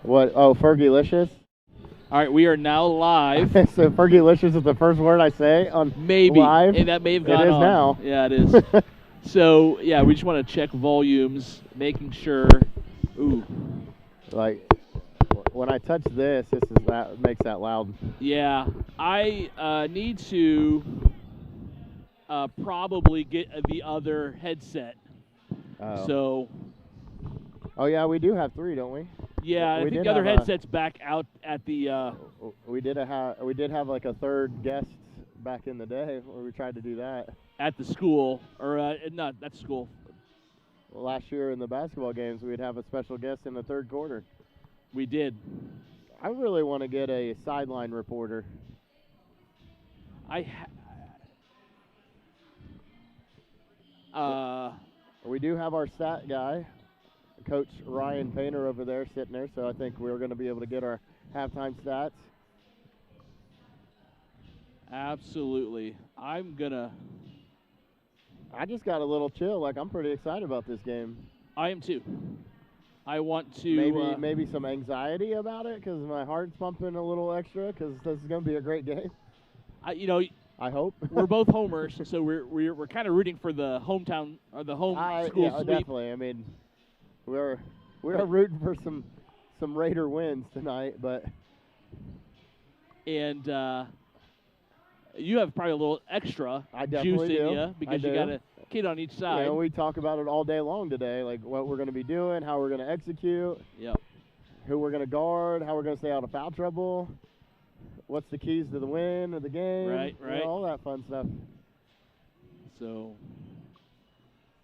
What? Oh, Fergie-licious? All right, we are now live. So Fergie-licious is the first word I say on Maybe. live? Hey, that may have gone It is on. now. Yeah, it is. So, yeah, we just want to check volumes, making sure. Ooh. Like, when I touch this makes that loud. Yeah, I need to probably get the other headset. Oh. So, Oh, yeah, we do have 3, don't we? yeah, I We think did the other have headset's back out at the. We did have like a third guest back in the day where we tried to do that. At the school, or not at school. Last year in the basketball games, we'd have a special guest in the third quarter. We did. I really want to get a sideline reporter. We do have our stat guy, Coach Ryan Painter over there sitting there, so I think we're going to be able to get our halftime stats. Absolutely. I just got a little chill. Like, I'm pretty excited about this game. I am too. I want to maybe some anxiety about it because my heart's pumping a little extra because this is going to be a great game. I hope we're both homers, so we're kind of rooting for the hometown or the home school sweep. Definitely. I mean, we're rooting for some Raider wins tonight, but you have probably a little extra juice in you because you got a kid on each side. You know, we talk about it all day long today, like what we're going to be doing, how we're going to execute, who we're going to guard, how we're going to stay out of foul trouble, what's the keys to the win of the game, right, you know, all that fun stuff. So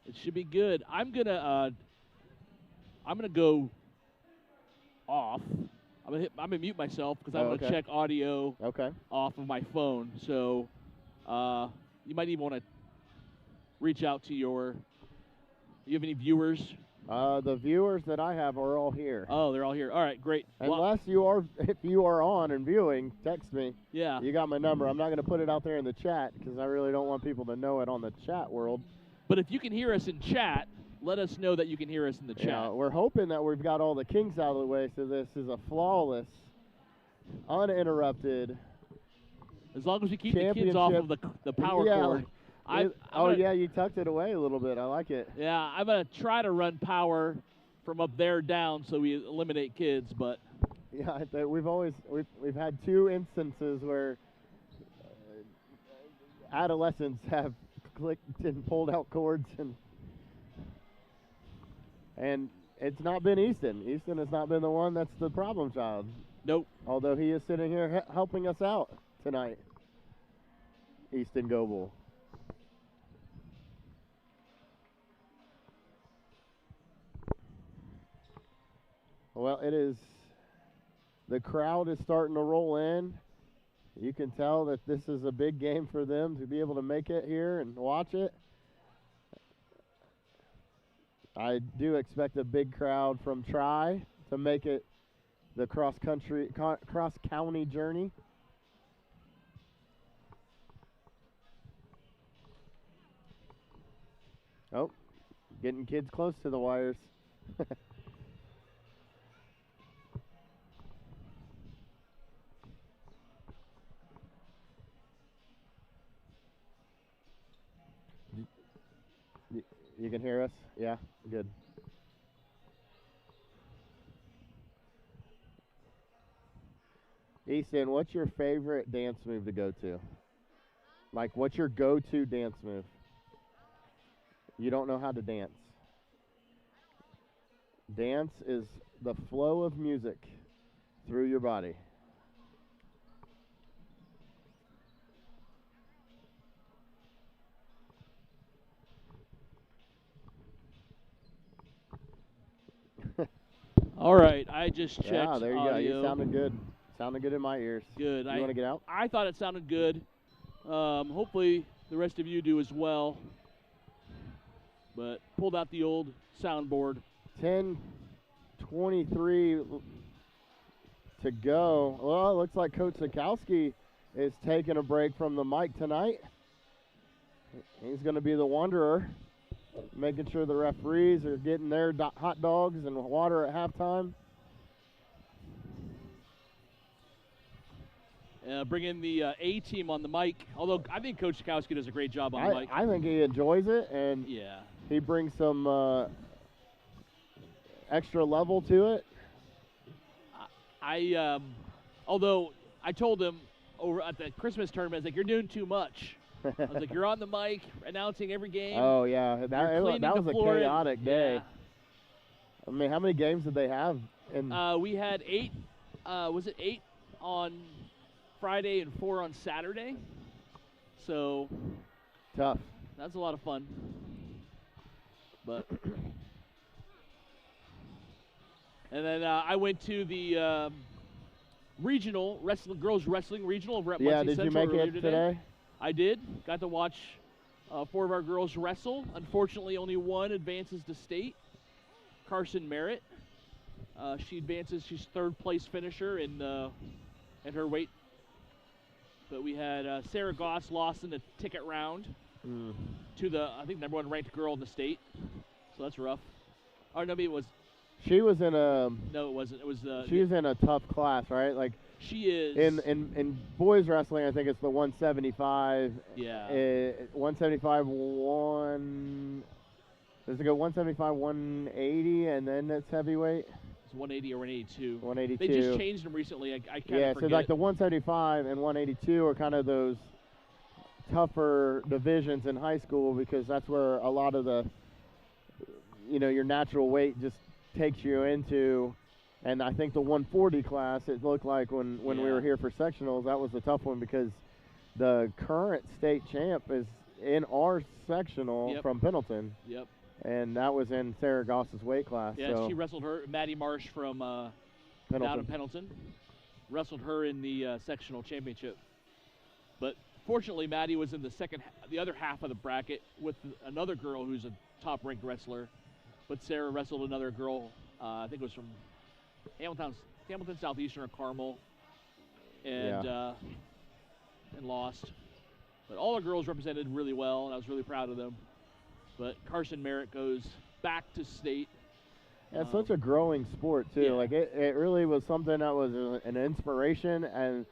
it should be good. I'm gonna go off. I'm gonna mute myself because I'm gonna check audio off of my phone. So you might even want to reach out to you have any viewers? The viewers that I have are all here. Oh, they're all here. All right, great. If you are on and viewing, text me. Yeah. You got my number. I'm not going to put it out there in the chat because I really don't want people to know it on the chat world. But if you can hear us in chat, let us know that you can hear us in the chat. Yeah, we're hoping that we've got all the kinks out of the way so this is a flawless, uninterrupted. As long as we keep the kids off of the power cord. You tucked it away a little bit. I like it. Yeah, I'm going to try to run power from up there down so we eliminate kids, but yeah, we've had 2 instances where adolescents have clicked and pulled out cords and it's not been Easton. Easton has not been the one that's the problem child. Nope. Although he is sitting here helping us out tonight. Easton Goebel. Well, the crowd is starting to roll in. You can tell that this is a big game for them to be able to make it here and watch it. I do expect a big crowd from Tri to make it the cross-county journey. Oh, getting kids close to the wires. You can hear us? Yeah, good. Easton, what's your favorite dance move to go to? Like, what's your go-to dance move? You don't know how to dance. Dance is the flow of music through your body. All right, I just checked. Yeah, there you audio. go. You sounded good. Sounded good in my ears. Good. You want to get out? I thought it sounded good. Hopefully the rest of you do as well. But pulled out the old soundboard. 10:23 to go. Well, it looks like Coach Sikowski is taking a break from the mic tonight. He's going to be the wanderer, making sure the referees are getting their hot dogs and water at halftime. bring in the A team on the mic. Although I think Coach Sikowski does a great job on the mic. I think he enjoys it, and he brings some extra level to it. Although I told him over at the Christmas tournament, I was like, "You're doing too much." I was like, "You're on the mic, announcing every game." Oh yeah, that was a chaotic day. Yeah. I mean, how many games did they have? We had 8. Was it 8 on Friday and 4 on Saturday? So tough. That's a lot of fun. But and then I went to the regional girls wrestling regional over at Muncie Central. Did you make it today? I did. Got to watch 4 of our girls wrestle. Unfortunately, only one advances to state. Carson Merritt. She advances. She's 3rd place finisher in her weight. But we had Sarah Goss lost in the ticket round to the, I think, #1 ranked girl in the state. So that's rough. Or no, maybe it was. She was in a. No, it wasn't. It was. She was in a tough class, right? Like she is. In boys wrestling, I think it's the 175. Yeah. 175 Does it go 175, 180, and then it's heavyweight? It's 180 or 182. 182. They just changed them recently. I kind of forget. So like the 175 and 182 are kind of those tougher divisions in high school because that's where a lot of the, your natural weight just takes you into. And I think the 140 class, it looked like when we were here for sectionals, that was a tough one because the current state champ is in our sectional from Pendleton. Yep. And that was in Sarah Goss's weight class. Yeah, so she wrestled her, Maddie Marsh from down in Pendleton. Wrestled her in the sectional championship. But fortunately, Maddie was in the other half of the bracket with another girl who's a top-ranked wrestler. But Sarah wrestled another girl, I think it was from Hamilton Southeastern or Carmel, and lost. But all our girls represented really well, and I was really proud of them. But Carson Merritt goes back to state. Yeah, it's such a growing sport, too. Yeah. Like, it really was something that was an inspiration, and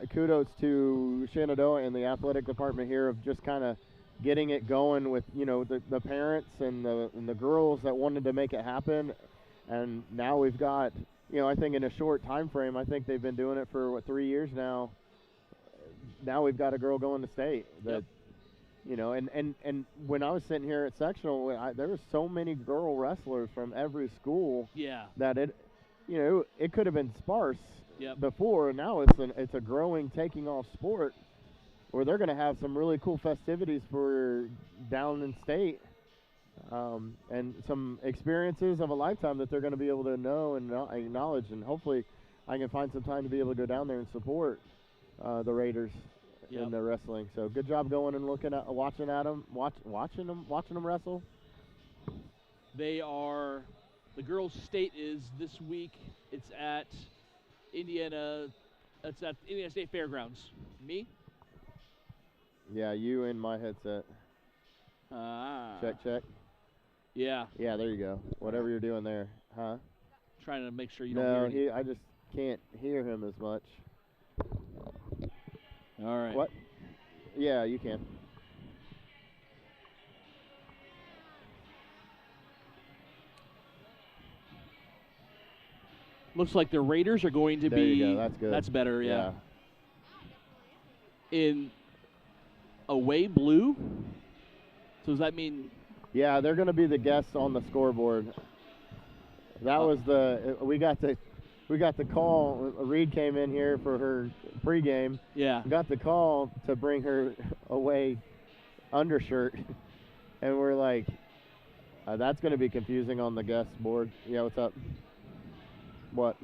kudos to Shenandoah and the athletic department here of just kind of getting it going with, the parents and the girls that wanted to make it happen. And now we've got, I think in a short time frame, I think they've been doing it for, 3 years now. Now we've got a girl going to state that, and when I was sitting here at sectional, there were so many girl wrestlers from every school that it could have been sparse before. Now it's a growing, taking off sport where they're going to have some really cool festivities for down in state and some experiences of a lifetime that they're going to be able to know and acknowledge. And hopefully I can find some time to be able to go down there and support the Raiders. In the wrestling. So good job going and watching them wrestle. They are, the girls' state is this week. It's at Indiana State Fairgrounds. Me? Yeah, you in my headset. Check. Yeah. Yeah, there you go. Whatever you're doing there, huh? Trying to make sure you don't hear I just can't hear him as much. All right. What? Yeah, you can. Looks like the Raiders are going to there be. You go. That's good. That's better, yeah. In away blue? So does that mean? Yeah, they're going to be the guests on the scoreboard. That was we got the call. Reed came in here for her pregame. Yeah. Got the call to bring her away undershirt. And we're like, that's going to be confusing on the guest board. Yeah, what's up? What?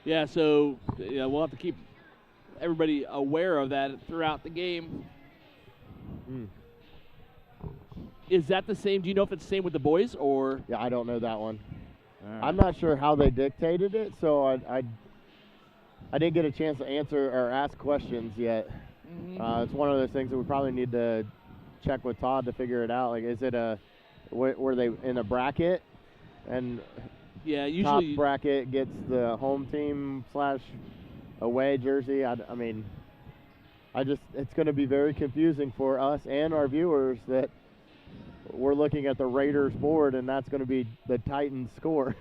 Yeah, so we'll have to keep everybody aware of that throughout the game. Is that the same? Do you know if it's the same with the boys or? Yeah, I don't know that one. Right. I'm not sure how they dictated it, so I didn't get a chance to answer or ask questions yet. Mm-hmm. It's one of those things that we probably need to check with Todd to figure it out. Like, is it were they in a bracket, and usually top bracket gets the home team / away jersey. I mean, it's going to be very confusing for us and our viewers that we're looking at the Raiders board and that's going to be the Titans score.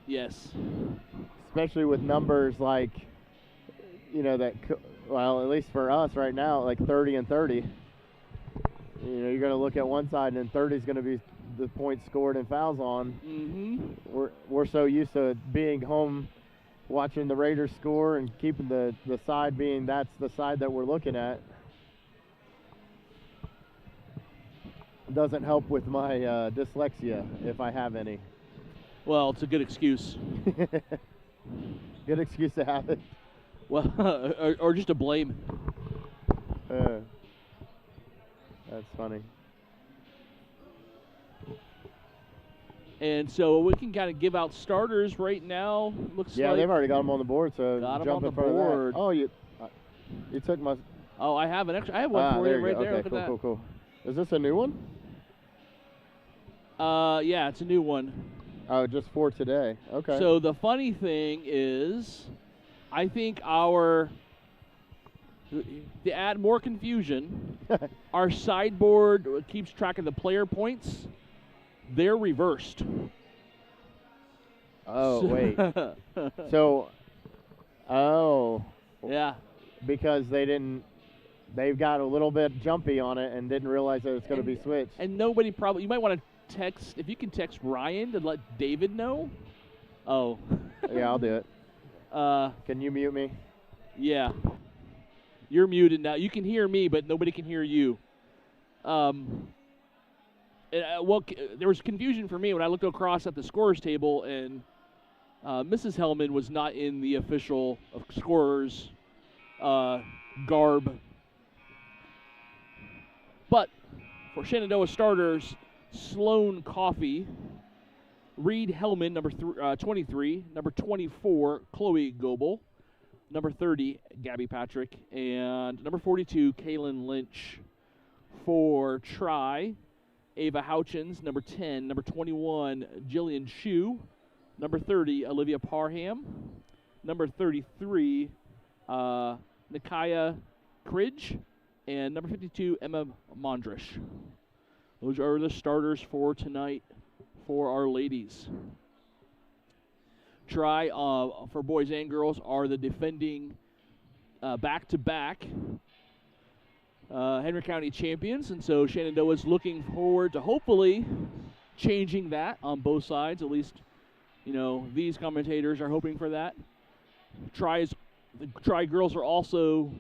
Yes. Especially with numbers like, well, at least for us right now, like 30 and 30. You're going to look at one side and 30 is going to be the points scored and fouls on. Mm-hmm. We're so used to being home watching the Raiders score and keeping the side being that's the side that we're looking at. Doesn't help with my dyslexia, if I have any. Well, it's a good excuse. Good excuse to have it. Well, or just to blame. That's funny. And so we can kind of give out starters right now. Looks like they've already got them on the board. So got them jump on in the front board. Of that. Oh, you took my. Oh, I have an extra. I have one for you right there. Okay, Look at that. Cool. Is this a new one? Yeah, it's a new one. Oh, just for today. Okay. So the funny thing is, I think to add more confusion, our sideboard keeps track of the player points. They're reversed. Oh, wait. Yeah. Because they've got a little bit jumpy on it and didn't realize that it's going to be switched. And you might want to text, if you can text Ryan to let David know. Oh. Yeah, I'll do it. Can you mute me? Yeah. You're muted now. You can hear me, but nobody can hear you. There was confusion for me when I looked across at the scorers table, and Mrs. Hellman was not in the official scorers garb. But for Shenandoah starters, Sloan Coffey, Reed Hellman, number 23, number 24, Chloe Goebel, number 30, Gabby Patrick, and number 42, Kaylin Lynch. For Tri, Ava Houchins, number 10, number 21, Jillian Shue, number 30, Olivia Parham, number 33, Nikaya Cridge, and number 52, Emma Mondrish. Those are the starters for tonight for our ladies. Tri, for boys and girls, are the defending back-to-back Henry County champions, and so Shenandoah is looking forward to hopefully changing that on both sides. At least, these commentators are hoping for that. The Tri girls are also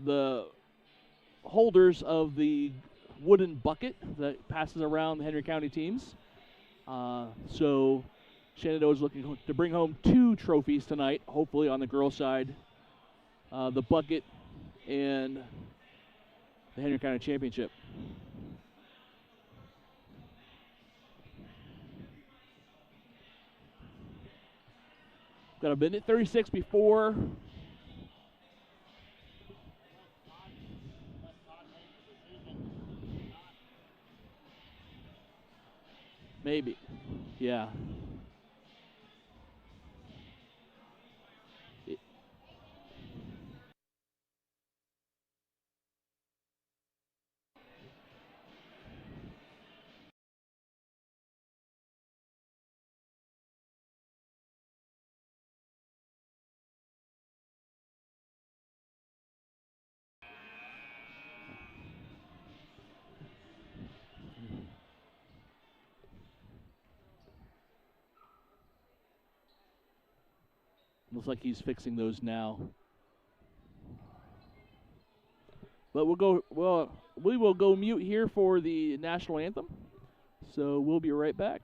the holders of the wooden bucket that passes around the Henry County teams. So Shenandoah is looking to bring home 2 trophies tonight, hopefully on the girls' side. The bucket and the Henry County Championship. Got a minute 36 before. Maybe. Yeah. Looks like he's fixing those now. But we will go mute here for the national anthem. So we'll be right back.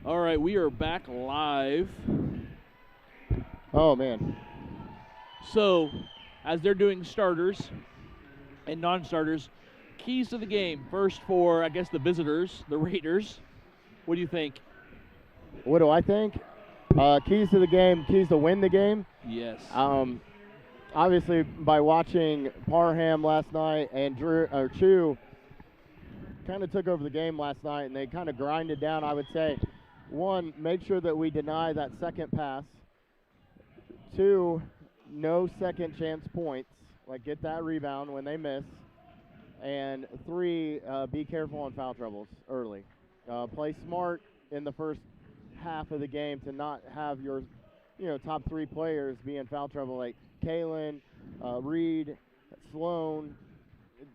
All right, we are back live. Oh, man. So, as they're doing starters and non-starters, keys to the game. First for, I guess, the visitors, the Raiders. What do you think? What do I think? Keys to the game, keys to win the game. Yes. Obviously, by watching Parham last night and Chu kind of took over the game last night, and they kind of grinded down, I would say. One, make sure that we deny that second pass. Two, no second chance points. Like, get that rebound when they miss. And three, be careful on foul troubles early. Play smart in the first half of the game to not have your, top three players be in foul trouble, like Kalen, Reed, Sloan,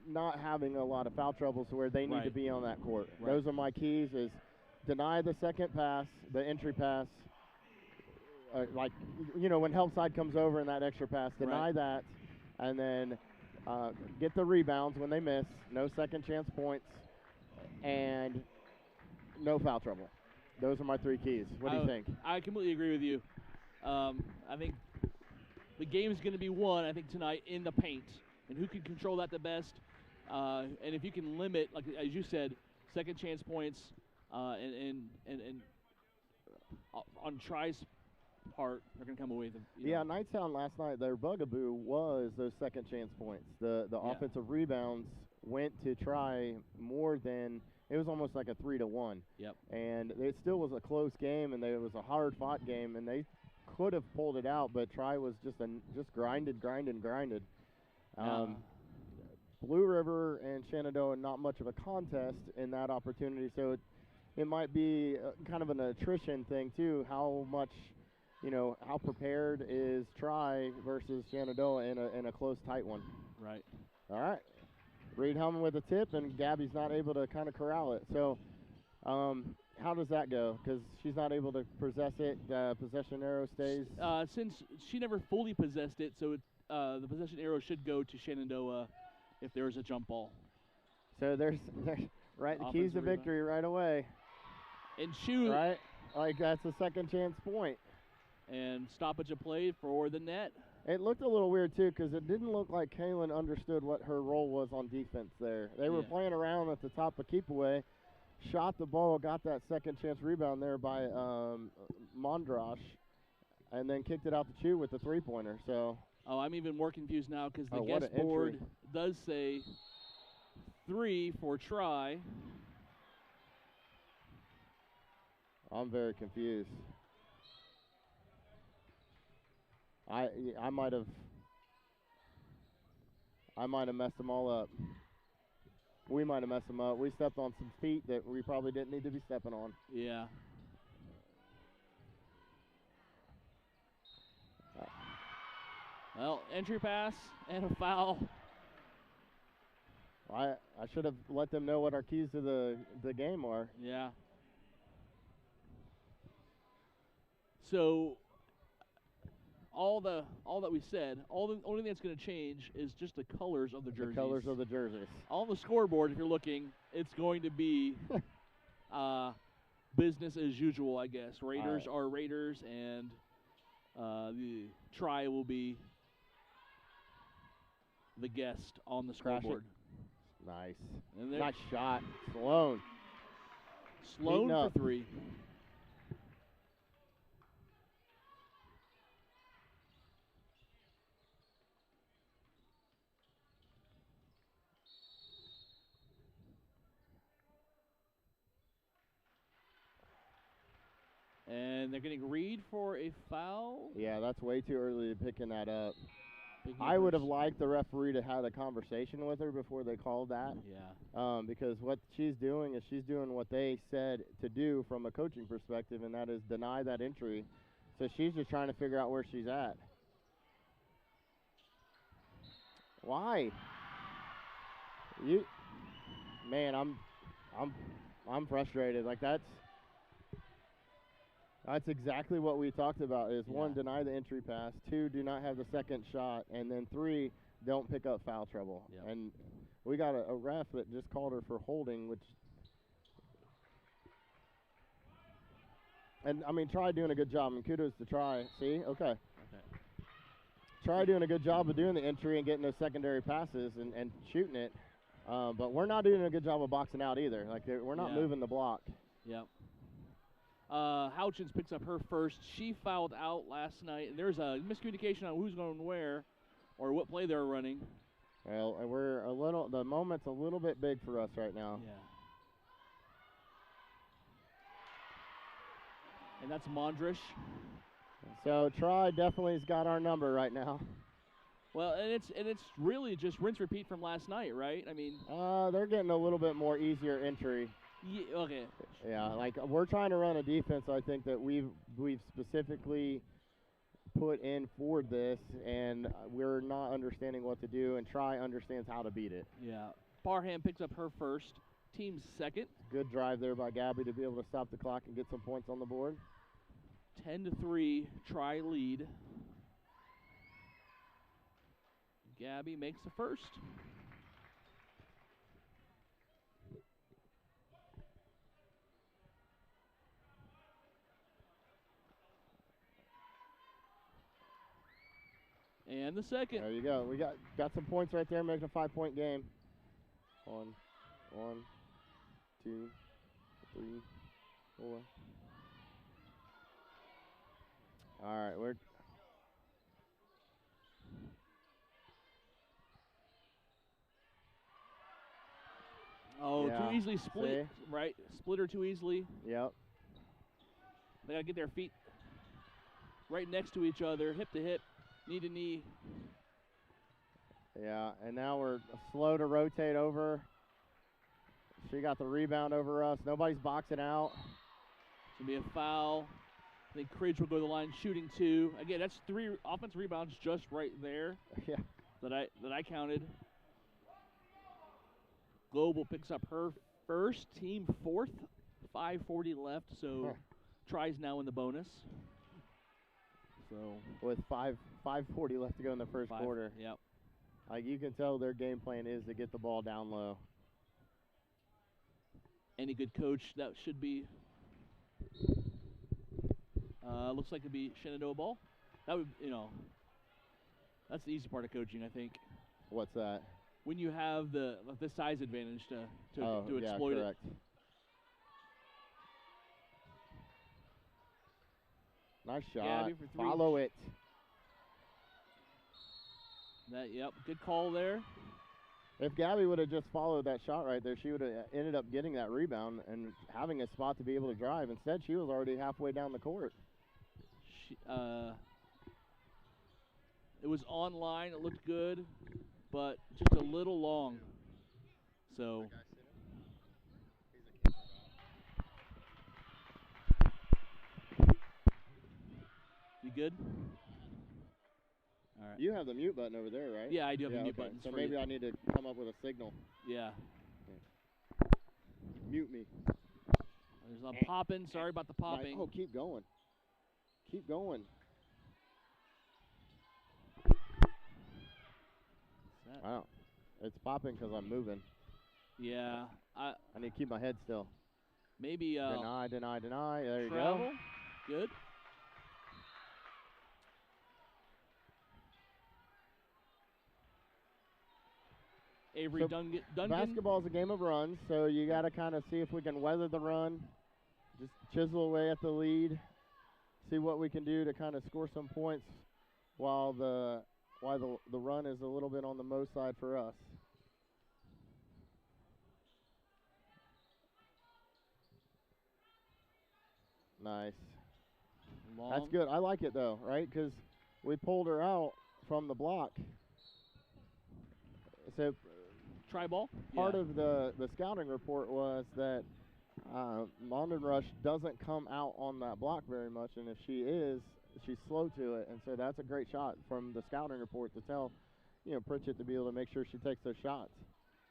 not having a lot of foul troubles where they need to be on that court. Right. Those are my keys: is deny the second pass, the entry pass. When help side comes over in that extra pass, deny that, and then get the rebounds when they miss. No second chance points, and no foul trouble. Those are my three keys. What do you think? I completely agree with you. I think the game is going to be won, I think, tonight in the paint. And who can control that the best? And if you can limit, like as you said, second chance points and on Tri's part, they're going to come away with them. Yeah, Knightstown last night, their bugaboo was those second chance points. The offensive rebounds went to Tri more than – it was almost like a 3-1. Yep. And it still was a close game, and it was a hard-fought game, and they could have pulled it out, but Tri was just grinded. Blue River and Shenandoah, not much of a contest in that opportunity, so it might be kind of an attrition thing too. How much, how prepared is Tri versus Shenandoah in a close, tight one? Right. All right. Reed Hellman with a tip, and Gabby's not able to kind of corral it. So, how does that go? Because she's not able to possess it. The possession arrow stays. Since she never fully possessed it, so the possession arrow should go to Shenandoah if there is a jump ball. So there's right the keys to victory right away. And shoot. Right, like that's a second chance point. And stoppage of play for the net. It looked a little weird too because it didn't look like Kaylin understood what her role was on defense there. They were playing around at the top of keep away, shot the ball, got that second chance rebound there by Mondrash, and then kicked it out to Chu with the three-pointer. So. Oh, I'm even more confused now because the guest board does say 3 for Tri. I'm very confused. I might have messed them all up. We might have messed them up. We stepped on some feet that we probably didn't need to be stepping on. Yeah. Well, entry pass and a foul. I should have let them know what our keys to the game are. Yeah. So all that we said, the only thing that's going to change is just the colors of the jerseys. The colors of the jerseys. On the scoreboard, if you're looking, it's going to be business as usual, I guess. Raiders are Raiders, and the Tri will be the guest on the scoreboard. Nice. Nice shot. Sloan for 3. And they're getting Reed for a foul. Yeah, that's way too early to picking that up. I would have liked the referee to have a conversation with her before they called that. Yeah. Because what she's doing is she's doing what they said to do from a coaching perspective, and that is deny that entry. So she's just trying to figure out where she's at. Why? Man, I'm frustrated. Like that's exactly what we talked about is, one, deny the entry pass, 2, do not have the second shot, and then 3, don't pick up foul trouble. Yep. And we got a ref that just called her for holding, which And, I mean, Try doing a good job. And kudos to Try. See? Okay. Okay. Try doing a good job of doing the entry and getting those secondary passes and shooting it. But we're not doing a good job of boxing out either. Like, we're not moving the block. Yep. Houchins picks up her first. She fouled out last night. And there's a miscommunication on who's going where or what play they're running. Well, the moment's a little bit big for us right now. Yeah. And that's Mondrish. So Try definitely has got our number right now. Well, and it's really just rinse repeat from last night, right? I mean, they're getting a little bit more easier entry. Yeah, okay. Yeah, like we're trying to run a defense. I think that we've specifically put in for this, and we're not understanding what to do. And Try understands how to beat it. Yeah. Parham picks up her first, team's second. Good drive there by Gabby to be able to stop the clock and get some points on the board. 10-3, Try lead. Gabby makes the first. And the second. There you go. We got some points right there, making a 5-point game. 1, 2, 3, 4. All right, we're. Oh, too easily split, right? Split her too easily. Yep. They got to get their feet right next to each other, hip to hip, knee to knee. Yeah, and now we're slow to rotate over. She got the rebound over us. Nobody's boxing out. It's going to be a foul. I think Cridge will go to the line shooting 2. Again, that's 3 offensive rebounds just right there. Yeah. That I counted. Global picks up her first, team fourth. 5:40 left, so Tries now in the bonus. So with 5:40 left to go in the first quarter. Yep. Like you can tell their game plan is to get the ball down low. Any good coach, that should be. Looks like it'd be Shenandoah ball. That would, that's the easy part of coaching, I think. What's that? When you have the size advantage to exploit correct. it. Nice shot. Gabby for 3. Follow it. Good call there. If Gabby would have just followed that shot right there, she would have ended up getting that rebound and having a spot to be able to drive. Instead, she was already halfway down the court. It was online. It looked good, but just a little long. So. You good? All right. You have the mute button over there, right? Yeah, I do have the mute button. So maybe I need to come up with a signal. Yeah. Okay. Mute me. There's a popping. Sorry about the popping. Oh, keep going. Keep going. Wow. It's popping because I'm moving. Yeah. I need to keep my head still. Maybe. Deny. There you travel. go. Good. Avery Duncan. Basketball is a game of runs, so you got to kind of see if we can weather the run, just chisel away at the lead, see what we can do to kind of score some points while the run is a little bit on the Mo side for us. Nice. Long. That's good. I like it, though, right? Because we pulled her out from the block. So try ball? Part of the scouting report was that Mondon Rush doesn't come out on that block very much, and if she is, she's slow to it. And so that's a great shot from the scouting report to tell, Pritchett to be able to make sure she takes those shots.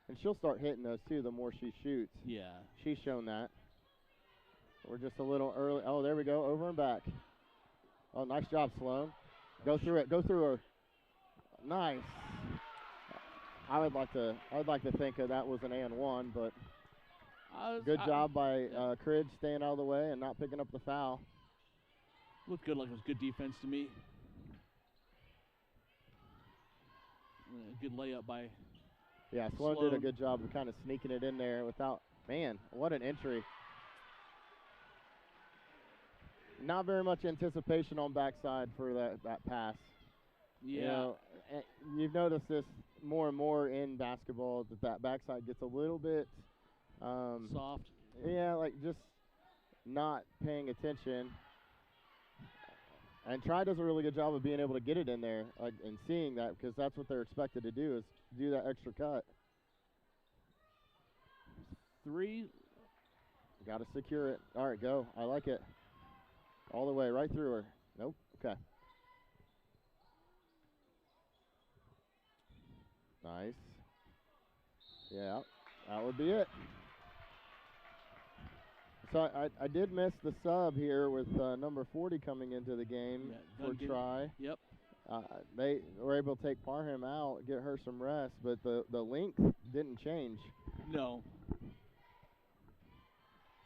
And she'll start hitting those, too, the more she shoots. Yeah. She's shown that. We're just a little early. Oh, there we go, over and back. Oh, nice job, Sloan. Go through it. Go through her. Nice. I would like to think that was an and one, but good job by Cridge staying out of the way and not picking up the foul. Looked good, like it was good defense to me. Good layup by. Yeah, Sloan did a good job of kind of sneaking it in there without. Man, what an entry! Not very much anticipation on backside for that pass. Yeah. You know, you've noticed this more and more in basketball that backside gets a little bit soft. Yeah, like just not paying attention. And Tri does a really good job of being able to get it in there and seeing that, because that's what they're expected to do, is do that extra cut. 3. Got to secure it. All right, go. I like it. All the way, right through her. Nope. Okay. Nice. Yeah, that would be it. So I did miss the sub here with number 40 coming into the game for Tri. Yep. They were able to take Parham out, get her some rest, but the length didn't change. No.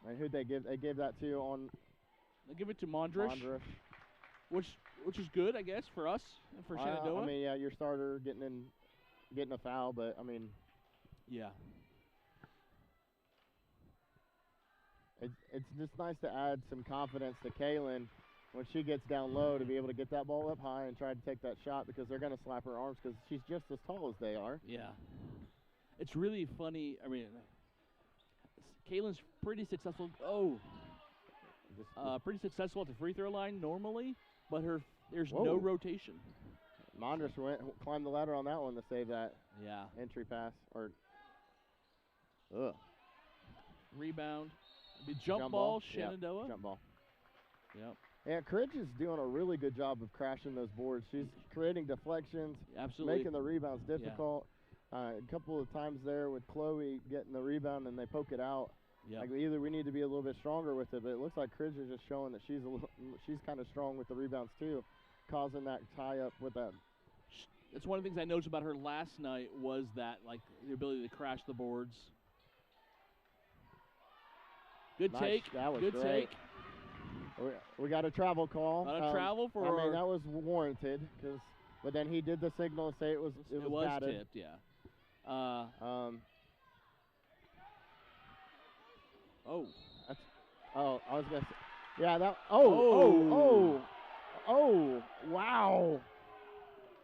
And who'd they give? They gave that to on. They give it to Mondrish. Which is good, I guess, for us and for Shenandoah. I mean, yeah, your starter getting a foul, but I mean. Yeah. It's just nice to add some confidence to Kaylin when she gets down low to be able to get that ball up high and try to take that shot, because they're going to slap her arms because she's just as tall as they are. Yeah. It's really funny. I mean, Kaylin's pretty successful. Pretty successful at the free throw line normally, but there's no rotation. Mondrish climbed the ladder on that one to save that entry pass. Rebound. The jump ball, Shenandoah. Yep. Jump ball. Yep. Yeah, Cridge is doing a really good job of crashing those boards. She's creating deflections, absolutely, making the rebounds difficult. A couple of times there with Chloe getting the rebound and they poke it out. Yep. Like either we need to be a little bit stronger with it, but it looks like Cridge is just showing that she's kind of strong with the rebounds too, causing that tie up with that. That's one of the things I noticed about her last night was that, like, the ability to crash the boards. Good take. That was good great. take. We got a travel call. Got a travel for. I mean, that was warranted, but then he did the signal to say it was batted. Tipped, yeah. I was gonna say, yeah, that. Wow.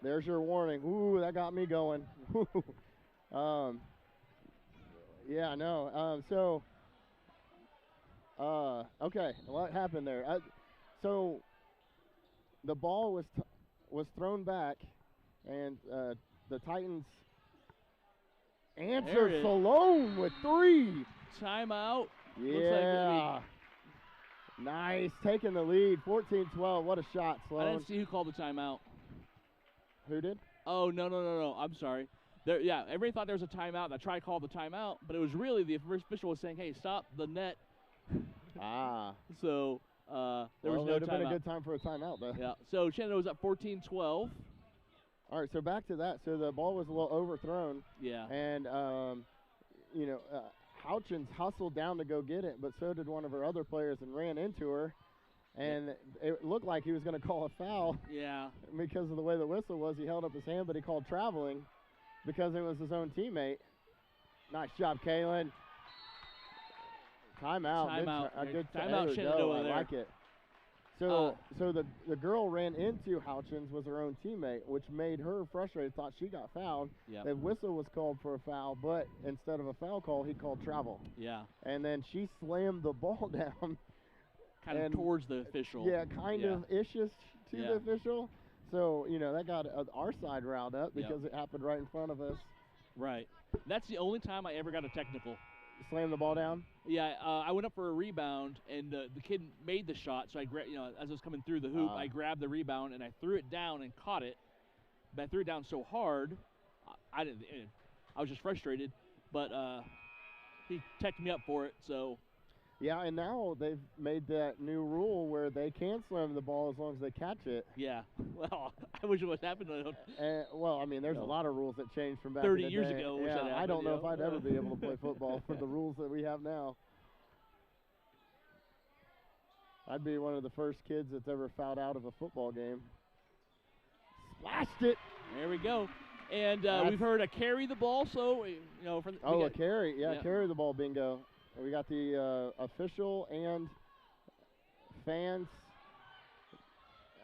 There's your warning. Ooh, that got me going. Yeah, no. Okay, what happened there? So the ball was thrown back, and the Titans answered Salone with 3. Timeout. Yeah. Nice, taking the lead, 14-12. What a shot, Sloan. I didn't see who called the timeout. Who did? Oh, no. I'm sorry. Everybody thought there was a timeout. I tried to call the timeout, but it was really the first official was saying, hey, stop the net. There So was no timeout. It would have been a good time for a timeout, though. Yeah. So Shenandoah was up 14-12. All right, so back to that. So the ball was a little overthrown. Yeah. And, Houchins hustled down to go get it, but so did one of her other players and ran into her. And it looked like he was going to call a foul. Yeah. Because of the way the whistle was, he held up his hand, but he called traveling because it was his own teammate. Nice job, Kaylin. Timeout. Good timeout, Shenandoah there. I like it. So the girl ran into Houchins, was her own teammate, which made her frustrated, thought she got fouled. Yep. The whistle was called for a foul, but instead of a foul call, he called travel. Yeah. And then she slammed the ball down. Kind of towards the official. Yeah, kind of ishes to the official. So, that got our side riled up because it happened right in front of us. Right. That's the only time I ever got a technical. Slam the ball down? Yeah, I went up for a rebound, and the kid made the shot. So I as I was coming through the hoop, I grabbed the rebound and I threw it down and caught it. But I threw it down so hard, I was just frustrated. But he teched me up for it. So. Yeah, and now they've made that new rule where they can slam the ball as long as they catch it. Yeah. Well, I wish it was happening. There's a lot of rules that changed from back 30 in the years day. ago. Yeah, I don't know if I'd ever be able to play football for the rules that we have now. I'd be one of the first kids that's ever fouled out of a football game. Splashed it. There we go. And we've heard a carry the ball, so, from a carry. Yeah, carry the ball bingo. We got the official and fans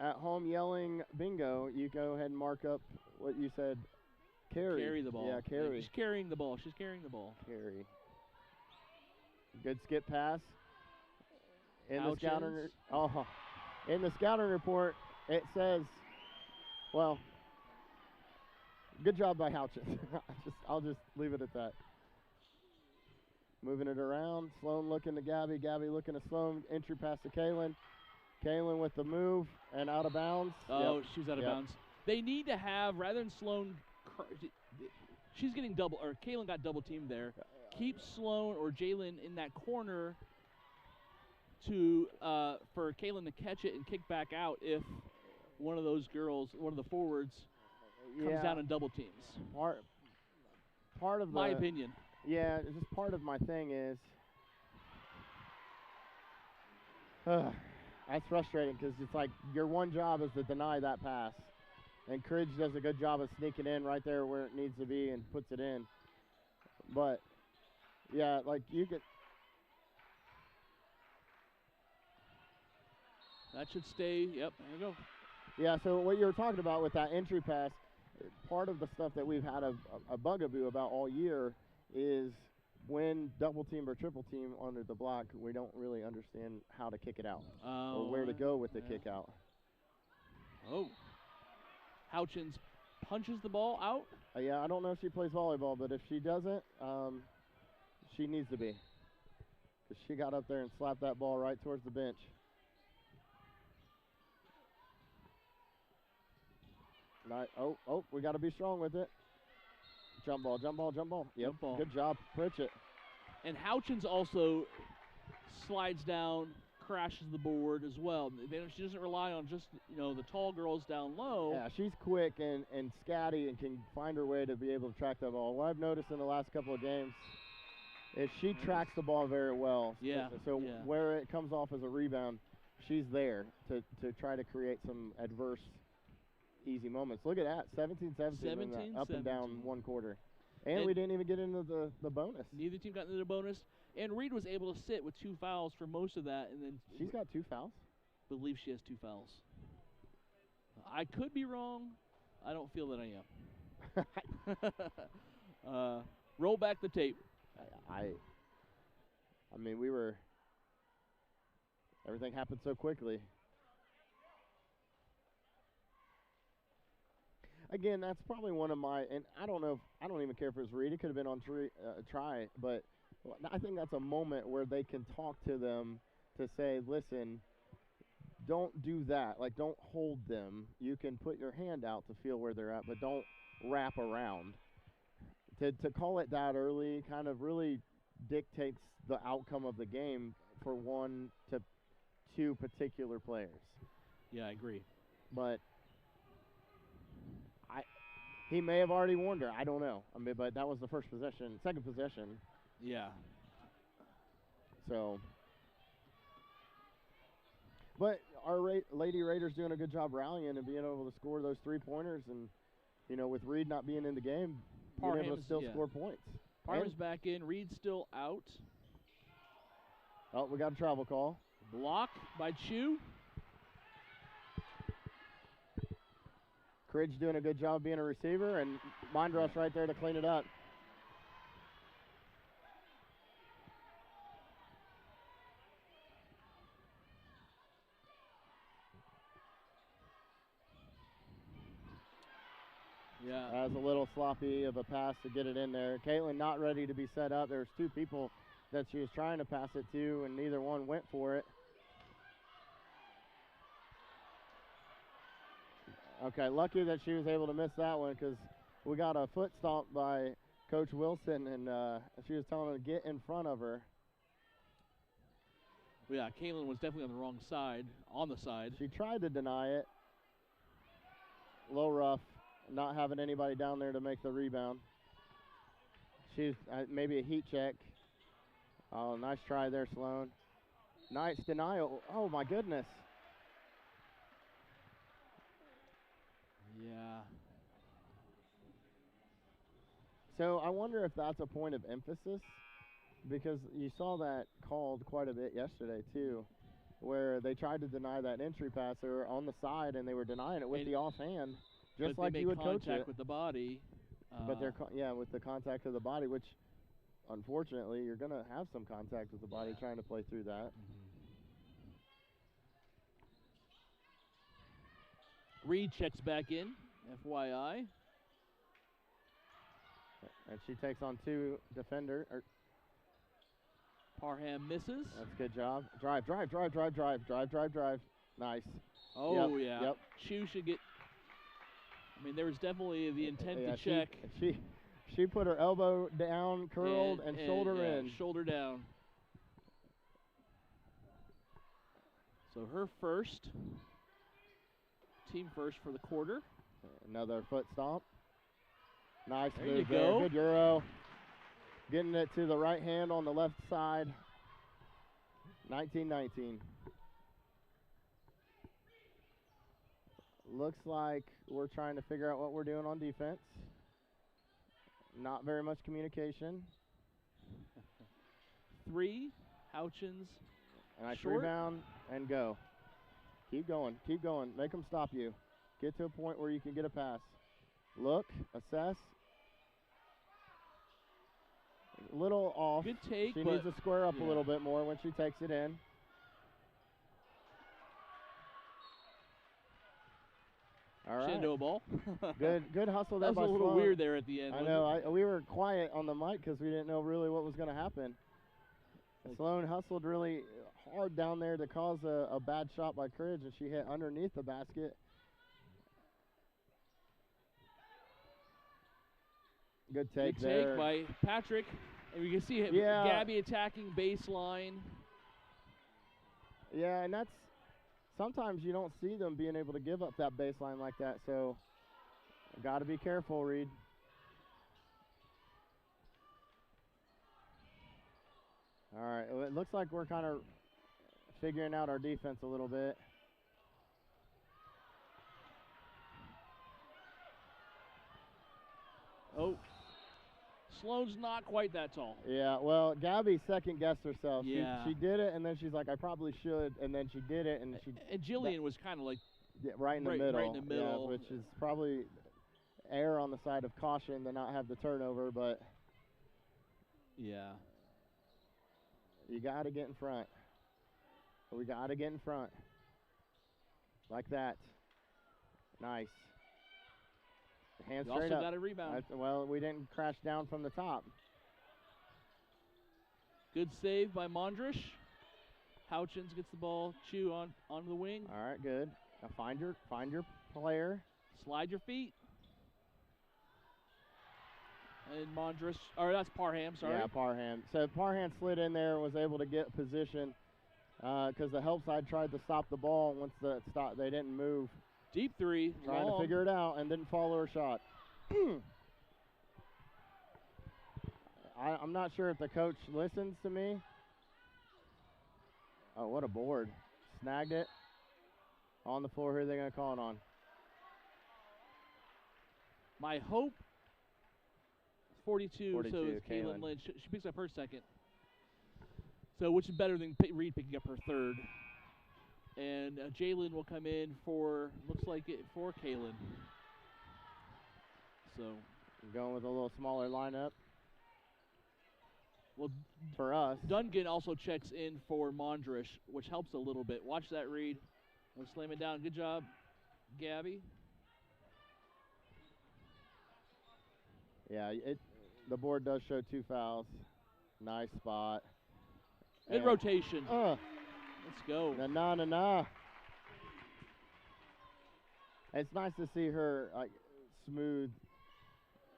at home yelling bingo. You go ahead and mark up what you said. Carry the ball. Yeah, carry. She's carrying the ball. Carry. Good skip pass. In the scouting report, it says, well, good job by Houchins. I'll just leave it at that. Moving it around. Sloan looking to Gabby. Gabby looking to Sloan. Entry pass to Kaylin. Kaylin with the move and out of bounds. Oh, she's out of bounds. They need to have, rather than Sloan, she's getting Kaylin got double teamed there. Keep Sloan or Jalen in that corner for Kaylin to catch it and kick back out if one of those girls, one of the forwards, comes down and double teams. Part of my opinion. Yeah, just part of my thing is that's frustrating because it's like your one job is to deny that pass. And Cridge does a good job of sneaking in right there where it needs to be and puts it in. But, yeah, like you could. That should stay. Yep, there we go. Yeah, so what you were talking about with that entry pass, part of the stuff that we've had a bugaboo about all year is when double team or triple team under the block, we don't really understand how to kick it out or where to go with the kick out. Oh. Houchins punches the ball out. Yeah, I don't know if she plays volleyball, but if she doesn't, she needs to be. Because she got up there and slapped that ball right towards the bench. We got to be strong with it. Jump ball, jump ball, jump ball. Yep, jump ball. Good job, Pritchett. And Houchins also slides down, crashes the board as well. She doesn't rely on just, the tall girls down low. Yeah, she's quick and scatty and can find her way to be able to track that ball. What I've noticed in the last couple of games is she tracks the ball very well. Yeah. So where it comes off as a rebound, she's there to try to create some adverse easy moments. Look at that, 17-17 up and down one quarter. And we didn't even get into the bonus. Neither team got into the bonus. And Reed was able to sit with 2 fouls for most of that. And then she's got 2 fouls? I believe she has 2 fouls. I could be wrong. I don't feel that I am. Roll back the tape. I mean, everything happened so quickly. Again, that's probably one of my, and I don't even care if it was Reed. It could have been on try, but I think that's a moment where they can talk to them to say, listen, don't do that. Like, don't hold them. You can put your hand out to feel where they're at, but don't wrap around. To call it that early kind of really dictates the outcome of the game for 1 to 2 particular players. Yeah, I agree. But he may have already warned her. I don't know. I mean, but that was the second possession. Yeah. So, but our Lady Raiders doing a good job rallying and being able to score those 3-pointers, and with Reed not being in the game, being able to still score points. Parham's back in. Reed's still out. Oh, we got a travel call. Block by Chu. Cridge doing a good job being a receiver, and Mindrush right there to clean it up. Yeah. That was a little sloppy of a pass to get it in there. Caitlin not ready to be set up. There's 2 people that she was trying to pass it to, and neither one went for it. Okay, lucky that she was able to miss that one because we got a foot stomp by Coach Wilson, and she was telling her to get in front of her. Yeah, Caitlin was definitely on the wrong side, on the side. She tried to deny it. A little rough, not having anybody down there to make the rebound. She's maybe a heat check. Oh, nice try there, Sloan. Nice denial. Oh, my goodness. Yeah. So I wonder if that's a point of emphasis, because you saw that called quite a bit yesterday too, where they tried to deny that entry pass. They were on the side and they were denying it with the offhand, just like you would coach it. Contact with the body. But they're with the contact of the body, which unfortunately you're gonna have some contact with the body trying to play through that. Reed checks back in, FYI. And she takes on two defender. Parham misses. That's a good job. Drive. Nice. Oh, yeah. Yep. Chu should get. I mean, there was definitely the intent to check. She put her elbow down, curled, and shoulder in. Shoulder down. So her first. Team first for the quarter. Another foot stomp. Nice there move you go. Good Euro. Getting it to the right hand on the left side. 19-19. Looks like we're trying to figure out what we're doing on defense. Not very much communication. 3, Houchins. Nice short. Rebound and go. Keep going. Make them stop you. Get to a point where you can get a pass. Look, assess. A little off. Good take. She needs to square up a little bit more when she takes it in. All right. Shenandoah ball. Good hustle there by That was a little Sloan. weird there at the end. I know. We were quiet on the mic because we didn't know really what was going to happen. Sloan hustled really hard down there to cause a bad shot by Cridge, and she hit underneath the basket. Good take there. Good take by Patrick. And you can see Gabby attacking baseline. Yeah, and that's sometimes you don't see them being able to give up that baseline like that, so got to be careful, Reed. All right, well, it looks like we're kind of figuring out our defense a little bit. Oh, Sloan's not quite that tall. Yeah, well, Gabby second-guessed herself. Yeah. She did it, and then she's like, I probably should, and then she did it, and she... And Jillian was kind of like... Yeah, right in the middle. Right in the middle. Yeah, which is probably err on the side of caution to not have the turnover, but... Yeah. You got to get in front. We got to get in front. Like that. Nice. Hand You straight also up. got a rebound. Well, we didn't crash down from the top. Good save by Mondrish. Houchins gets the ball. Chu on the wing. All right, good. Now find your player. Slide your feet. And Mondrish, or that's Parham, sorry. Yeah, Parham. So Parham slid in there and was able to get position because the help side tried to stop the ball. Once they didn't move. Deep three. Trying to figure it out and didn't follow her shot. I'm not sure if the coach listens to me. Oh, what a board. Snagged it. On the floor. Who are they going to call it on? My hope. 42 so it's Kaylin. Kaylin Lynch. She picks up her second. So which is better than Reed picking up her third. And Jalen will come in for, looks like it, for Kaylin. So. Going with a little smaller lineup. Well, for us. Duncan also checks in for Mondrish, which helps a little bit. Watch that, Reed. We'll slam it down. Good job, Gabby. Yeah, the board does show 2 fouls. Nice spot. Good rotation. Let's go. Na. It's nice to see her smooth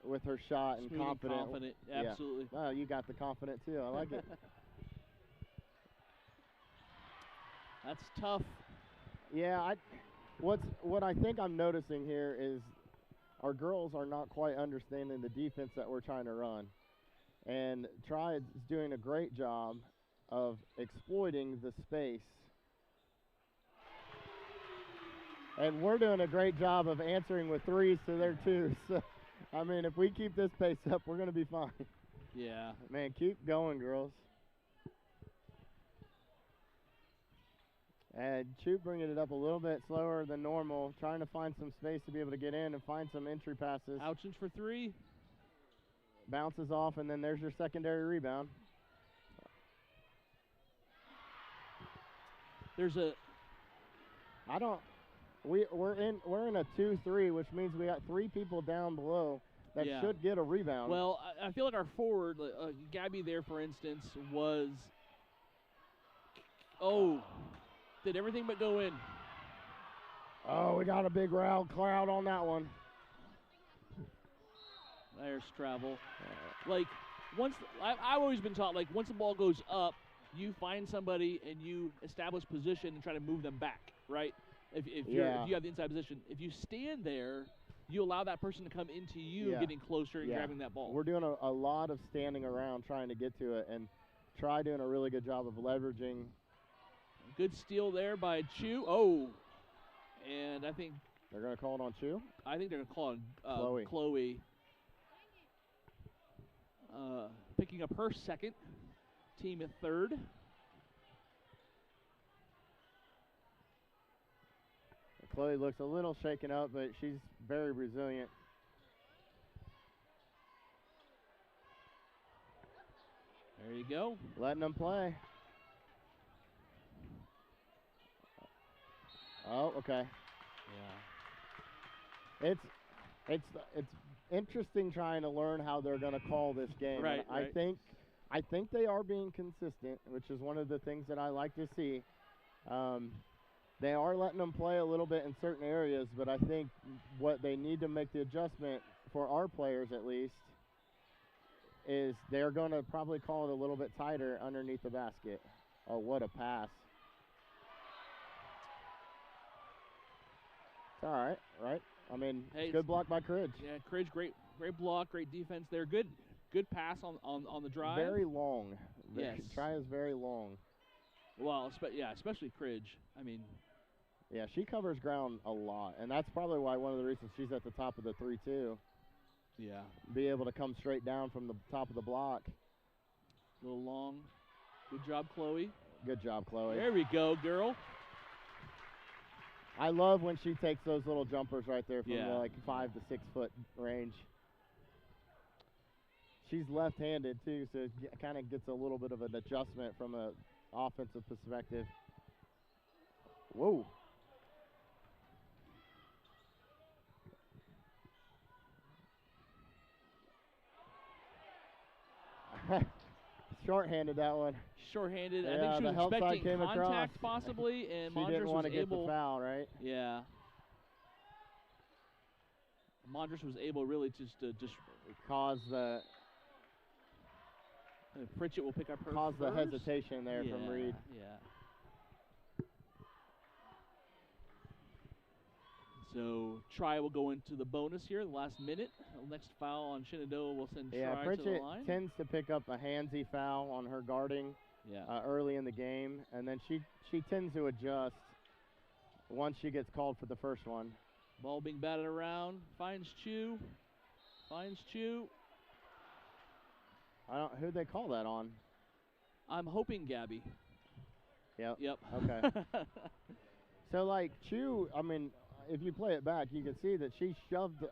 with her shot and confident. Absolutely. Yeah. You got the confident too. I like it. That's tough. Yeah, what I think I'm noticing here is our girls are not quite understanding the defense that we're trying to run. And Triad's doing a great job of exploiting the space. And we're doing a great job of answering with threes to their twos. So, I mean, if we keep this pace up, we're going to be fine. Yeah. Man, keep going, girls. And Chu bringing it up a little bit slower than normal, trying to find some space to be able to get in and find some entry passes. Ouchins for three. Bounces off, and then there's your secondary rebound. There's a. I don't. We're in a 2-3, which means we got 3 people down below that should get a rebound. Well, I feel like our forward, Gabby there, for instance, was. Oh, did everything but go in. Oh, we got a big crowd on that one. There's travel. Like, I've always been taught, like, once the ball goes up, you find somebody and you establish position and try to move them back, right? If you have the inside position. If you stand there, you allow that person to come into you, getting closer and grabbing that ball. We're doing a lot of standing around trying to get to it, and Try doing a really good job of leveraging. Good steal there by Chu. Oh, and I think they're going to call it on Chu. I think they're going to call it Chloe. Picking up her second, team at third. Chloe looks a little shaken up, but she's very resilient. There you go. Letting them play. Oh, okay. Yeah. It's interesting trying to learn how they're going to call this game. Right, I think they are being consistent, which is one of the things that I like to see. They are letting them play a little bit in certain areas, but I think what they need to make the adjustment for our players at least is they're going to probably call it a little bit tighter underneath the basket. Oh, what a pass. It's all right, right? I mean, hey, good block by Cridge. Yeah, Cridge, great block, great defense there. Good pass on the drive. Very long. Yes. The try is very long. Well, especially Cridge. I mean. Yeah, she covers ground a lot, and that's probably why one of the reasons she's at the top of the 3-2. Yeah. Be able to come straight down from the top of the block. A little long. Good job, Chloe. Good job, Chloe. There we go, girl. I love when she takes those little jumpers right there from the, like 5 to 6 foot range. She's left-handed too, so it kind of gets a little bit of an adjustment from an offensive perspective. Whoa. Short-handed that one. Short-handed. Yeah, I think she was expecting contact across. possibly, and she Mondras didn't want to was get the foul, right? Yeah. Mondras was able really just to cause the. Pritchett will pick up her cause first. The hesitation there from Reed. Yeah. So Try will go into the bonus here, the last minute. The next foul on Shenandoah will send Try Pritchett to the line. Tends to pick up a handsy foul on her guarding early in the game, and then she tends to adjust once she gets called for the first one. Ball being batted around, finds Chu. Who'd they call that on? I'm hoping Gabby. Yep. Okay. So, like, Chu, I mean, if you play it back, you can see that she shoved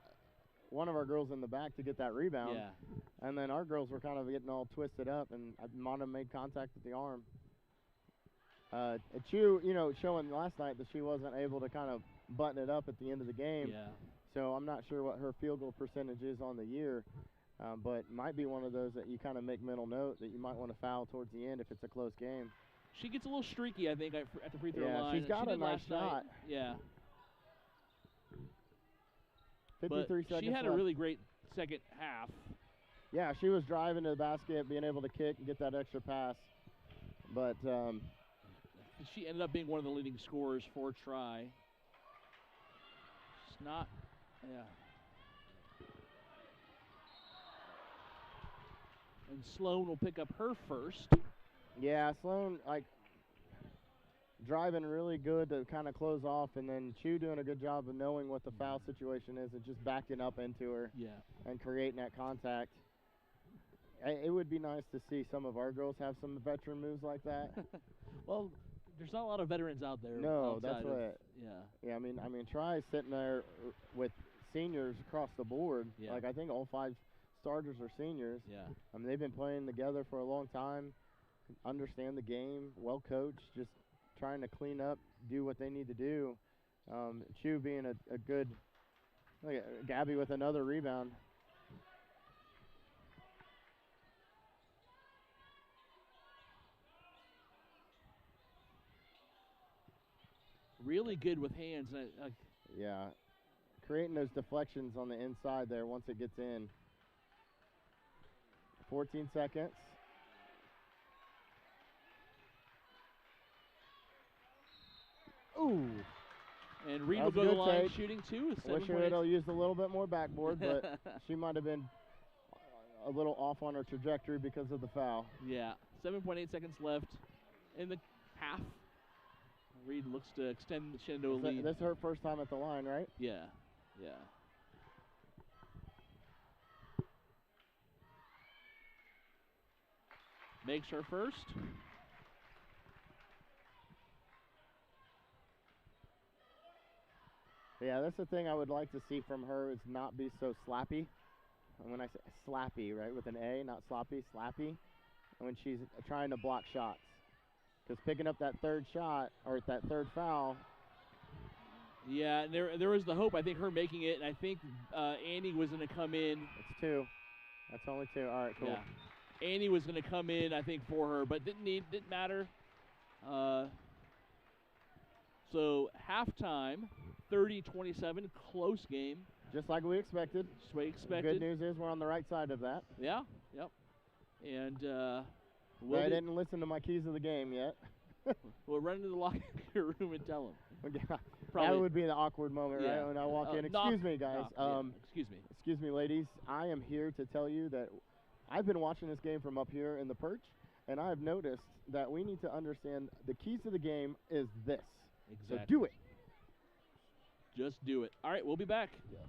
one of our girls in the back to get that rebound. Yeah. And then our girls were kind of getting all twisted up, and Mona made contact with the arm. Chu, showing last night that she wasn't able to kind of button it up at the end of the game. Yeah. So I'm not sure what her field goal percentage is on the year. But might be one of those that you kind of make mental note that you might want to foul towards the end if it's a close game. She gets a little streaky, I think, at the free throw line. Yeah, she's got a nice shot. Yeah. 53 seconds she had left. a really great second half. Yeah, she was driving to the basket, being able to kick and get that extra pass. But she ended up being one of the leading scorers for Try. It's not, yeah. And Sloan will pick up her first. Yeah, Sloan, like, driving really good to kind of close off, and then Chu doing a good job of knowing what the foul situation is and just backing up into her and creating that contact. It would be nice to see some of our girls have some veteran moves like that. Well, there's not a lot of veterans out there. No, that's right. Yeah, I mean, Try's sitting there with seniors across the board. Yeah. Like, I think all 5 starters are seniors. Yeah. I mean, they've been playing together for a long time, understand the game, well coached, just trying to clean up, do what they need to do. Chu being a good, look at Gabby with another rebound. Really good with hands. Yeah, creating those deflections on the inside there once it gets in. 14 seconds. Ooh. And Reed will go to the line shooting too. Wish she would have used a little bit more backboard, but she might have been a little off on her trajectory because of the foul. Yeah, 7.8 seconds left in the half. Reed looks to extend the Shenandoah lead. This is her first time at the line, right? Yeah, yeah. Makes her first. Yeah, that's the thing I would like to see from her is not be so slappy. And when I say slappy, right, with an A, not sloppy, slappy, when she's trying to block shots. Because picking up that third shot, or that third foul. Yeah, and there was the hope, I think, her making it, and I think Annie was going to come in. It's 2. That's only 2. All right, cool. Yeah. Annie was going to come in, I think, for her, but didn't matter. So halftime, 30-27, close game. Just like we expected. Just like we expected. The good news is we're on the right side of that. Yeah, yep. And I didn't listen to my keys of the game yet. We'll run into the locker room and tell them. Yeah, that would be the awkward moment, right? When I walk in. Excuse me, guys. Excuse me. Excuse me, ladies. I am here to tell you that I've been watching this game from up here in the perch, and I've noticed that we need to understand the keys to the game is this. Exactly. So do it. Just do it. All right, we'll be back. Yeah.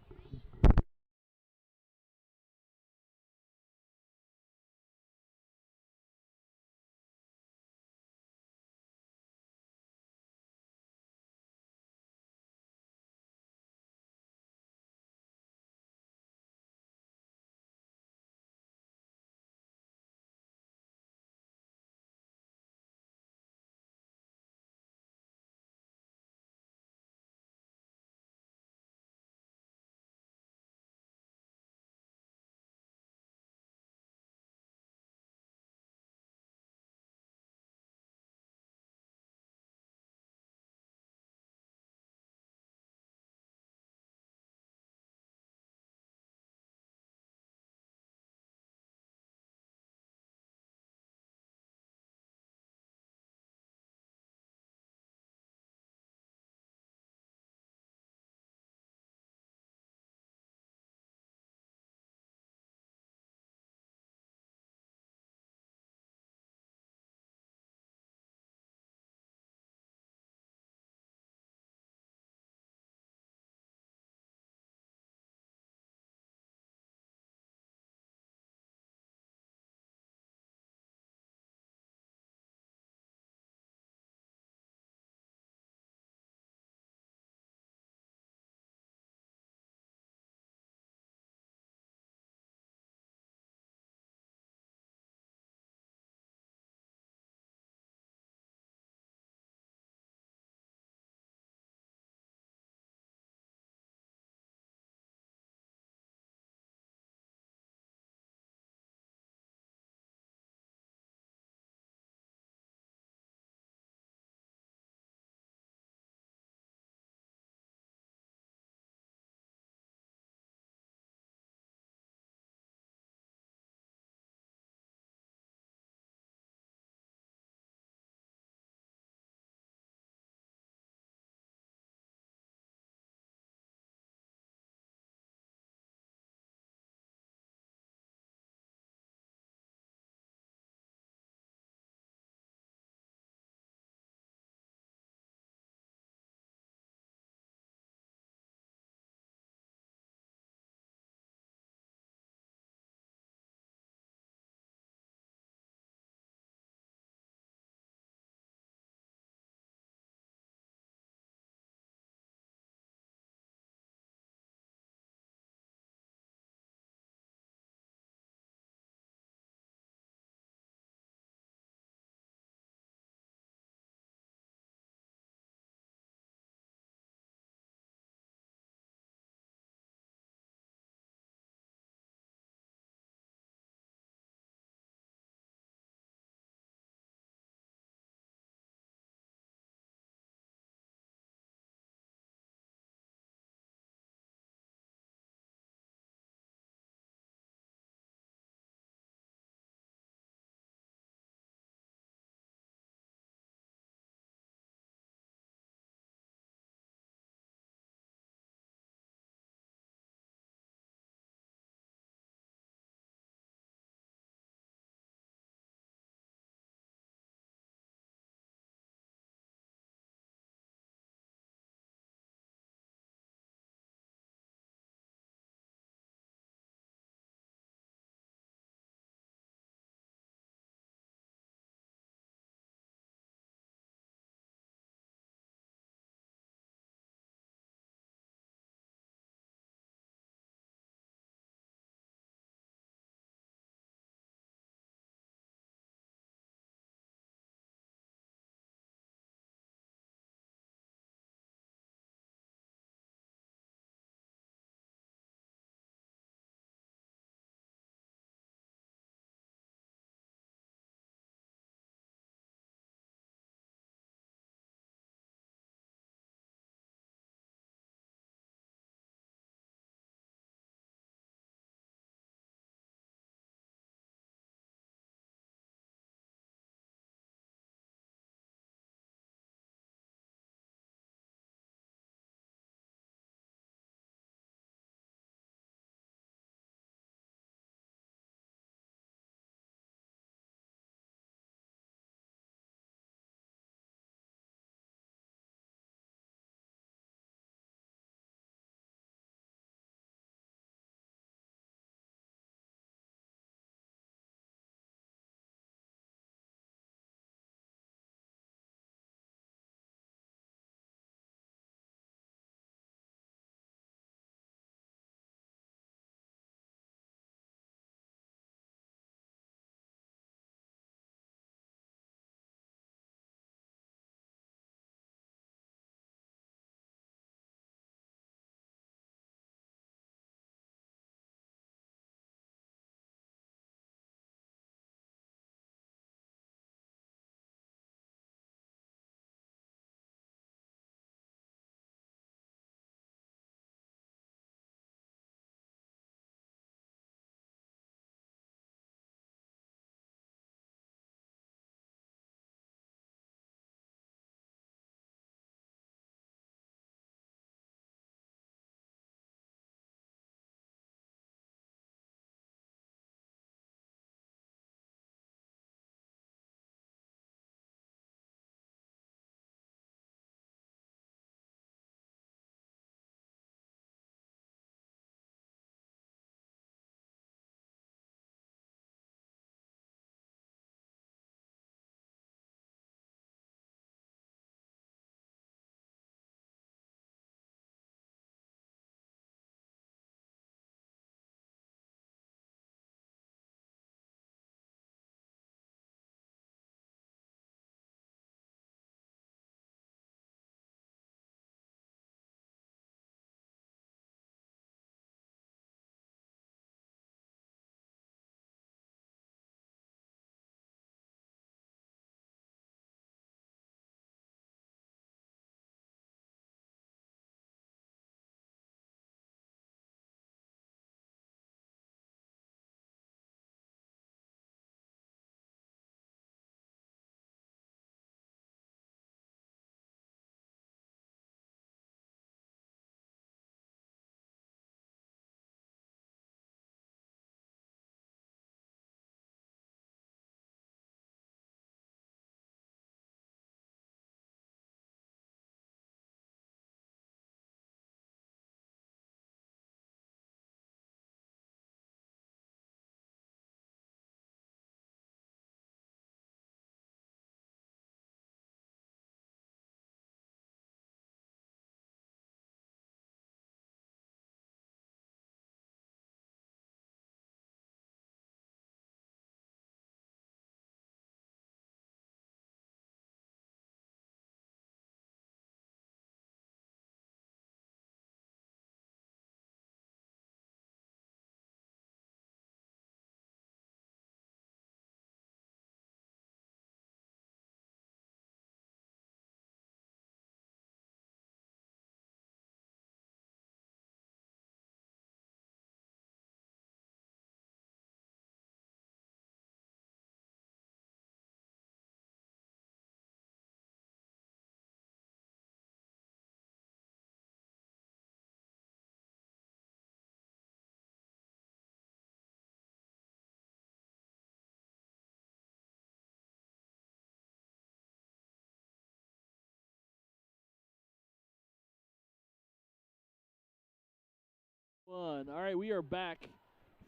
All right, we are back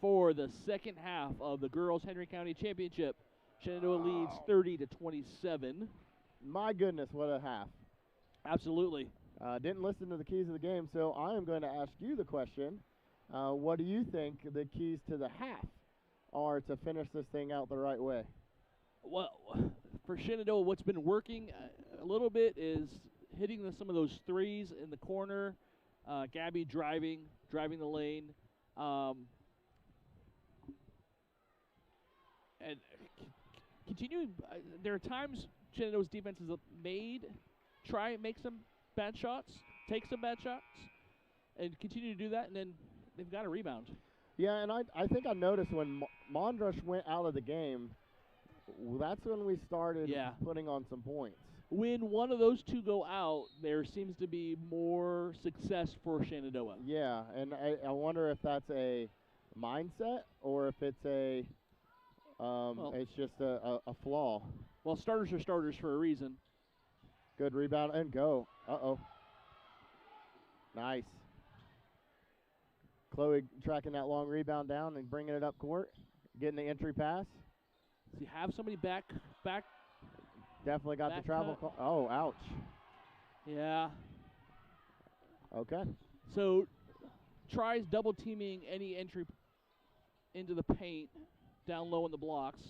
for the second half of the girls Henry County Championship. Shenandoah leads 30-27. My goodness, what a half. Absolutely. Didn't listen to the keys of the game, so I am going to ask you the question. What do you think the keys to the half are to finish this thing out the right way? Well, for Shenandoah, what's been working a little bit is hitting some of those threes in the corner. Gabby driving the lane. And continuing, there are times Shenandoah's defense has try and make some bad shots, take some bad shots, and continue to do that, and then they've got a rebound. Yeah, and I think I noticed when Mondrush went out of the game, that's when we started putting on some points. When one of those two go out, there seems to be more success for Shenandoah. Yeah, and I wonder if that's a mindset or if it's it's just a flaw. Well, starters are starters for a reason. Good rebound and go. Uh-oh. Nice. Chloe tracking that long rebound down and bringing it up court, getting the entry pass. Does he have somebody back? Definitely got the travel call. Oh, ouch. Yeah. Okay. So tries double teaming any entry into the paint down low in the blocks.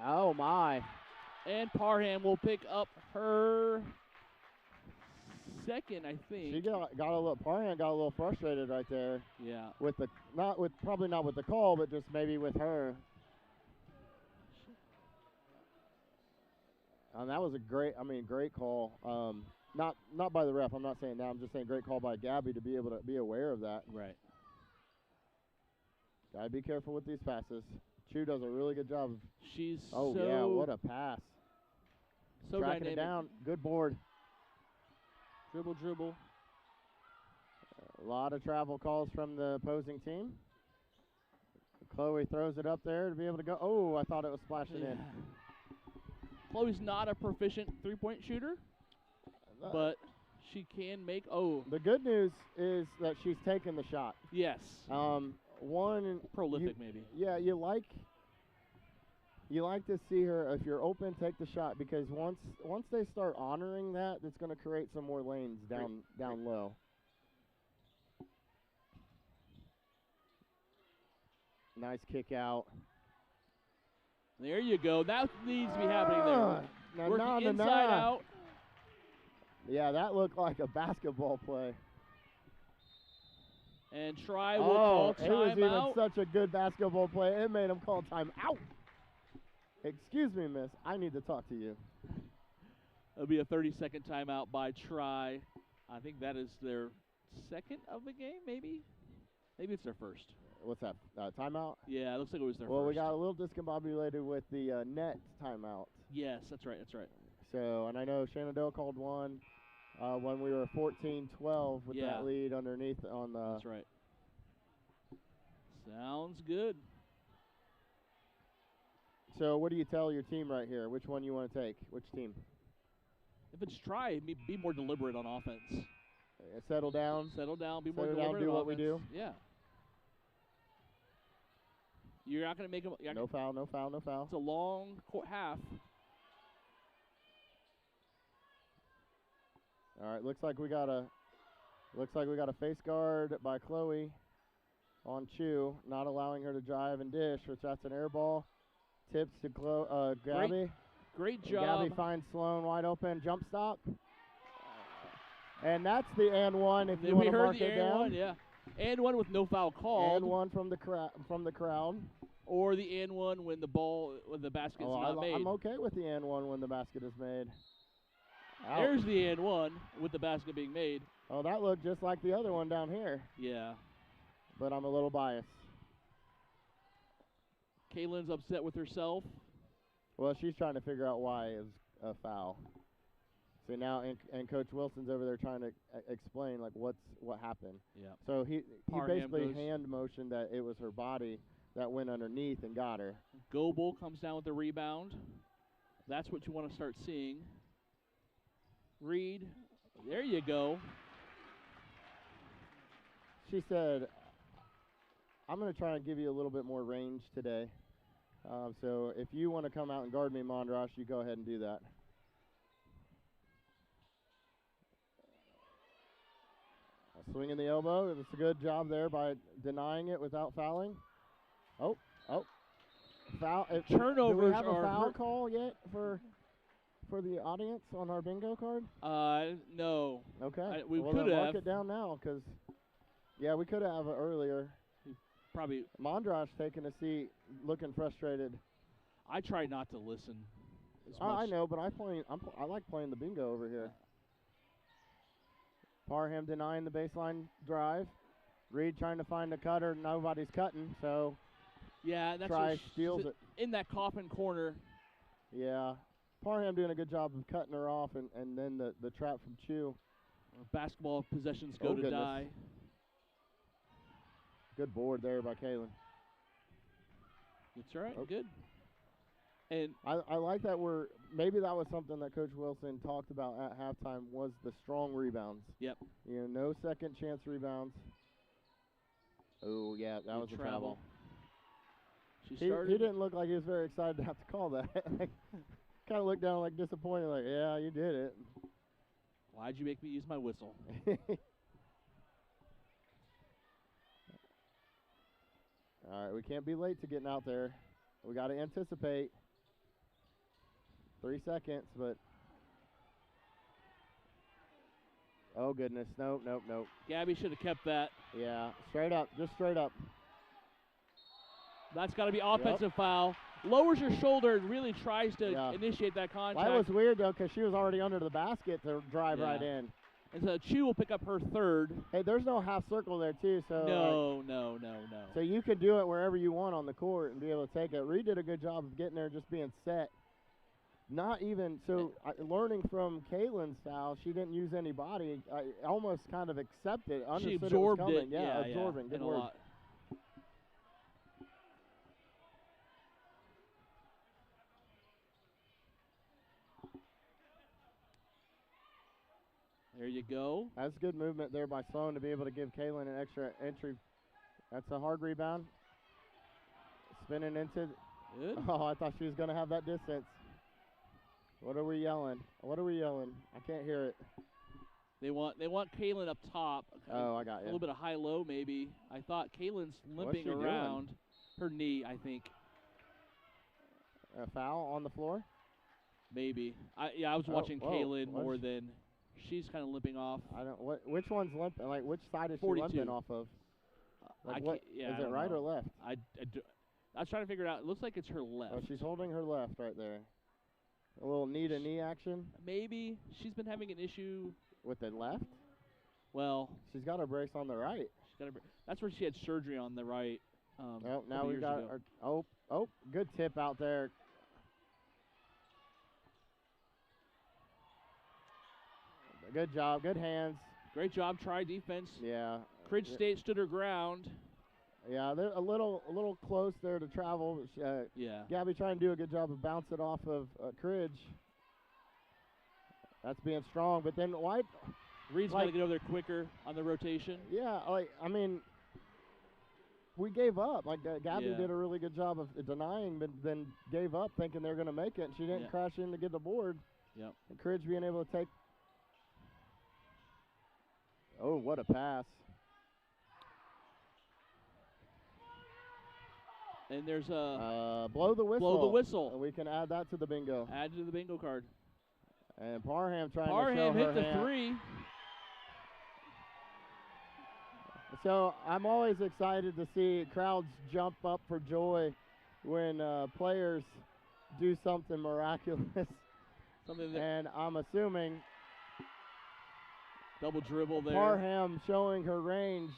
Oh, my. And Parham will pick up her second, I think. Parham got a little frustrated right there. Yeah. Probably not with the call, but just maybe with her. And that was a great call. Not by the ref. I'm not saying that. I'm just saying great call by Gabby to be able to be aware of that. Right. Gotta be careful with these passes. Chu does a really good job. Yeah, what a pass. So tracking dynamic. it down. Good board. Dribble. A lot of travel calls from the opposing team. Chloe throws it up there to be able to go. Oh, I thought it was splashing in. Chloe's not a proficient three-point shooter, but she can make. The good news is that she's taken the shot. Yes. Prolific, maybe. Yeah, you like to see her, if you're open, take the shot, because once they start honoring that, it's going to create some more lanes down low. Nice kick out. There you go. That needs to be happening there. Working inside out. Yeah, that looked like a basketball play. And Try will call timeout. It was even such a good basketball play. It made him call timeout. Excuse me, miss. I need to talk to you. It'll be a 30-second timeout by Try. I think that is their second of the game, maybe? Maybe it's their first. What's that, timeout? Yeah, it looks like it was their first. Well, we got a little discombobulated with the net timeout. Yes, that's right. So, and I know Shenandoah called one when we were 14-12 with that lead underneath on the... That's right. Sounds good. So what do you tell your team right here? Which one you want to take? Which team? If it's Try, be more deliberate on offense. Settle down. Be more deliberate. Do on what offense. we do. Yeah. You're not going to make them. No foul. It's a long half. All right. Looks like we got a face guard by Chloe on Chu, not allowing her to drive and dish, which that's an air ball. Tips to Gabby. Great job. Gabby finds Sloan wide open. Jump stop. And that's the and one. If you want to mark it down. One, yeah. And one with no foul called. And one from the crowd. Or the and one when the basket is not made. I'm okay with the and one when the basket is made. Ouch. There's the and one with the basket being made. Oh, that looked just like the other one down here. Yeah. But I'm a little biased. Kaylin's upset with herself. Well, she's trying to figure out why it's a foul. So now, and Coach Wilson's over there trying to explain what happened. Yeah. So he basically hand motioned that it was her body that went underneath and got her. Goebel comes down with the rebound. That's what you want to start seeing. Reed, there you go. She said, I'm going to try and give you a little bit more range today. So if you want to come out and guard me, Mondrash, you go ahead and do that. Swinging the elbow. It's a good job there by denying it without fouling. Oh. Foul. Turnovers do we have a are foul call yet for the audience on our bingo card? No. Okay. We well, could have. Mark it down now because, yeah, we could have it earlier. Probably. Mondrash taking a seat, looking frustrated. I try not to listen as much. I know, but I like playing the bingo over here. Parham denying the baseline drive. Reed trying to find a cutter. Nobody's cutting, so yeah, that's Trice steals it. In that coffin corner. Yeah. Parham doing a good job of cutting her off, and then the trap from Chu. Basketball possessions go to die. Good board there by Kaylin. That's right. Good. And I like that maybe that was something that Coach Wilson talked about at halftime was the strong rebounds. Yep. No second chance rebounds. Oh, yeah, that was a travel. He didn't look like he was very excited to have to call that. Kind of looked down like disappointed, like, yeah, you did it. Why'd you make me use my whistle? All right, we can't be late to getting out there. We got to anticipate. 3 seconds, but oh goodness, nope. Gabby should have kept that. Yeah, straight up, just straight up. That's got to be offensive foul. Lowers her shoulder and really tries to initiate that contact. That was weird though, because she was already under the basket to drive right in. And so Chu will pick up her third. Hey, there's no half circle there too, so no. So you can do it wherever you want on the court and be able to take it. Reed did a good job of getting there, and just being set. Not even so. Learning from Kaylin's foul, she didn't use any body. Almost kind of accepted. She Understood absorbed it was coming. it. Yeah, absorbing. Good a word. lot. There you go. That's good movement there by Sloan to be able to give Kaylin an extra entry. That's a hard rebound. Spinning into. Good. Oh, I thought she was going to have that distance. What are we yelling? I can't hear it. They want Kaylin up top. Oh, I got you. A little bit of high-low maybe. I thought Kaylin's limping around. Her knee, I think. A foul on the floor? Maybe. I was watching Kaylin more than she's kind of limping off. I don't. Which one's limping? Like which side is 42. she limping off of? Like is it right or left? I was trying to figure it out. It looks like it's her left. Oh, she's holding her left right there. A little knee-to-knee action? Maybe. She's been having an issue. With the left? Well. She's got a brace on the right. That's where she had surgery on the right. Now we got our, good tip out there. Good job. Good hands. Great job. Try defense. Yeah. Cridge State stood her ground. Yeah, they're a little close there to travel. Gabby trying to do a good job of bouncing it off of Cridge. That's being strong, but then White. Reed's got to get over there quicker on the rotation. Yeah, we gave up. Gabby did a really good job of denying, but then gave up thinking they were going to make it, and she didn't crash in to get the board. Yep. And Cridge being able to take. Oh, what a pass. And there's a blow the whistle. Blow the whistle. And we can add that to the bingo. Add to the bingo card. And Parham trying to show her hand. Parham hit the three. So I'm always excited to see crowds jump up for joy when players do something miraculous. And I'm assuming double dribble there. Parham showing her range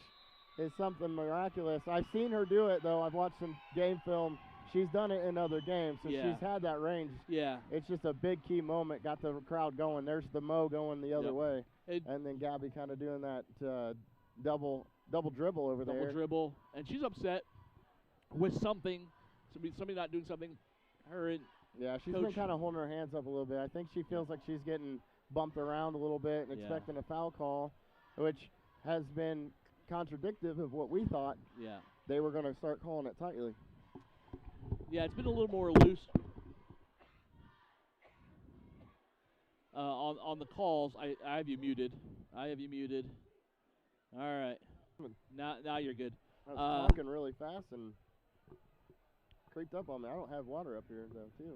is something miraculous. I've seen her do it, though. I've watched some game film. She's done it in other games, so she's had that range. Yeah. It's just a big key moment. Got the crowd going. There's the Mo going the other way. And then Gabby kind of doing that double dribble over there. Double dribble. And she's upset with something. Somebody not doing something. Her and she's been kind of holding her hands up a little bit. I think she feels like she's getting bumped around a little bit and expecting a foul call, which has been contradictive of what we thought. Yeah. They were going to start calling it tightly. Yeah, it's been a little more loose on the calls. I have you muted. I have you muted. All right. Now you're good. I was talking really fast and creeped up on me. I don't have water up here, though, too.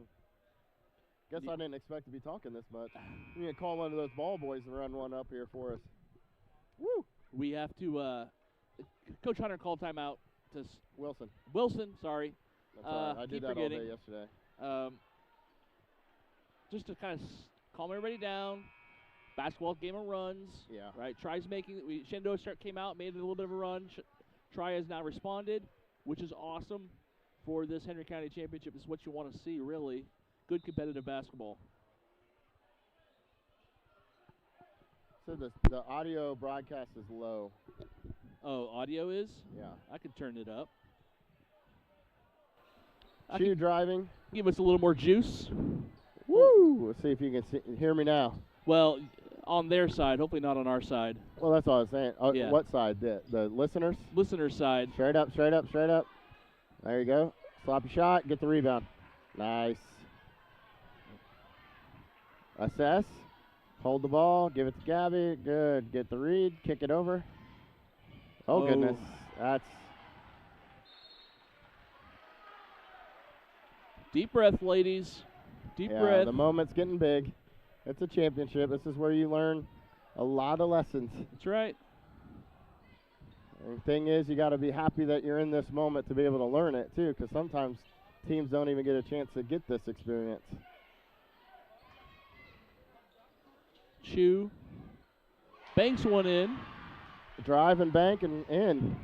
Guess I didn't expect to be talking this much. You need to call one of those ball boys and run one up here for us. Woo! We have to Coach Hunter called timeout to Wilson, sorry. That's all right. I did that all day yesterday. Just to kind of calm everybody down. Basketball game of runs. Yeah. Right. Tries making. Shenandoah came out, made a little bit of a run. Try has now responded, which is awesome for this Henry County Championship. It's what you want to see, really. Good competitive basketball. So the audio broadcast is low. Oh, audio is? Yeah. I could turn it up. Chew driving. Give us a little more juice. Woo! Let's see if you can hear me now. Well, on their side, hopefully not on our side. Well, that's all I was saying. Oh, yeah. What side? The listeners? Listeners' side. Straight up, straight up, straight up. There you go. Sloppy shot. Get the rebound. Nice. Assess. Hold the ball. Give it to Gabby. Good. Get the read. Kick it over. Oh, goodness. That's... Deep breath, ladies. Deep breath. The moment's getting big. It's a championship. This is where you learn a lot of lessons. That's right. And the thing is, you got to be happy that you're in this moment to be able to learn it, too, because sometimes teams don't even get a chance to get this experience. Chew. Banks one in. Drive and bank and in.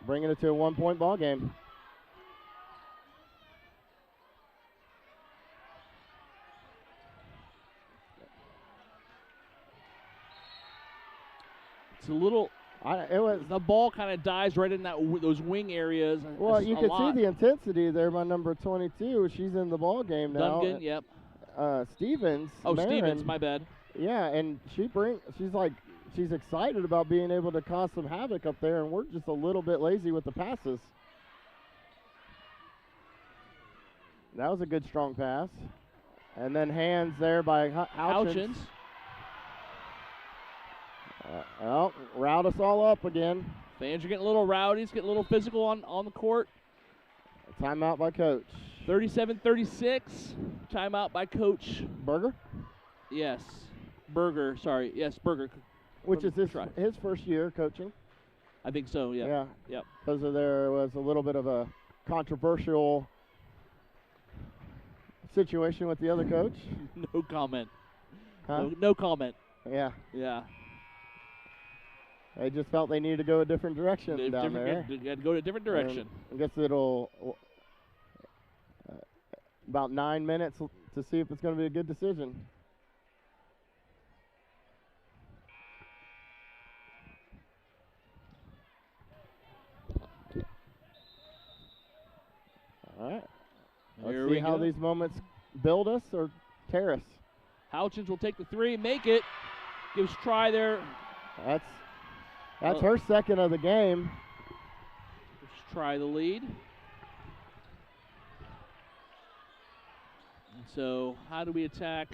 Bringing it to a one-point ball game. It's a little. The ball kind of dies right in those wing areas. Well, you can see the intensity there by number 22. She's in the ball game now. Duncan, yep. Stevens. Oh, Marin, Stevens, my bad. Yeah, and she's excited about being able to cause some havoc up there, and we're just a little bit lazy with the passes. That was a good strong pass. And then hands there by Houchins. Route us all up again. Fans are getting a little rowdy, getting a little physical on the court. Timeout by Coach. 37-36. Timeout by Coach Berger? Yes. Berger, sorry. Yes, Berger. Which is his first year coaching. I think so, yeah. Yeah. Yep. Because there was a little bit of a controversial situation with the other coach. No comment. Huh? No comment. Yeah. Yeah. They just felt they needed to go a different direction down there. They had to go to a different direction. I guess it'll about 9 minutes to see if it's going to be a good decision. All right. Let's see how these moments build us or tear us. Houchins will take the three, make it. Gives try there. That's her second of the game. Let's try the lead. And so, how do we attack?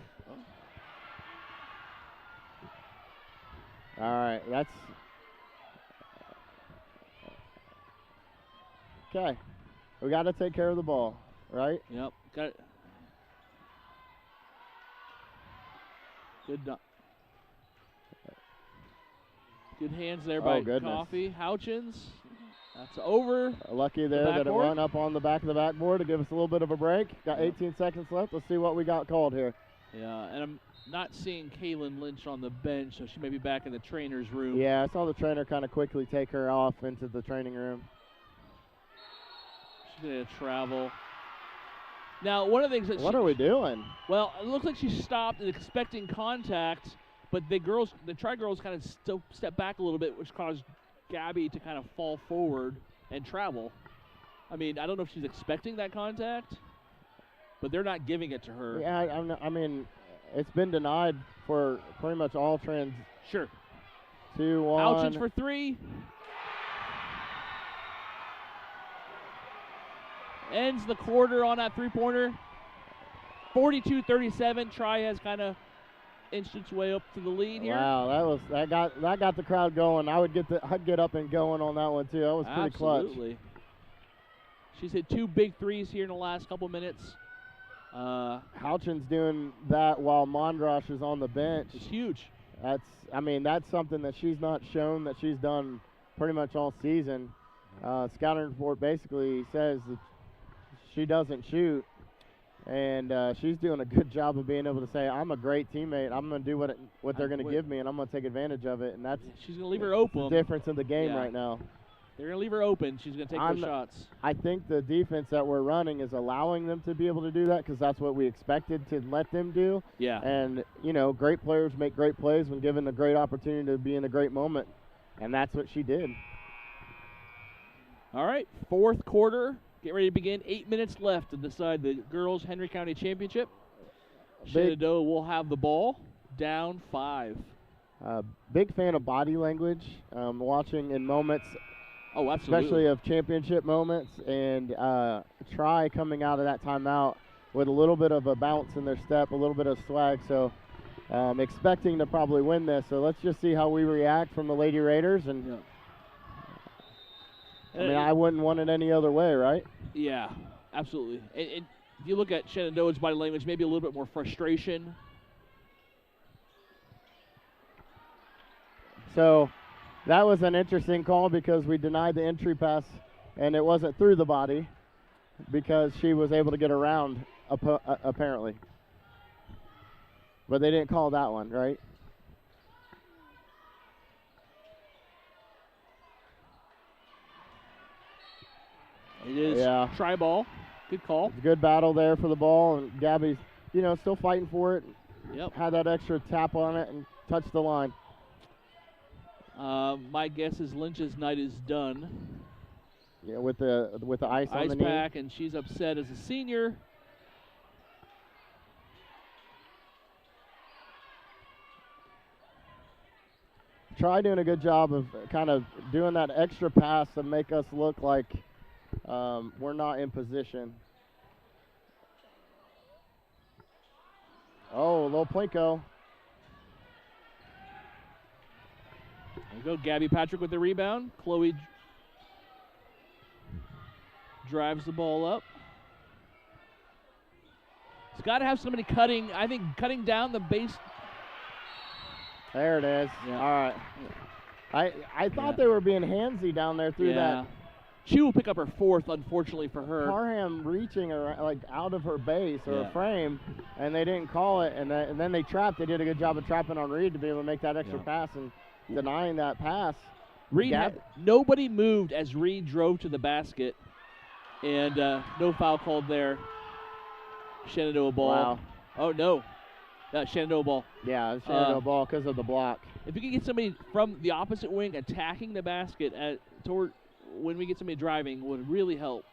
All right, that's okay. We got to take care of the ball, right? Yep, got it. Good hands there by Coffee. Houchins. That's over. Lucky there that it went up on the back of the backboard to give us a little bit of a break. Got 18 seconds left. Let's see what we got called here. Yeah, and I'm not seeing Kaylin Lynch on the bench, so she may be back in the trainer's room. Yeah, I saw the trainer kind of quickly take her off into the training room. She's going to travel. Now, one of the things that what are we doing? Well, it looks like she stopped expecting contact, but the Tri-Girls kind of still step back a little bit, which caused Gabby to kind of fall forward and travel. I mean, I don't know if she's expecting that contact, but they're not giving it to her. Yeah, I mean, it's been denied for pretty much all trans. Sure. 2-1. Houchins for 3. Ends the quarter on that three-pointer. 42-37. Tri has kind of inched its way up to the lead here. Wow, that got the crowd going. I'd get up and going on that one too. That was pretty clutch. Absolutely. She's hit 2 big threes here in the last couple minutes. Houchins doing that while Mondrasch is on the bench. It's huge. That's something that she's not shown that she's done pretty much all season. Scouting report basically says that she doesn't shoot, and she's doing a good job of being able to say, I'm a great teammate. I'm going to do what they're going to give me, and I'm going to take advantage of it. And that's she's going to leave her open. The difference in the game right now. They're going to leave her open. She's going to take those shots. I think the defense that we're running is allowing them to be able to do that because that's what we expected to let them do. Yeah. And, great players make great plays when given a great opportunity to be in a great moment, and that's what she did. All right, fourth quarter. Get ready to begin. 8 minutes left to decide the girls' Henry County Championship. Shenandoah will have the ball. Down 5. Big fan of body language. Watching in moments. Oh, absolutely. Especially of championship moments, and Tri coming out of that timeout with a little bit of a bounce in their step, a little bit of swag. So expecting to probably win this. So let's just see how we react from the Lady Raiders. And I wouldn't want it any other way, right? Yeah, absolutely. And if you look at Shenandoah's body language, maybe a little bit more frustration. So that was an interesting call because we denied the entry pass, and it wasn't through the body because she was able to get around, apparently. But they didn't call that one, right? It is try ball. Good call. It's a good battle there for the ball, and Gabby's, still fighting for it. Yep. Had that extra tap on it and touched the line. My guess is Lynch's night is done. Yeah, with the ice on the knee. Ice pack, and she's upset as a senior. Try doing a good job of kind of doing that extra pass to make us look like we're not in position. Oh, low Plinko. There we go, Gabby Patrick with the rebound. Chloe drives the ball up. It's got to have somebody cutting down the base. There it is. Yeah. All right. I thought they were being handsy down there through that. She will pick up her fourth, unfortunately for her. Parham reaching her out of her base or her frame, and they didn't call it, and then they trapped. They did a good job of trapping on Reed to be able to make that extra pass and denying that pass. Reed nobody moved as Reed drove to the basket, and no foul called there. Shenandoah ball. Wow. Oh, no. Shenandoah ball. Yeah, Shenandoah ball because of the block. If you could get somebody from the opposite wing attacking the basket toward when we get somebody driving would really help.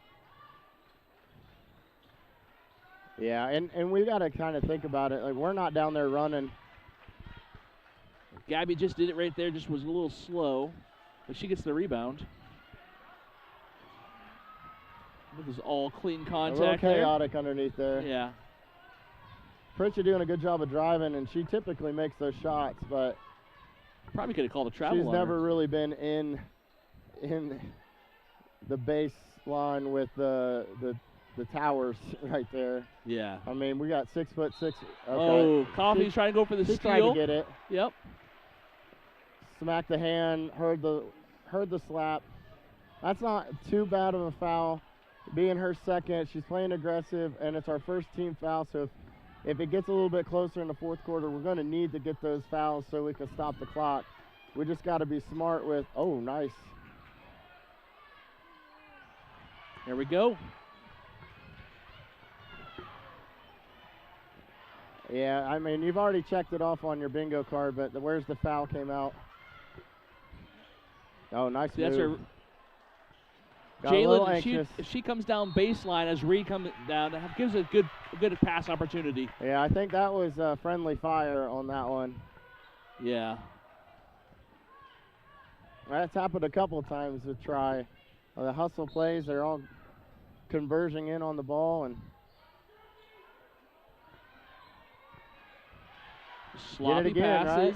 Yeah, and we got to kind of think about it. Like, we're not down there running. Gabby just did it right there, just was a little slow, but she gets the rebound. This is all clean contact. A little chaotic underneath there. Yeah. Pritchett doing a good job of driving, and she typically makes those shots, but probably could have called a travel. She's never really been in the baseline with the towers right there. Yeah. I mean, we got 6'6". Okay. Oh, Coffey's trying to go for the steal. She's trying to get it. Yep. Smacked the hand, heard the slap. That's not too bad of a foul. Being her second, she's playing aggressive, and it's our first team foul, so if it gets a little bit closer in the fourth quarter, we're going to need to get those fouls so we can stop the clock. We just got to be smart with, oh, nice. There we go. Yeah, I mean, you've already checked it off on your bingo card, but where's the foul came out? Oh, nice move. That's her. Jalen, if she comes down baseline as Reed comes down, that gives a good pass opportunity. Yeah, I think that was friendly fire on that one. Yeah. That's happened a couple of times to try. The hustle plays, they're all converging in on the ball and sloppy again, passes. Right?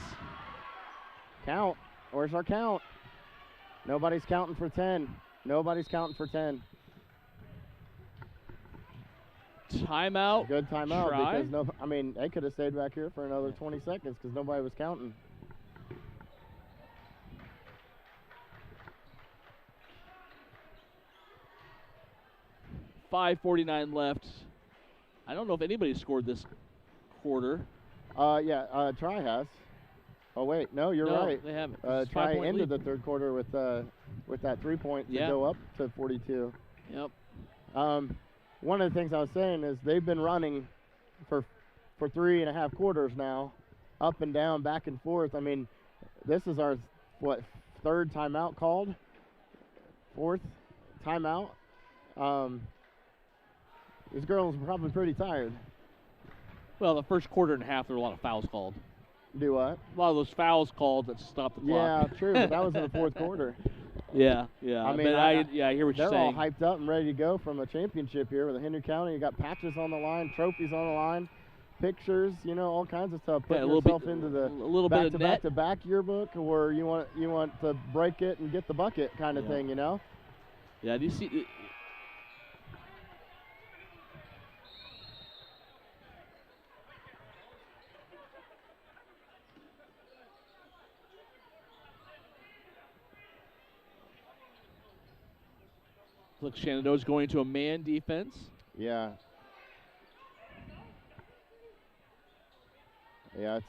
Count. Where's our count? Nobody's counting for 10. Nobody's counting for 10. Timeout. Good timeout try. because they could have stayed back here for another 20 seconds because nobody was counting. .5:49 left. I don't know if anybody scored this quarter. Try has. Oh wait, no, you're right. They haven't. Try ended the third quarter with that 3-point to go up to 42. Yep. One of the things I was saying is they've been running for 3.5 quarters now, up and down, back and forth. I mean, this is our third timeout called, fourth timeout. These girls are probably pretty tired. Well, the first quarter and a half, there were a lot of fouls called. Do what? A lot of those fouls called that stopped the clock. Yeah, true, but that was in the fourth quarter. Yeah. I mean, I hear what you're saying. They're all hyped up and ready to go from a championship here with Henry County. You got patches on the line, trophies on the line, pictures, all kinds of stuff. Putting yourself into the back-to-back yearbook, or you want to break it and get the bucket kind of thing, Yeah, do you see? Look, Shenandoah's going to a man defense. Yeah. Yeah, it's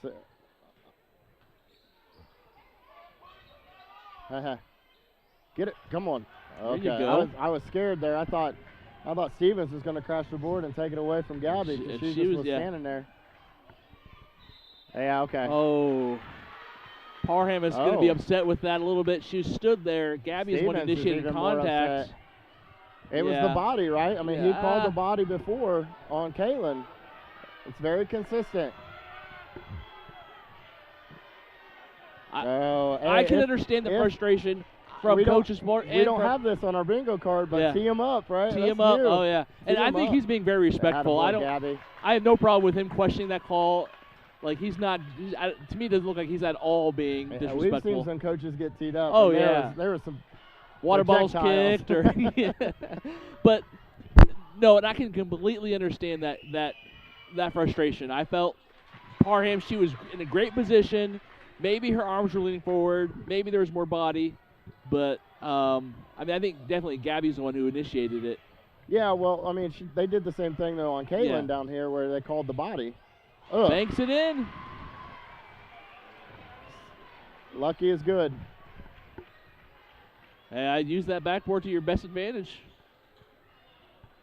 get it. Come on. Okay. There you go. I was scared there. I thought Stevens was going to crash the board and take it away from Gabby. She was standing there. Yeah, okay. Oh. Parham is going to be upset with that a little bit. She stood there. Gabby's the one initiating contact. It was the body, right? I mean, he called the body before on Kaylin. It's very consistent. I can understand the frustration from Coach's part. We don't have this on our bingo card, but tee him up, right? Tee him up. Oh, yeah. And I think he's being very respectful. I have no problem with him questioning that call. Like, he's not – to me, it doesn't look like he's at all being disrespectful. We've seen some coaches get teed up. Oh, yeah. There was some water balls kicked. But, no, and I can completely understand that frustration. I felt Parham, she was in a great position. Maybe her arms were leaning forward. Maybe there was more body. But, I think definitely Gabby's the one who initiated it. Yeah, well, I mean, they did the same thing, though, on Kaylin down here where they called the body. Ugh. Banks it in. Lucky is good. Hey, I'd use that backboard to your best advantage.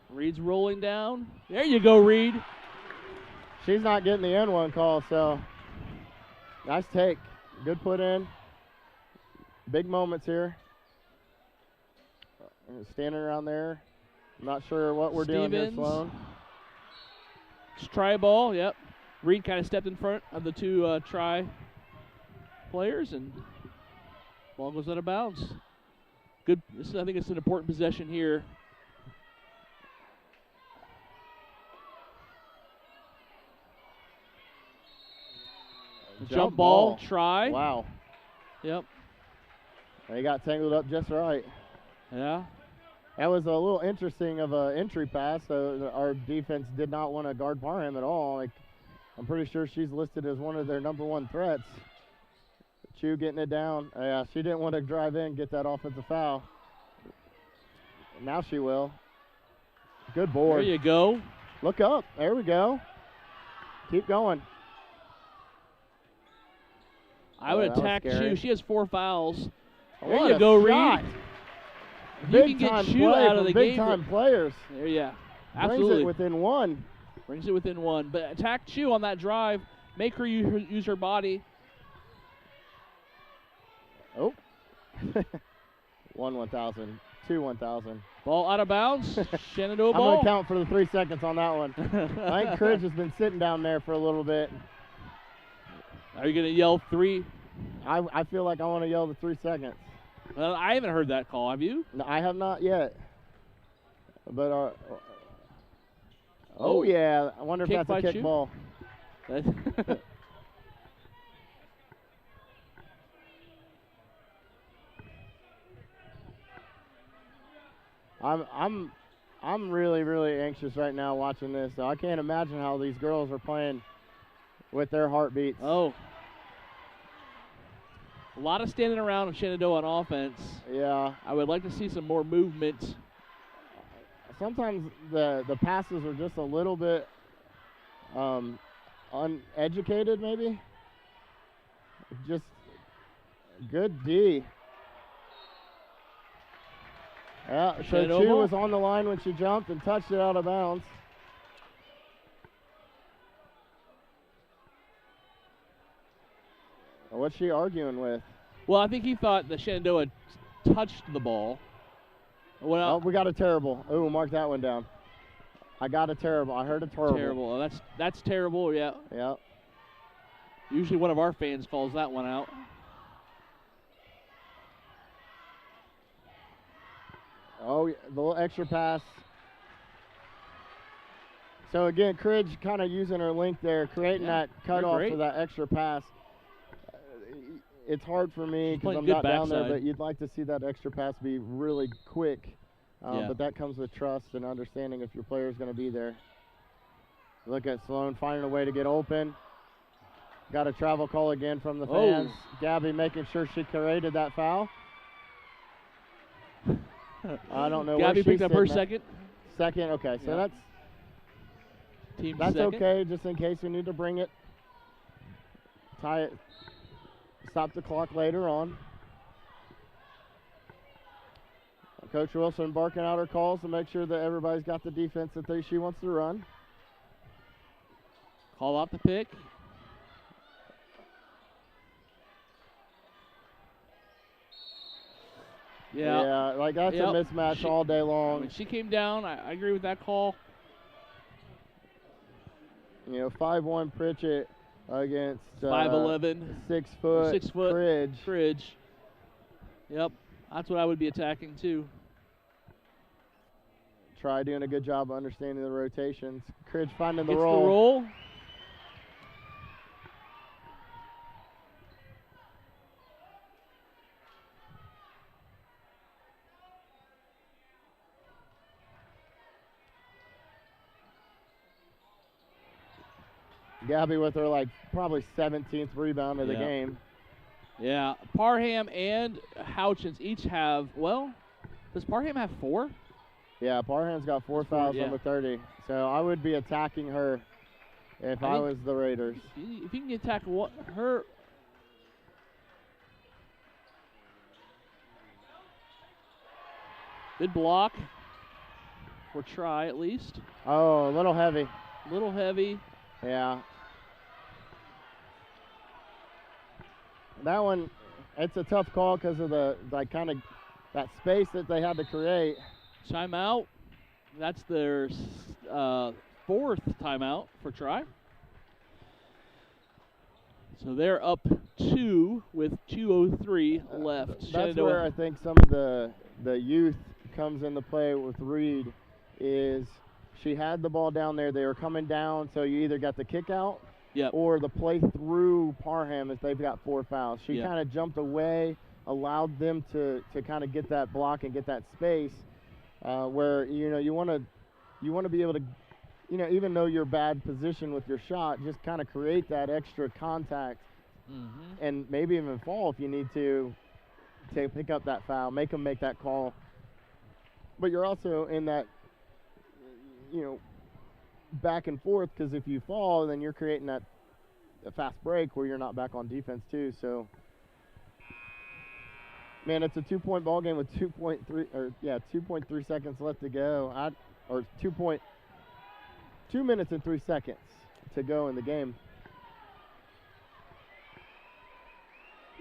Reed's rolling down. There you go, Reed. She's not getting the N1 call, so nice take. Good put in. Big moments here. Standing around there. I'm not sure what we're doing here, Sloan. Just try ball, yep. Reed kind of stepped in front of the two try players, and ball goes out of bounds. Good. I think it's an important possession here. Jump ball, try. Wow. Yep. They got tangled up just right. Yeah. That was a little interesting of an entry pass. So our defense did not want to guard Parham at all. Like, I'm pretty sure she's listed as one of their number one threats. Chu getting it down. Yeah, she didn't want to drive in, get that offensive foul. Now she will. Good board. There you go. Look up. There we go. Keep going. I would attack Chu. She has 4 fouls. There you go, Reed. You can get Chu out of the game. Big-time players. There, yeah. Absolutely. Brings it within one. Brings it within one. But attack Chu on that drive. Make her use her body. Oh. 1,000. 1,000. Ball out of bounds. Shenandoah ball. I'm going to count for the 3 seconds on that one. I think Cridge has been sitting down there for a little bit. Are you going to yell 3? I feel like I want to yell the 3 seconds. I haven't heard that call. Have you? No, I have not yet. But Oh, yeah. I wonder if that's a kick ball. I'm really, really anxious right now watching this. So I can't imagine how these girls are playing with their heartbeats. Oh. A lot of standing around in Shenandoah on offense. Yeah. I would like to see some more movement. Sometimes the passes are just a little bit uneducated, maybe. Just good D. Yeah, so Chu was on the line when she jumped and touched it out of bounds. What's she arguing with? Well, I think he thought that Shenandoah touched the ball. Oh, we got a terrible. Oh, mark that one down. I got a terrible. I heard a terrible. Terrible. Oh, that's terrible, yeah. Yeah. Usually one of our fans calls that one out. Oh, the little extra pass. So, again, Cridge kind of using her length there, creating that cutoff for that extra pass. It's hard for me because I'm not down there, but you'd like to see that extra pass be really quick. But that comes with trust and understanding if your player is going to be there. Look at Sloan finding a way to get open. Got a travel call again from the fans. Gabby making sure she created that foul. I don't know. Gabby picked up her second. Second, okay. So that's team that's second. Okay, just in case we need to bring it. Tie it. Stop the clock later on. Coach Wilson barking out her calls to make sure that everybody's got the defense that she wants to run. Call out the pick. Yeah, like that's a mismatch all day long. When she came down, I agree with that call. 5'1" Pritchett against 5'11", 6 foot Cridge. Yep, that's what I would be attacking too. Try doing a good job of understanding the rotations. Cridge finding the Gets roll. The roll. Gabby with her probably 17th rebound of the game. Yeah, Parham and Houchins each have, does Parham have 4? Yeah, Parham's got 4 fouls on the 30. So I would be attacking her if I was the Raiders. If you can attack her. Good block for try at least. Oh, a little heavy. Little heavy. Yeah. That one, it's a tough call because of that space that they had to create. Timeout. That's their 4th timeout for try. So they're up 2 with 2:03 left. That's where I think some of the youth comes into play with Reed is she had the ball down there. They were coming down, so you either got the kick out or the play through Parham if they've got 4 fouls. She kind of jumped away, allowed them to kind of get that block and get that space where, you want to be able to, even though you're bad position with your shot, just kind of create that extra contact and maybe even fall if you need to pick up that foul, make them make that call. But you're also in that, back and forth because if you fall, then you're creating a fast break where you're not back on defense too. So, man, it's a 2-point ball game with 2.3 seconds left to go. 2 minutes and 3 seconds to go in the game.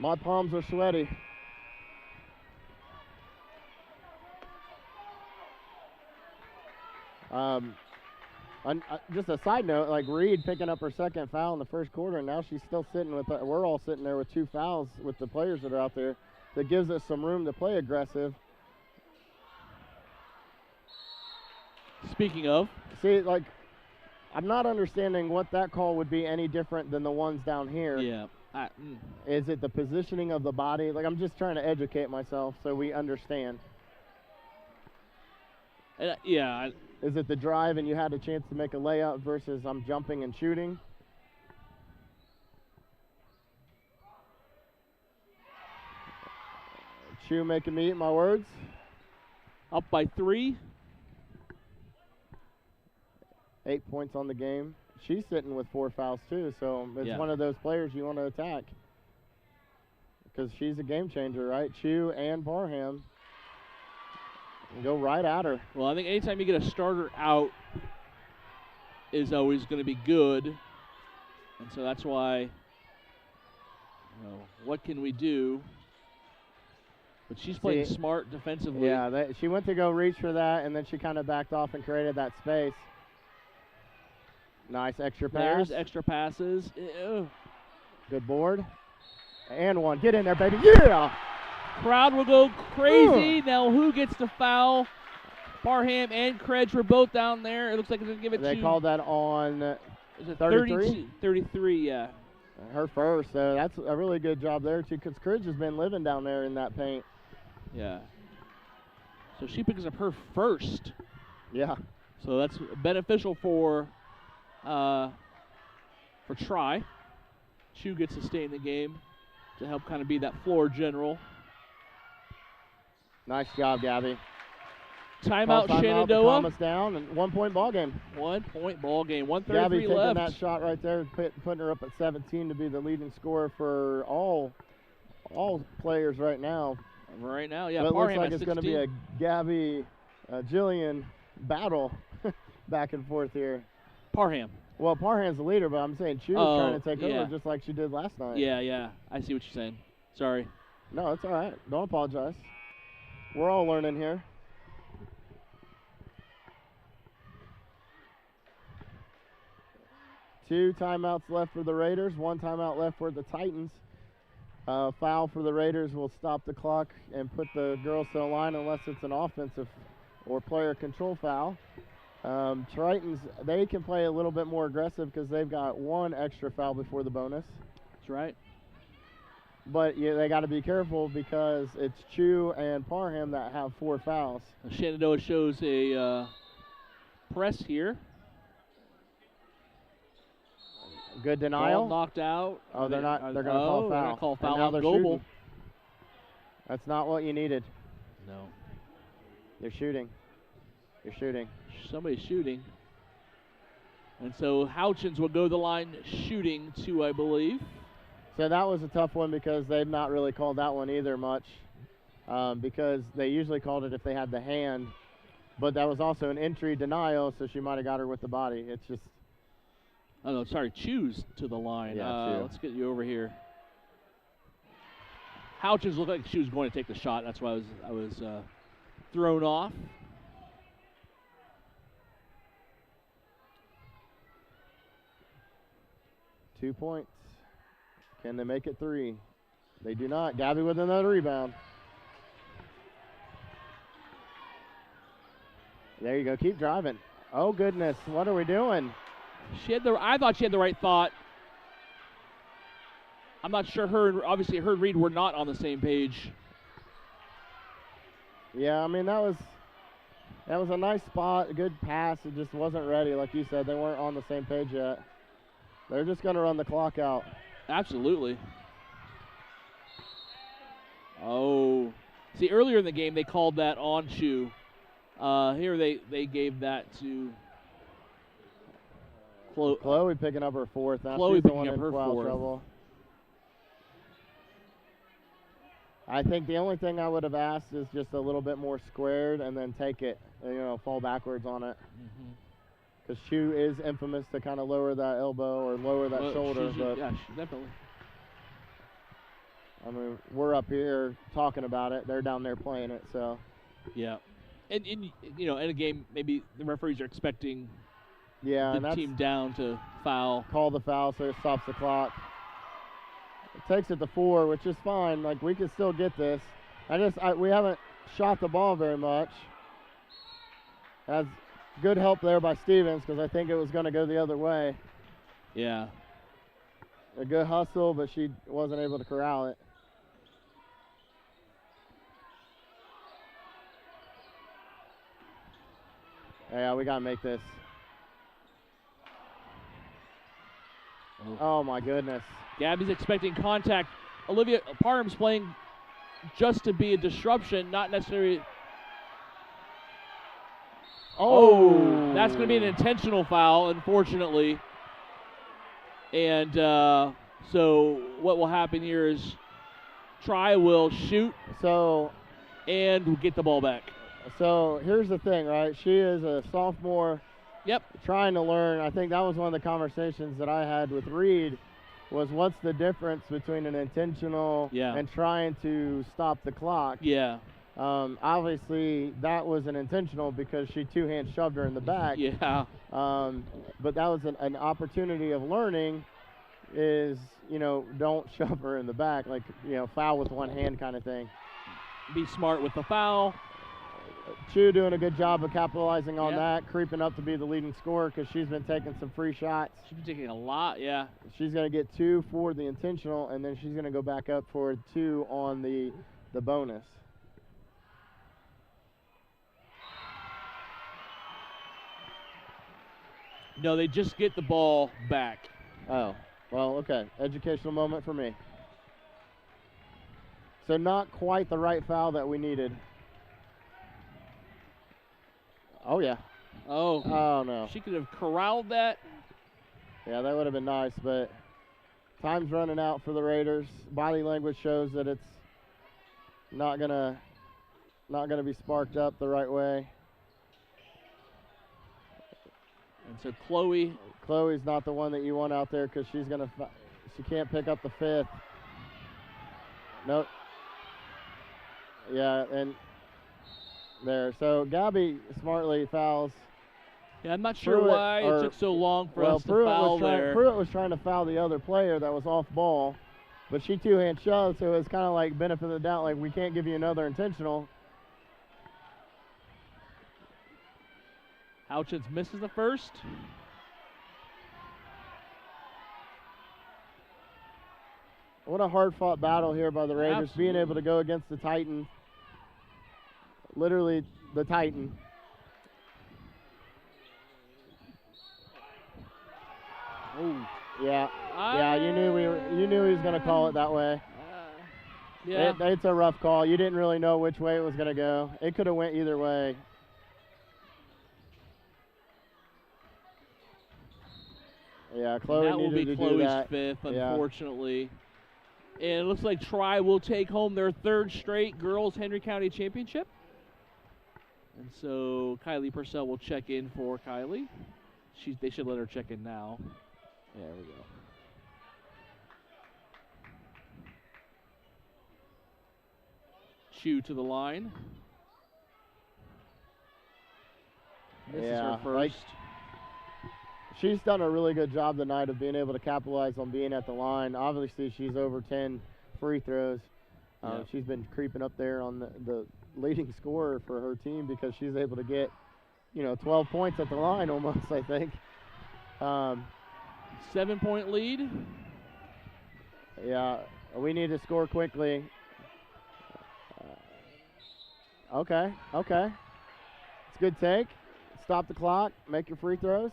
My palms are sweaty. Just a side note, Reed picking up her 2nd foul in the 1st quarter, and now she's still sitting with. We're all sitting there with 2 fouls with the players that are out there. that gives us some room to play aggressive. Speaking of. See, like, I'm not understanding what that call would be any different than the ones down here. Yeah. Is it the positioning of the body? Like, I'm just trying to educate myself so we understand. Yeah. Is it the drive and you had a chance to make a layup versus I'm jumping and shooting? Chu making me eat my words. Up by 3. 8 points on the game. She's sitting with 4 fouls too, so it's one of those players you want to attack because she's a game changer, right? Chu and Parham. Go right at her. Well, I think anytime you get a starter out is always going to be good. And so that's why, what can we do? But she's playing smart defensively. Yeah, she went to go reach for that, and then she kind of backed off and created that space. Nice extra pass. There's extra passes. Ew. Good board. And one. Get in there, baby. Yeah! Crowd will go crazy. Now who gets the foul? Parham and Kredge were both down there. It looks like it's going to give it They called that on is it 33? 33, yeah. Her first. So that's a really good job there, too, because Kredge has been living down there in that paint. Yeah. So she picks up her first. Yeah. So that's beneficial for Try. Chu gets to stay in the game to help kind of be that floor general. Nice job, Gabby. Timeout, Shenandoah. Calm us down, and 1 point ball game. 1 point ball game. 1:33 Gabby taking left. that shot right there, putting her up at 17 to be the leading scorer for all players right now. Right now, yeah. But it looks like it's going to be a Gabby, Jillian battle back and forth here. Parham. Well, Parham's the leader, but I'm saying Chu's trying to take over just like she did last night. Yeah. I see what you're saying. Sorry. No, it's all right. Don't apologize. We're all learning here. Two timeouts left for the Raiders. 1 timeout left for the Titans. Foul for the Raiders will stop the clock and put the girls to the line unless it's an offensive or player control foul. Titans, they can play a little bit more aggressive because they've got 1 extra foul before the bonus. That's right. But they got to be careful because it's Chu and Parham that have 4 fouls. Shenandoah shows a press here. Good denial. Ball knocked out. Oh, they're not. They're going to call foul. They're going to call foul on Goebel. That's not what you needed. No. You're shooting. You're shooting. Somebody's shooting. And so Houchins will go to the line shooting too, I believe. So that was a tough one because they've not really called that one either much because they usually called it if they had the hand. But that was also an entry denial, so she might have got her with the body. It's just. Oh, no, sorry, Chu's to the line. Yeah, let's get you over here. Houchins looked like she was going to take the shot. That's why I was thrown off. Two points. Can they make it 3? They do not. Gabby with another rebound. There you go. Keep driving. Oh, goodness. What are we doing? I thought she had the right thought. I'm not sure obviously her and Reed were not on the same page. Yeah, I mean, that was a nice spot, a good pass. It just wasn't ready. Like you said, they weren't on the same page yet. They're just going to run the clock out. Absolutely. Oh. See, earlier in the game, they called that on Chu. Here they gave that to Chloe picking up her 4th. Now Chloe she's the picking one up in her foul 4th. trouble. I think the only thing I would have asked is just a little bit more squared and then take it, fall backwards on it. Because Chu is infamous to kind of lower that elbow or lower that shoulder. Yeah, definitely. I mean, we're up here talking about it. They're down there playing it, so. Yeah. And in a game, maybe the referees are expecting the team down to foul. Call the foul so it stops the clock. takes it to 4, which is fine. Like, we can still get this. We haven't shot the ball very much. Has good help there by Stevens because I think it was going to go the other way. Yeah. A good hustle, but she wasn't able to corral it. Yeah, we got to make this. Oh, my goodness. Gabby's expecting contact. Olivia Parham's playing just to be a disruption, not necessarily. Oh, that's going to be an intentional foul, unfortunately. And so what will happen here is Try will shoot and we'll get the ball back. So here's the thing, right? She is a sophomore. Yep. Trying to learn. I think that was one of the conversations that I had with Reed was what's the difference between an intentional and trying to stop the clock. Yeah. Obviously, that was an intentional because she two-hand shoved her in the back. Yeah. But that was an opportunity of learning is, don't shove her in the back, like, foul with one hand kind of thing. Be smart with the foul. Chu doing a good job of capitalizing on that, creeping up to be the leading scorer because she's been taking some free shots. She's been taking a lot, yeah. She's going to get 2 for the intentional, and then she's going to go back up for 2 on the bonus. No, they just get the ball back. Oh, well, okay. Educational moment for me. So not quite the right foul that we needed. Oh, yeah. Oh. Oh, no. She could have corralled that. Yeah, that would have been nice, but time's running out for the Raiders. Body language shows that it's not gonna be sparked up the right way. And so Chloe's not the one that you want out there because she can't pick up the 5th. Nope. Yeah, and there. So Gabby smartly fouls. Yeah, I'm not sure why it took so long for us to foul there. Pruitt was trying to foul the other player that was off ball, but she two-hand shoved, so it's kind of like benefit of the doubt, like we can't give you another intentional. Houchins misses the first. What a hard-fought battle here by the Raiders, Absolutely. being able to go against the Titan. Literally the Titan. Oh. Yeah. Yeah, you knew he was going to call it that way. Yeah. It's a rough call. You didn't really know which way it was going to go. It could have went either way. Yeah, Chloe that will needed be to Chloe's do that. 5th, unfortunately. And it looks like Try will take home their 3rd straight girls Henry County Championship. And so Kylie Purcell will check in for Kylie. They should let her check in now. There we go. Chu to the line. This is her first. She's done a really good job tonight of being able to capitalize on being at the line. Obviously, she's over 10 free throws. She's been creeping up there on the leading scorer for her team because she's able to get, 12 points at the line almost, I think. 7-point lead. Yeah, we need to score quickly. Okay. It's a good take. Stop the clock. Make your free throws.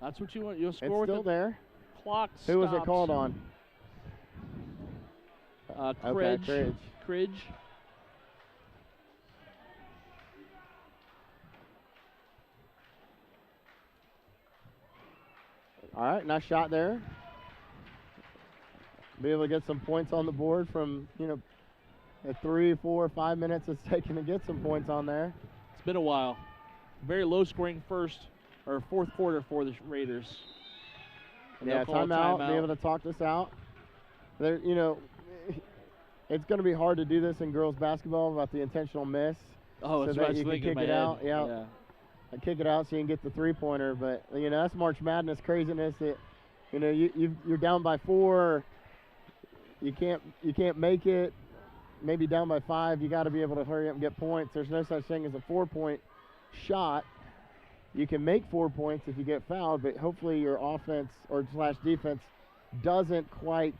That's what you want. You'll score it's with still the there. Clock stops. Who was it called on? Cridge. All right, nice shot there. Be able to get some points on the board from, the 3, 4, 5 minutes it's taken to get some points on there. It's been a while. Very low scoring fourth quarter for the Raiders. And timeout. Be able to talk this out. There, it's going to be hard to do this in girls basketball about the intentional miss. Oh, that's so right. That you can kick it out. Yeah. Kick it out so you can get the 3-pointer. But that's March Madness craziness. That you're down by 4. you can't make it. Maybe down by 5, you got to be able to hurry up and get points. There's no such thing as a 4-point shot. You can make 4 points if you get fouled, but hopefully your offense or / defense doesn't quite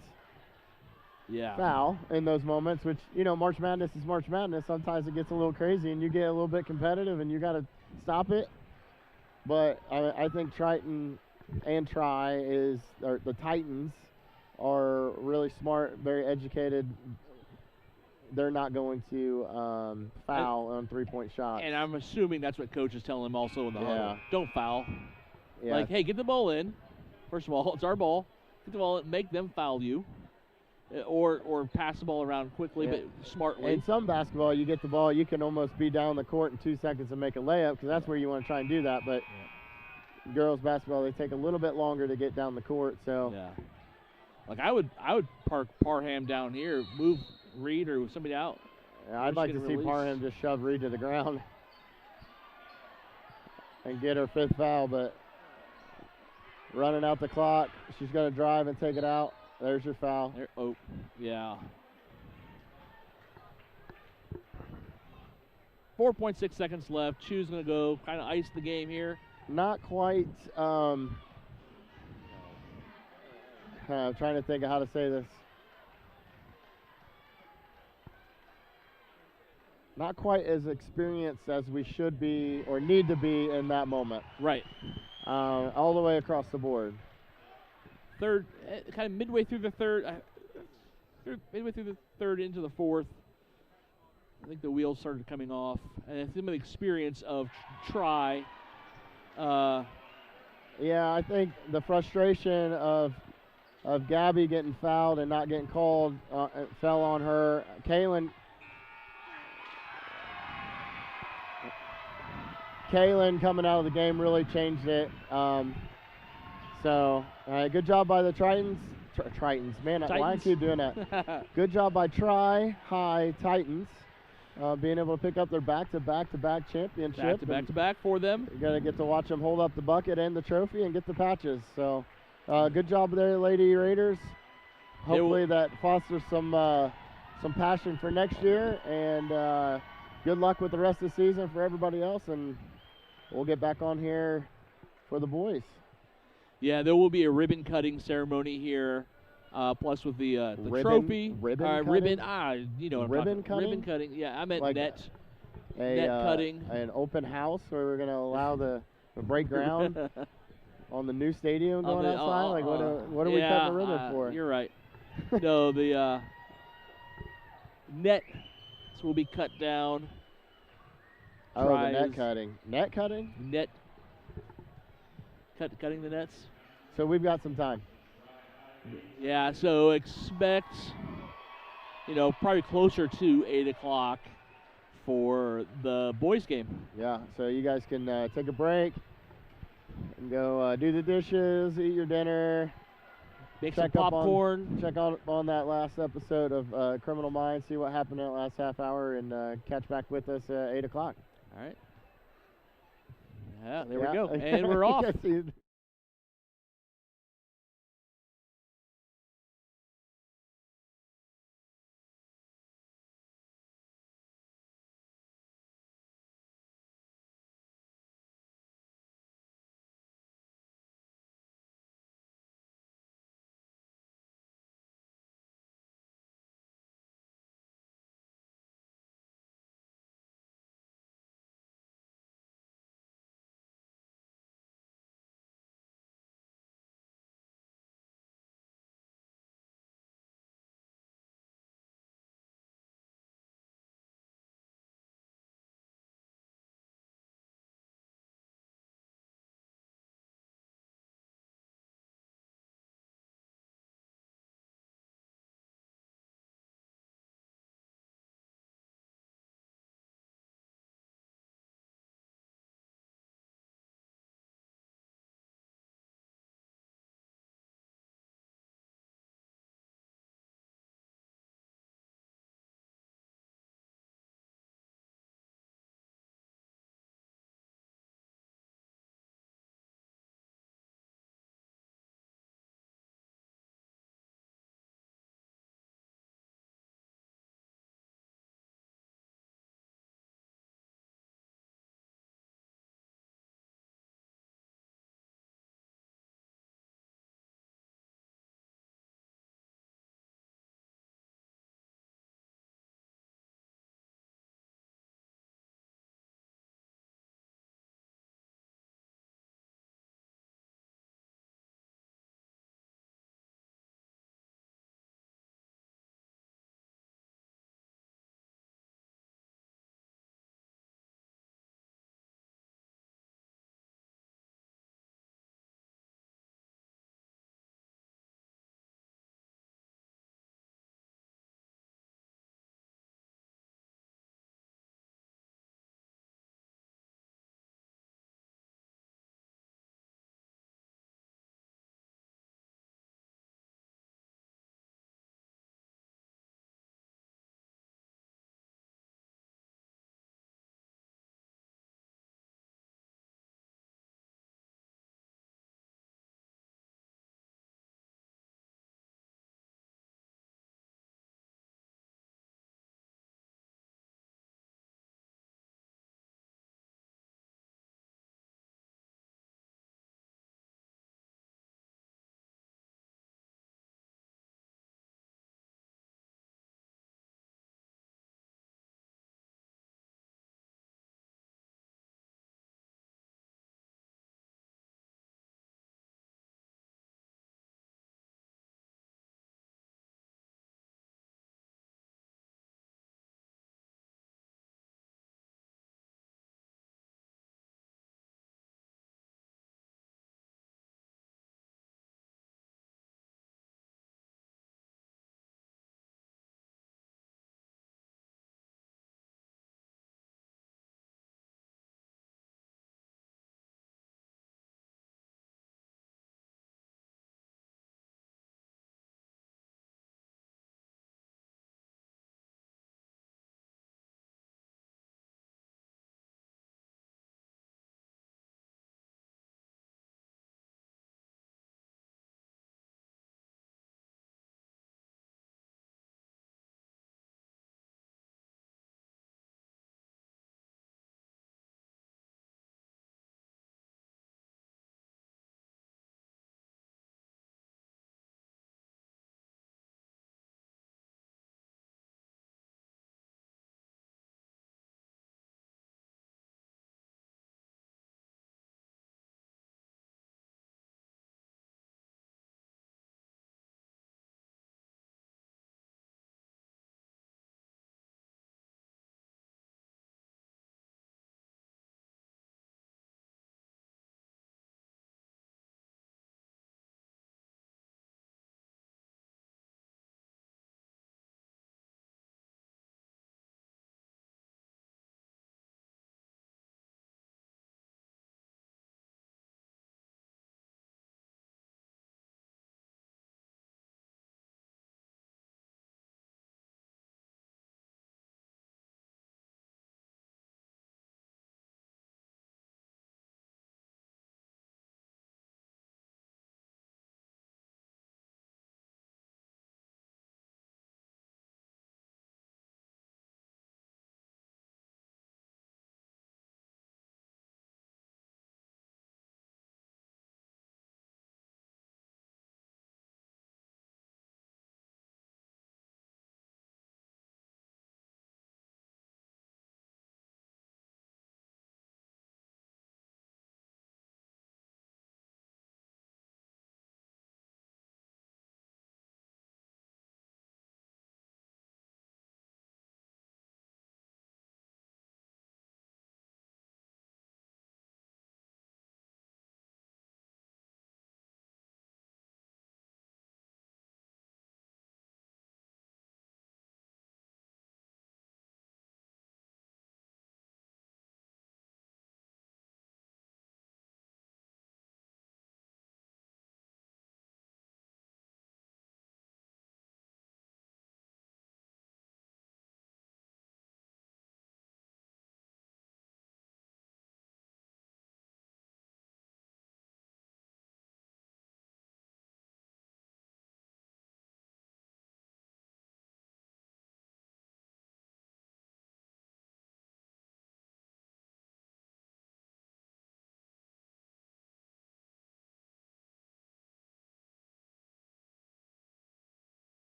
foul in those moments, which, March Madness is March Madness. Sometimes it gets a little crazy and you get a little bit competitive and you got to stop it. But I think Triton and the Titans are really smart, very educated. They're not going to foul on 3-point shots. And I'm assuming that's what Coach is telling them also in the huddle. Don't foul. Yeah. Like, hey, get the ball in. First of all, it's our ball. Get the ball in, make them foul you. Or pass the ball around quickly, but smartly. In some basketball, you get the ball, you can almost be down the court in 2 seconds and make a layup because that's where you want to try and do that. But girls basketball, they take a little bit longer to get down the court. So, like I would park Parham down here, move Reed or somebody out. Yeah, I'd like to see Parham just shove Reed to the ground and get her 5th foul, but running out the clock. She's going to drive and take it out. There's your foul. 4.6 seconds left. Chu's going to go kind of ice the game here. Not quite. I'm trying to think of how to say this. Not quite as experienced as we should be or need to be in that moment. Right. All the way across the board. Third, kind of midway through the third, into the fourth, I think the wheels started coming off. And some of the experience of try. Yeah, I think the frustration of Gabby getting fouled and not getting called fell on her. Kaylin coming out of the game really changed it. Good job by the Tritons. Tritons, man, Titans. Why I keep doing that? Good job by Tri-High Titans, being able to pick up their back-to-back championship. Back-to-back for them. You're going to get to watch them hold up the bucket and the trophy and get the patches. So, good job there, Lady Raiders. Hopefully that fosters some passion for next year, and good luck with the rest of the season for everybody else, and we'll get back on here for the boys. Yeah, there will be a ribbon cutting ceremony here, plus with the trophy. Ribbon cutting? Ribbon cutting? Ribbon cutting, yeah, I meant net cutting. An open house where we're going to allow the break ground on the new stadium going outside? What are we cutting the ribbon for? You're right. No, the nets will be cut down. Oh, the net cutting. Net cutting? Cutting the nets. So we've got some time. Yeah, so expect, probably closer to 8 o'clock for the boys' game. Yeah, so you guys can take a break and go do the dishes, eat your dinner. Make some popcorn. Check out on that last episode of Criminal Minds, see what happened in that last half hour, and catch back with us at 8 o'clock. All right. Yeah, there we go. And we're off.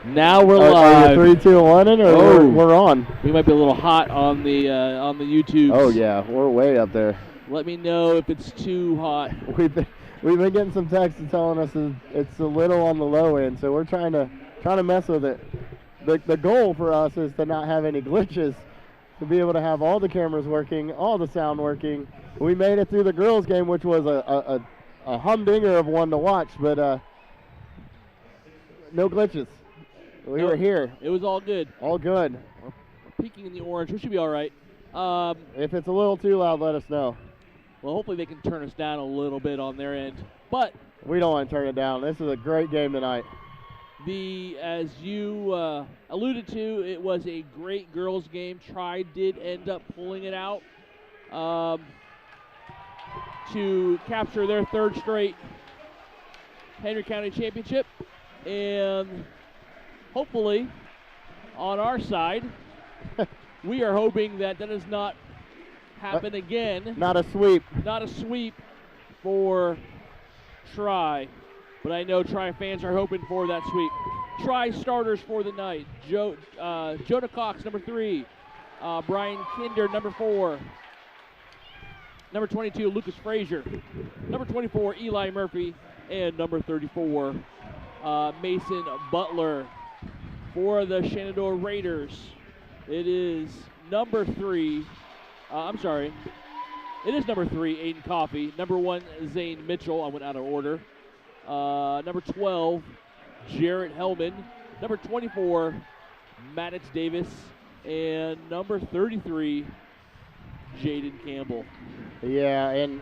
Now we're live. Are you 3, 2, 1 in, or we're on? We might be a little hot on the YouTube. Oh yeah, we're way up there. Let me know if it's too hot. We've been getting some texts telling us it's a little on the low end, so we're trying to mess with it. The goal for us is to not have any glitches, to be able to have all the cameras working, all the sound working. We made it through the girls' game, which was a humdinger of one to watch, but no glitches. We were here. It was all good. All good. We're peaking in the orange. We should be all right. If it's a little too loud, let us know. Well, hopefully they can turn us down a little bit on their end. But we don't want to turn it down. This is a great game tonight. As you alluded to, it was a great girls' game. Tri did end up pulling it out to capture their third straight Henry County Championship. And hopefully, on our side, we are hoping that does not happen again. Not a sweep. Not a sweep for Tri. But I know Tri fans are hoping for that sweep. Tri starters for the night. Jonah Cox, number 3. Brian Kinder, number 4. Number 22, Lucas Frazier. Number 24, Eli Murphy. And number 34, Mason Butler. For the Shenandoah Raiders, it is number 3. It is number 3, Aiden Coffey. Number 1, Zane Mitchell. I went out of order. Number 12, Jarrett Hellman. Number 24, Maddox Davis. And number 33, Jaden Campbell. Yeah, and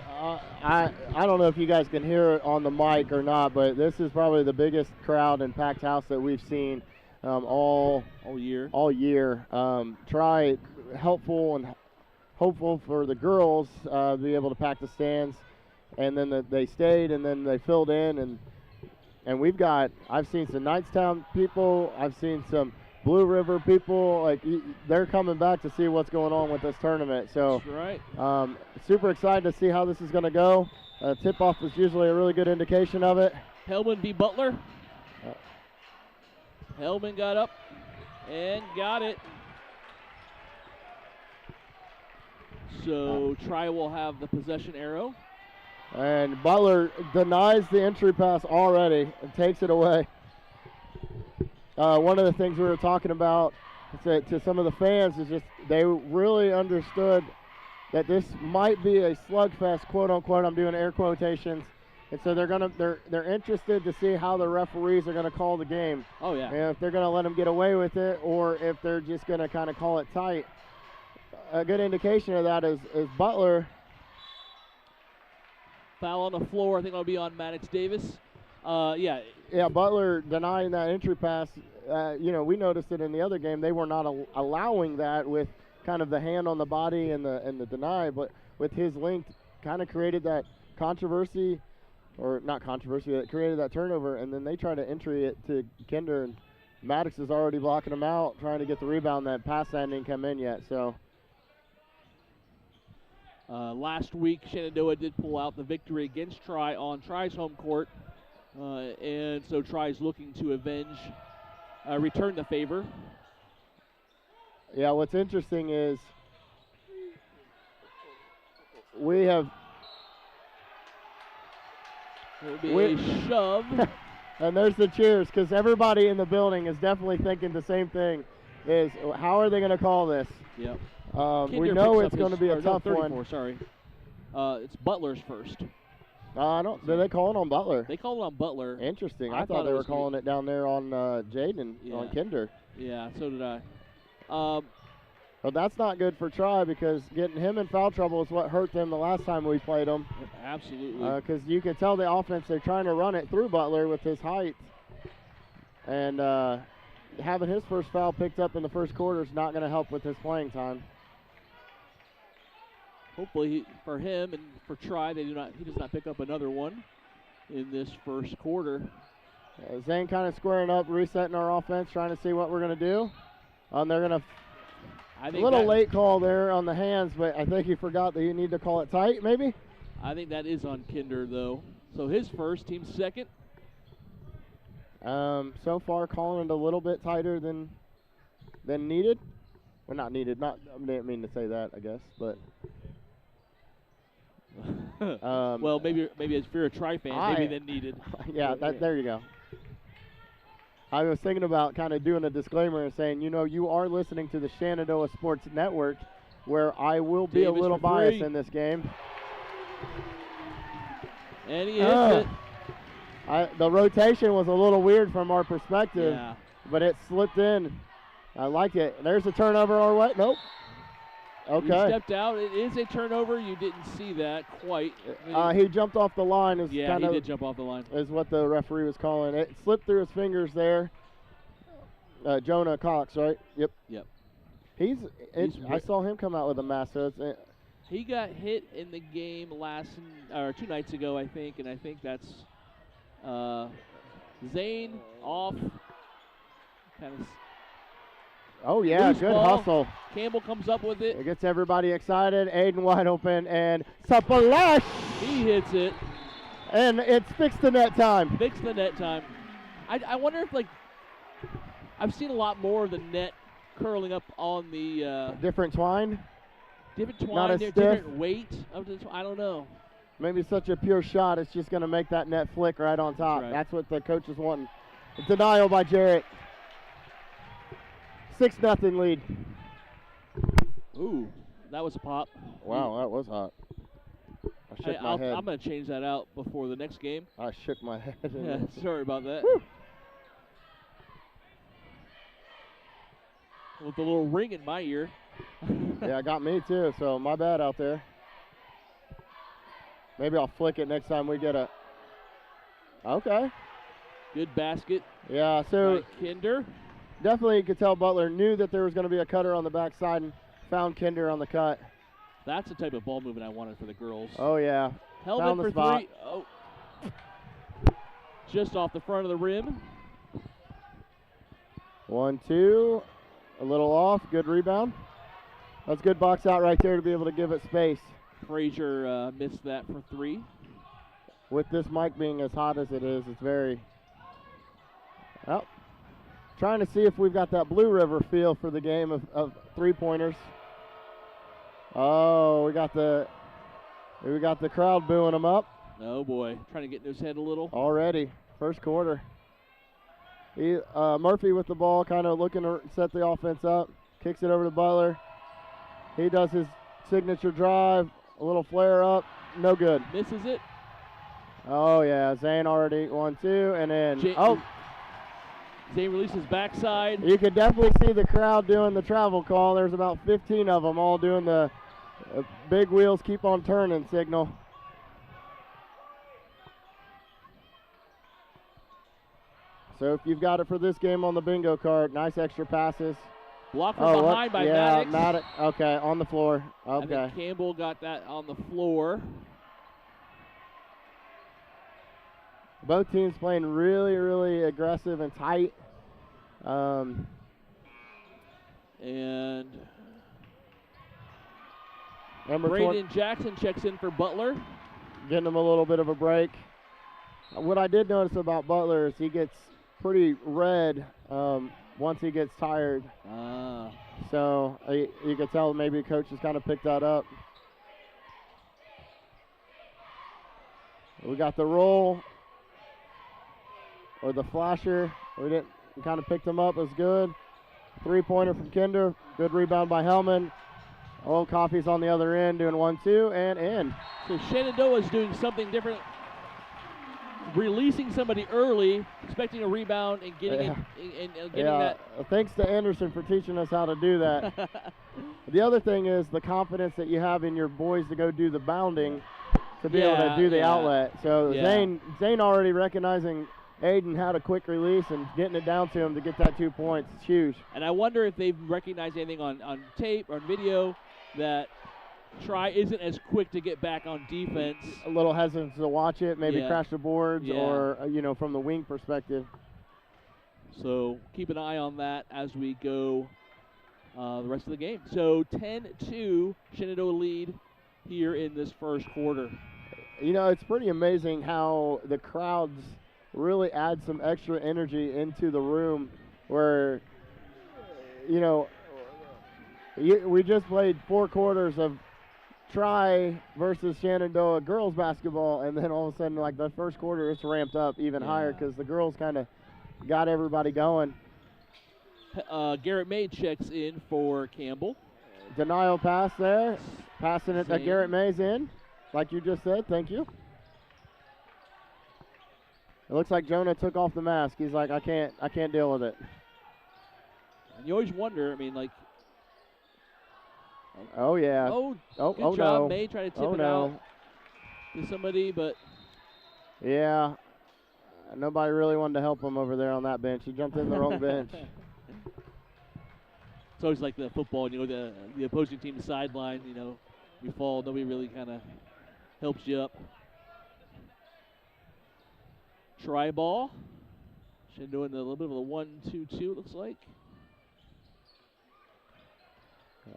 I don't know if you guys can hear it on the mic or not, but this is probably the biggest crowd and packed house that we've seen all year. Tri helpful and hopeful for the girls to be able to pack the stands, and then they stayed, and then they filled in, and I've seen some Knightstown people, I've seen some Blue River people, like they're coming back to see what's going on with this tournament. So that's right. Super excited to see how this is going to go. Tip-off is usually a really good indication of it. Hellman v. Butler. Hellman got up and got it. So Tri will have the possession arrow. And Butler denies the entry pass already and takes it away. One of the things we were talking about to some of the fans is just they really understood that this might be a slugfest, quote unquote. I'm doing air quotations. And so they're interested to see how the referees are gonna call the game. Oh yeah. And if they're gonna let them get away with it, or if they're just gonna kind of call it tight. A good indication of that is Butler. Foul on the floor. I think that'll be on Maddox Davis. Yeah. Yeah, Butler denying that entry pass. We noticed it in the other game. They were not allowing that with kind of the hand on the body and the deny, but with his length, kind of created that controversy. Or not controversy, that created that turnover, and then they try to entry it to Kinder, and Maddox is already blocking him out, trying to get the rebound. That pass didn't come in yet. So last week, Shenandoah did pull out the victory against Tri on Tri's home court, and so Tri's looking to return the favor. Yeah, what's interesting is we have. It would be a shove. And there's the cheers, because everybody in the building is definitely thinking the same thing, is how are they going to call this? Yep. We know it's going to be a tough one. Sorry. It's Butler's first. Did they call it on Butler? They called it on Butler. Interesting. I thought they were calling it down there on Jaden, on Kinder. Yeah, so did I. Well, that's not good for Tri, because getting him in foul trouble is what hurt them the last time we played them. Absolutely. Because you can tell the offense, they're trying to run it through Butler with his height. And having his first foul picked up in the first quarter is not going to help with his playing time. Hopefully for him and for Tri, he does not pick up another one in this first quarter. Zane kind of squaring up, resetting our offense, trying to see what we're going to do. They're going to a little late call there on the hands, but I think he forgot that you need to call it tight, maybe? I think that is on Kinder, though. So his first, team second. So far, calling it a little bit tighter than needed. Well, not needed. I didn't mean to say that, I guess, but. Well, maybe if you're a Tri fan, maybe then needed. Yeah, there you go. I was thinking about kind of doing a disclaimer and saying, you are listening to the Shenandoah Sports Network, where I will be a little biased in this game. And he hits it. The rotation was a little weird from our perspective, yeah. But it slipped in. I like it. There's a turnover our way. Nope. Okay. He stepped out. It is a turnover. You didn't see that quite. He jumped off the line. Yeah, he did jump off the line. Is what the referee was calling. It slipped through his fingers there. Jonah Cox, right? Yep. I saw him come out with a mask. So he got hit in the game 2 nights ago, I think, and I think that's Zane off. Kind of. Oh, yeah, good ball. hustle. Campbell comes up with it. It gets everybody excited. Aiden wide open, and Sapalash! He hits it. And it's fixed the net time. Fixed the net time. I wonder if, I've seen a lot more of the net curling up on the... different twine? Different twine, not as stiff. Different weight of the I don't know. Maybe such a pure shot, it's just going to make that net flick right on top. That's what the coach is wanting. A denial by Jarrett. 6-0 lead. Ooh, that was a pop. Wow, that was hot. I shook my head. I'm going to change that out before the next game. I shook my head. Yeah, sorry about that. Woo. With a little ring in my ear. Yeah, it got me too, so my bad out there. Maybe I'll flick it next time we get a... Okay. Good basket. Yeah, so... By Kinder. Definitely you could tell Butler knew that there was going to be a cutter on the backside and found Kinder on the cut. That's the type of ball movement I wanted for the girls. Oh, yeah. Held found it for spot. 3. Oh. Just off the front of the rim. 1-2. A little off. Good rebound. That's good box out right there to be able to give it space. Frazier missed that for 3. With this mic being as hot as it is, it's very... Well, trying to see if we've got that Blue River feel for the game of three-pointers. Oh, we got the crowd booing them up. Oh, boy. Trying to get in his head a little. Already. First quarter. Murphy with the ball, kind of looking to set the offense up. Kicks it over to Butler. He does his signature drive. A little flare up. No good. Misses it. Oh, yeah. Zane already 1-2. And then, Zane releases backside. You could definitely see the crowd doing the travel call. There's about 15 of them all doing the big wheels keep on turning signal. So if you've got it for this game on the bingo card, nice extra passes. Blocked from behind by Maddox. Maddox. Okay, on the floor. Okay. I think Campbell got that on the floor. Both teams playing really, really aggressive and tight. And Braden Jackson checks in for Butler. Getting him a little bit of a break. What I did notice about Butler is he gets pretty red once he gets tired. So you could tell maybe coach has kind of picked that up. We got the roll or the flasher. We kind of picked him up. It was good. 3-pointer from Kinder. Good rebound by Hellman. Old Coffee's on the other end doing 1-2 and in. So Shenandoah is doing something different. Releasing somebody early, expecting a rebound and getting that. Thanks to Anderson for teaching us how to do that. The other thing is the confidence that you have in your boys to go do the bounding to be able to do the outlet. So Zane already recognizing Aiden had a quick release and getting it down to him to get that 2 points. It's huge. And I wonder if they've recognized anything on tape or on video that Tri isn't as quick to get back on defense. A little hesitant to watch it, maybe crash the boards or, from the wing perspective. So keep an eye on that as we go the rest of the game. So 10-2 Shenandoah lead here in this first quarter. It's pretty amazing how the crowds really add some extra energy into the room where, you know, we just played 4 quarters of Tri versus Shenandoah girls basketball, and then all of a sudden, like the first quarter, it's ramped up even higher because the girls kind of got everybody going. Garrett May checks in for Campbell. Denial pass there. Passing it to Garrett Mays in, like you just said. Thank you. It looks like Jonah took off the mask. He's like, I can't deal with it. And you always wonder, I mean, like. Oh, yeah. Good job. No. May try to tip it out to somebody, but. Yeah. Nobody really wanted to help him over there on that bench. He jumped in the wrong bench. It's always like the football, you know, the opposing team's sideline, you know, you fall, nobody really kind of helps you up. Try ball. Should doing a little bit of a 1-2-2, it looks like.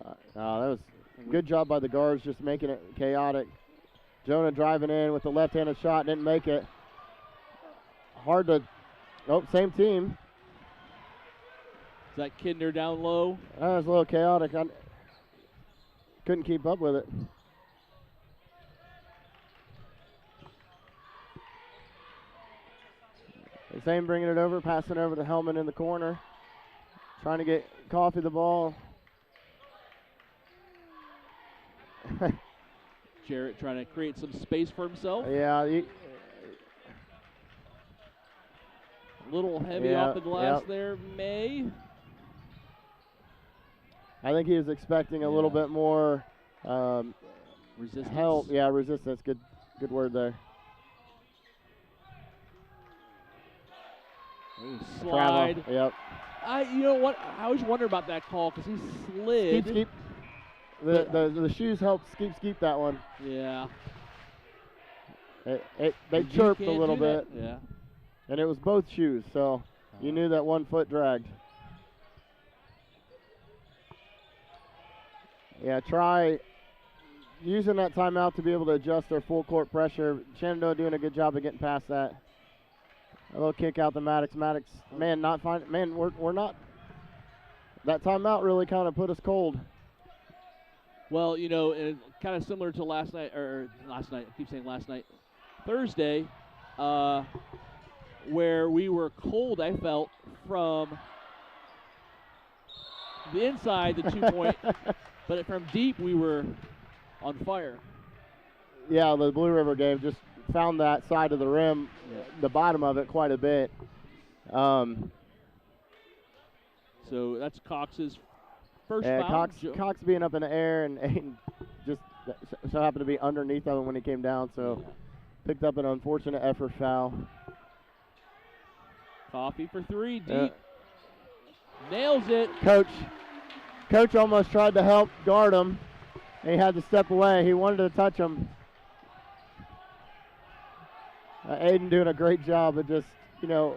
That was a good job by the guards, just making it chaotic. Jonah driving in with the left-handed shot, didn't make it. Hard to, same team. Is that Kinder down low? That was a little chaotic. I couldn't keep up with it. Same bringing it over, passing over to Hellman in the corner. Trying to get Coffee the ball. Jarrett trying to create some space for himself. Yeah. A little heavy off the glass there, May. I think he was expecting a little bit more resistance. Help. Yeah, resistance. Good word there. Slide. Travel. Yep. You know what? I always wonder about that call because he slid. Skeep. The shoes helped skeep that one. Yeah. They chirped a little bit. Yeah. And it was both shoes, so you knew that 1 foot dragged. Yeah, try using that timeout to be able to adjust their full court pressure. Shenandoah doing a good job of getting past that. A little kick out to Maddox. Maddox, man, not fine. Man, we're not. That timeout really kind of put us cold. Well, you know, kind of similar to last night. I keep saying last night. Thursday, where we were cold, I felt, from the inside, the 2-point, but from deep, we were on fire. Yeah, the Blue River game just found that side of the rim, the bottom of it, quite a bit. So that's Cox's first foul. Cox being up in the air, and Aiden just so happened to be underneath of him when he came down, so picked up an unfortunate effort foul. Coffee for 3, deep. Nails it. Coach almost tried to help guard him, and he had to step away. He wanted to touch him. Aiden doing a great job of just, you know,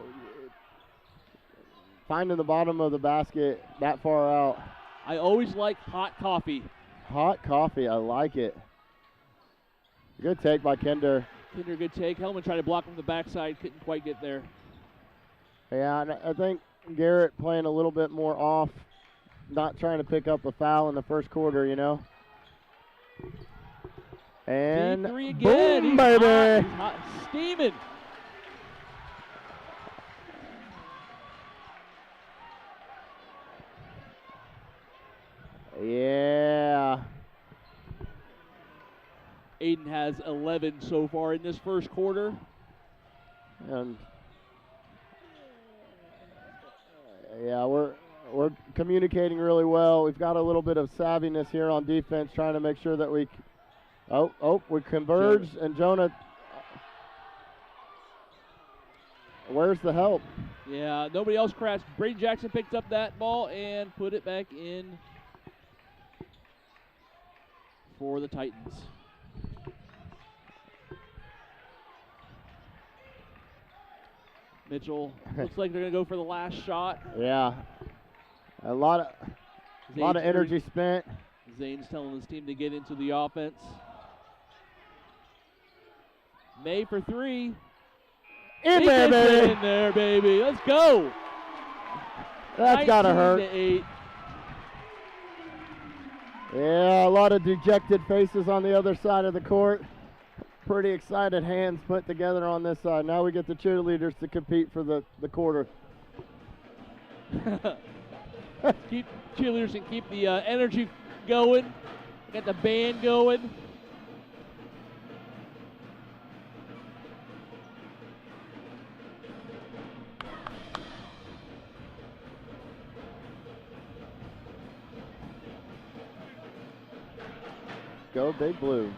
finding the bottom of the basket that far out. I always like hot coffee. Hot coffee, I like it. Good take by Kinder. Kinder, good take. Hellman tried to block him from the backside, couldn't quite get there. Yeah, and I think Garrett playing a little bit more off, not trying to pick up a foul in the first quarter, you know. And D3 again. Boom, baby. He's hot, steaming. Yeah. Aiden has 11 so far in this first quarter. And yeah, we're communicating really well. We've got a little bit of savviness here on defense, trying to make sure that we converge. And Jonah, where's the help? Yeah, nobody else crashed. Brady Jackson picked up that ball and put it back in for the Titans. Mitchell looks like they're going to go for the last shot. Yeah. A lot of energy spent. Zane's telling his team to get into the offense. May for 3. In there, baby. In there, baby. Let's go. That's got to hurt. 19-8. Yeah, a lot of dejected faces on the other side of the court. Pretty excited hands put together on this side. Now we get the cheerleaders to compete for the quarter. Keep cheerleaders and keep the energy going. Got the band going. Go Big Blue.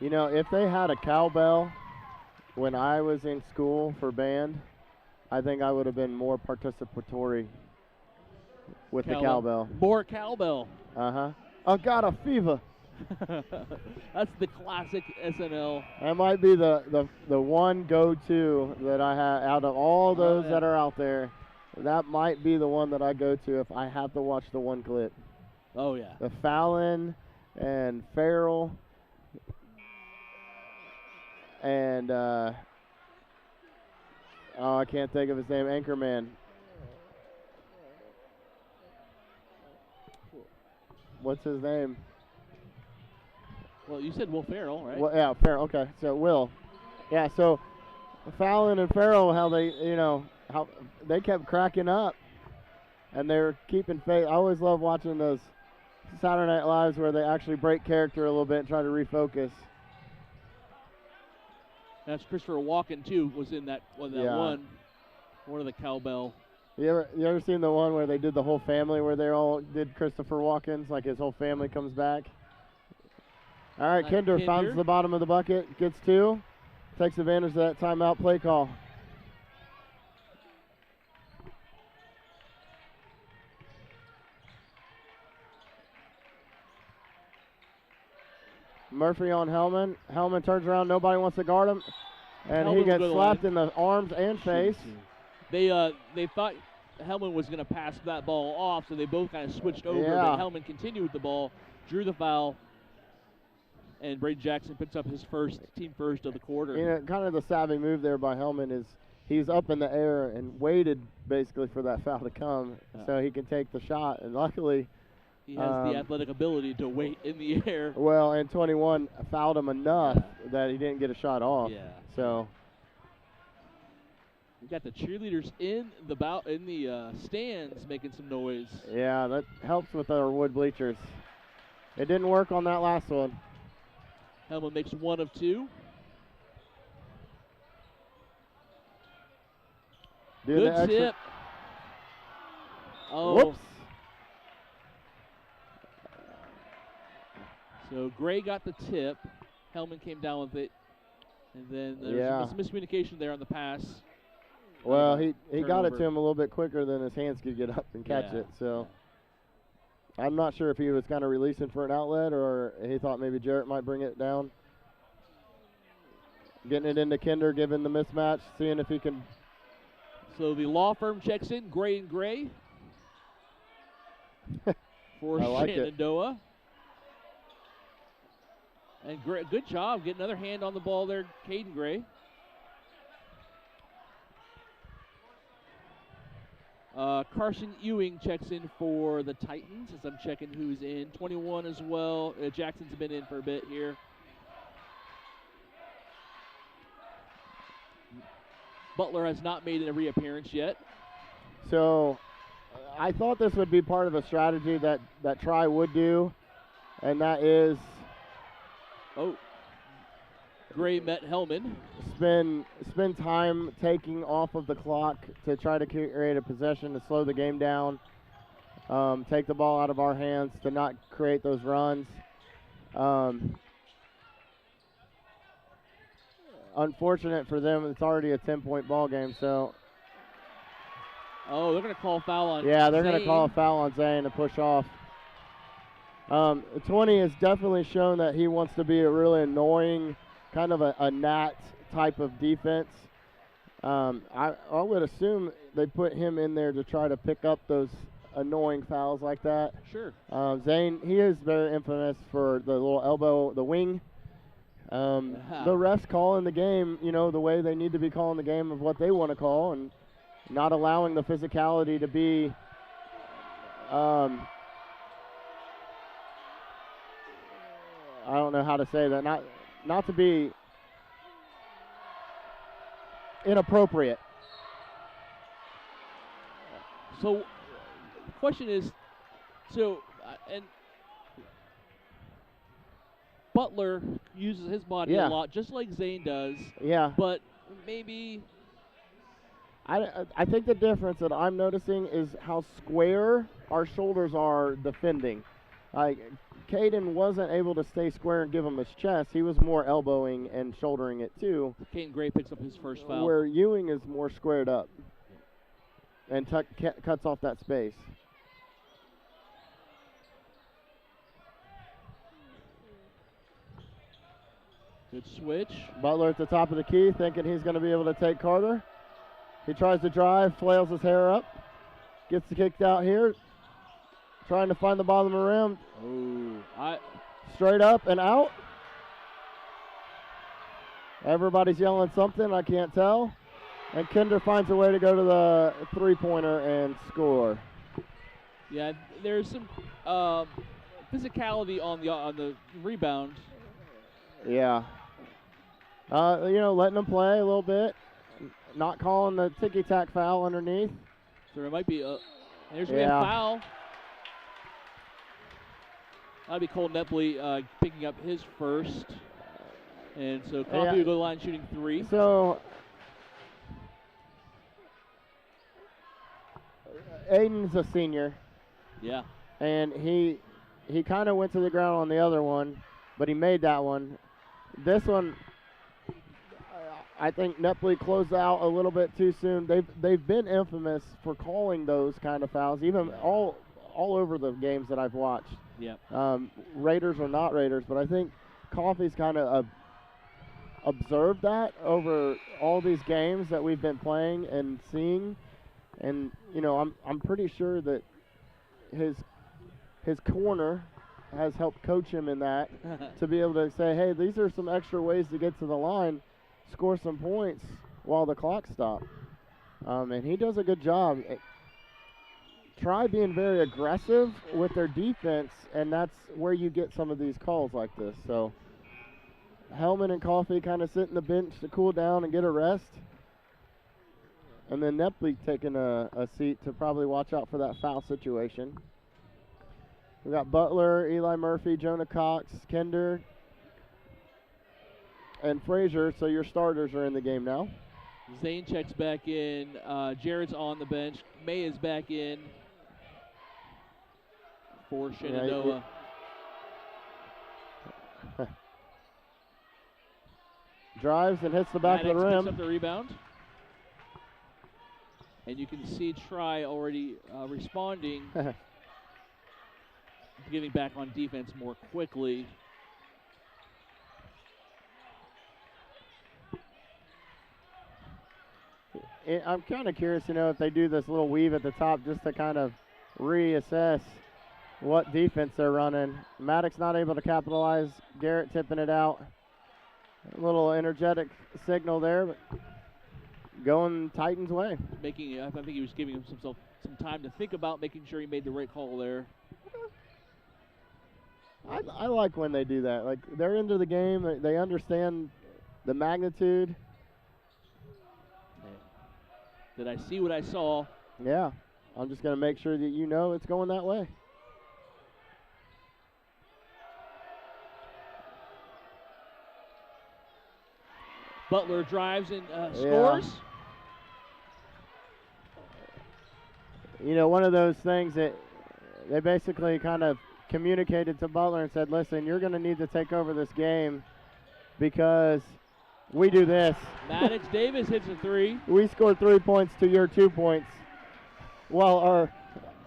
You know, if they had a cowbell when I was in school for band, I think I would have been more participatory with the cowbell. More cowbell. Uh-huh. I got a fever. That's the classic SNL. That might be the one go-to that I have out of all those that are out there. That might be the one that I go to if I have to watch the one clip. Oh, yeah. The Fallon and Farrell and I can't think of his name. Anchorman. What's his name? Well, you said Will Ferrell, right? Well, yeah, Farrell. Okay, so Will. Yeah, so Fallon and Farrell, how they kept cracking up, and they were keeping faith. I always love watching those Saturday Night Lives where they actually break character a little bit and try to refocus. That's Christopher Walken too. Was in that one of the cowbell. You ever seen the one where they did the whole family where they all did Christopher Walken's, like his whole family comes back? All right, Kinder finds the bottom of the bucket, gets two, takes advantage of that timeout play call. Murphy on Hellman. Hellman turns around, nobody wants to guard him, and he gets slapped in the arms and face. They thought Hellman was going to pass that ball off, so they both kind of switched over, but Hellman continued with the ball, drew the foul, and Braden Jackson picks up his team first of the quarter. You know, kind of the savvy move there by Hellman is he's up in the air and waited basically for that foul to come so he can take the shot, and luckily he has the athletic ability to wait in the air. Well, and 21 fouled him enough that he didn't get a shot off. Yeah. So we got the cheerleaders in the stands making some noise. Yeah, that helps with our wood bleachers. It didn't work on that last one. Hellman makes one of two. Good tip. Oh. Whoops. So Gray got the tip. Hellman came down with it. And then there's some miscommunication there on the pass. Well, he got it to him a little bit quicker than his hands could get up and catch it. So I'm not sure if he was kind of releasing for an outlet or he thought maybe Jarrett might bring it down. Getting it into Kinder, giving the mismatch, seeing if he can. So the law firm checks in, Gray and Gray for Shenandoah. And good job getting another hand on the ball there, Caden Gray. Carson Ewing checks in for the Titans as I'm checking who's in. 21 as well. Jackson's been in for a bit here. Butler has not made a reappearance yet. So I thought this would be part of a strategy that Tri would do, and that is Gray met Hellman. Spend time taking off of the clock to try to create a possession to slow the game down, take the ball out of our hands to not create those runs. Unfortunate for them, it's already a 10-point ball game, so. Oh, they're going to call a foul on Yeah, they're Zane. going to call a foul on Zane to push off. 20 has definitely shown that he wants to be a really annoying, kind of a Nat type of defense. I would assume they put him in there to try to pick up those annoying fouls like that. Sure. Zane, he is very infamous for the little elbow, the wing. The refs calling the game, the way they need to be calling the game of what they want to call, and not allowing the physicality to be I don't know how to say that, not to be inappropriate. So the question is, and Butler uses his body a lot, just like Zane does. Yeah. But maybe I think the difference that I'm noticing is how square our shoulders are defending. Caden wasn't able to stay square and give him his chest. He was more elbowing and shouldering it too. Caden Gray picks up his first foul. Where Ewing is more squared up and cuts off that space. Good switch. Butler at the top of the key, thinking he's going to be able to take Carter. He tries to drive, flails his hair up, gets kicked out here, trying to find the bottom of the rim. Ooh, straight up and out. Everybody's yelling something, I can't tell. And Kinder finds a way to go to the three-pointer and score. Yeah, there's some physicality on the rebound. Yeah. Letting them play a little bit. Not calling the ticky-tack foul underneath. So there might be there's a foul. That'll be Cole Nepley picking up his first. And so Coffee will go to the line shooting 3. So Aiden's a senior. Yeah. And he kind of went to the ground on the other one, but he made that one. This one, I think Nepley closed out a little bit too soon. They've been infamous for calling those kind of fouls, even all over the games that I've watched. Yeah. Raiders or not Raiders, but I think Coffee's kind of observed that over all these games that we've been playing and seeing, and I'm pretty sure that his corner has helped coach him in that to be able to say, hey, these are some extra ways to get to the line, score some points while the clock stops. And he does a good job. Try being very aggressive with their defense, and that's where you get some of these calls like this. So Hellman and Coffee kind of sitting the bench to cool down and get a rest. And then Nepley taking a seat to probably watch out for that foul situation. We got Butler, Eli Murphy, Jonah Cox, Kinder, and Frazier. So your starters are in the game now. Zane checks back in. Jared's on the bench. May is back in for Shenandoah. Drives and hits the back of the rim. Picks up the rebound. And you can see Try already responding, getting back on defense more quickly. I'm kind of curious, if they do this little weave at the top just to kind of reassess what defense they're running. Maddox not able to capitalize. Garrett tipping it out. A little energetic signal there, but going Titans' way. I think he was giving himself some time to think about making sure he made the right call there. I like when they do that. Like, they're into the game. They understand the magnitude. Did I see what I saw? Yeah. I'm just going to make sure that it's going that way. Butler drives and scores. One of those things that they basically kind of communicated to Butler and said, listen, you're going to need to take over this game because we do this. Maddox Davis hits a 3. We scored 3 points to your 2 points while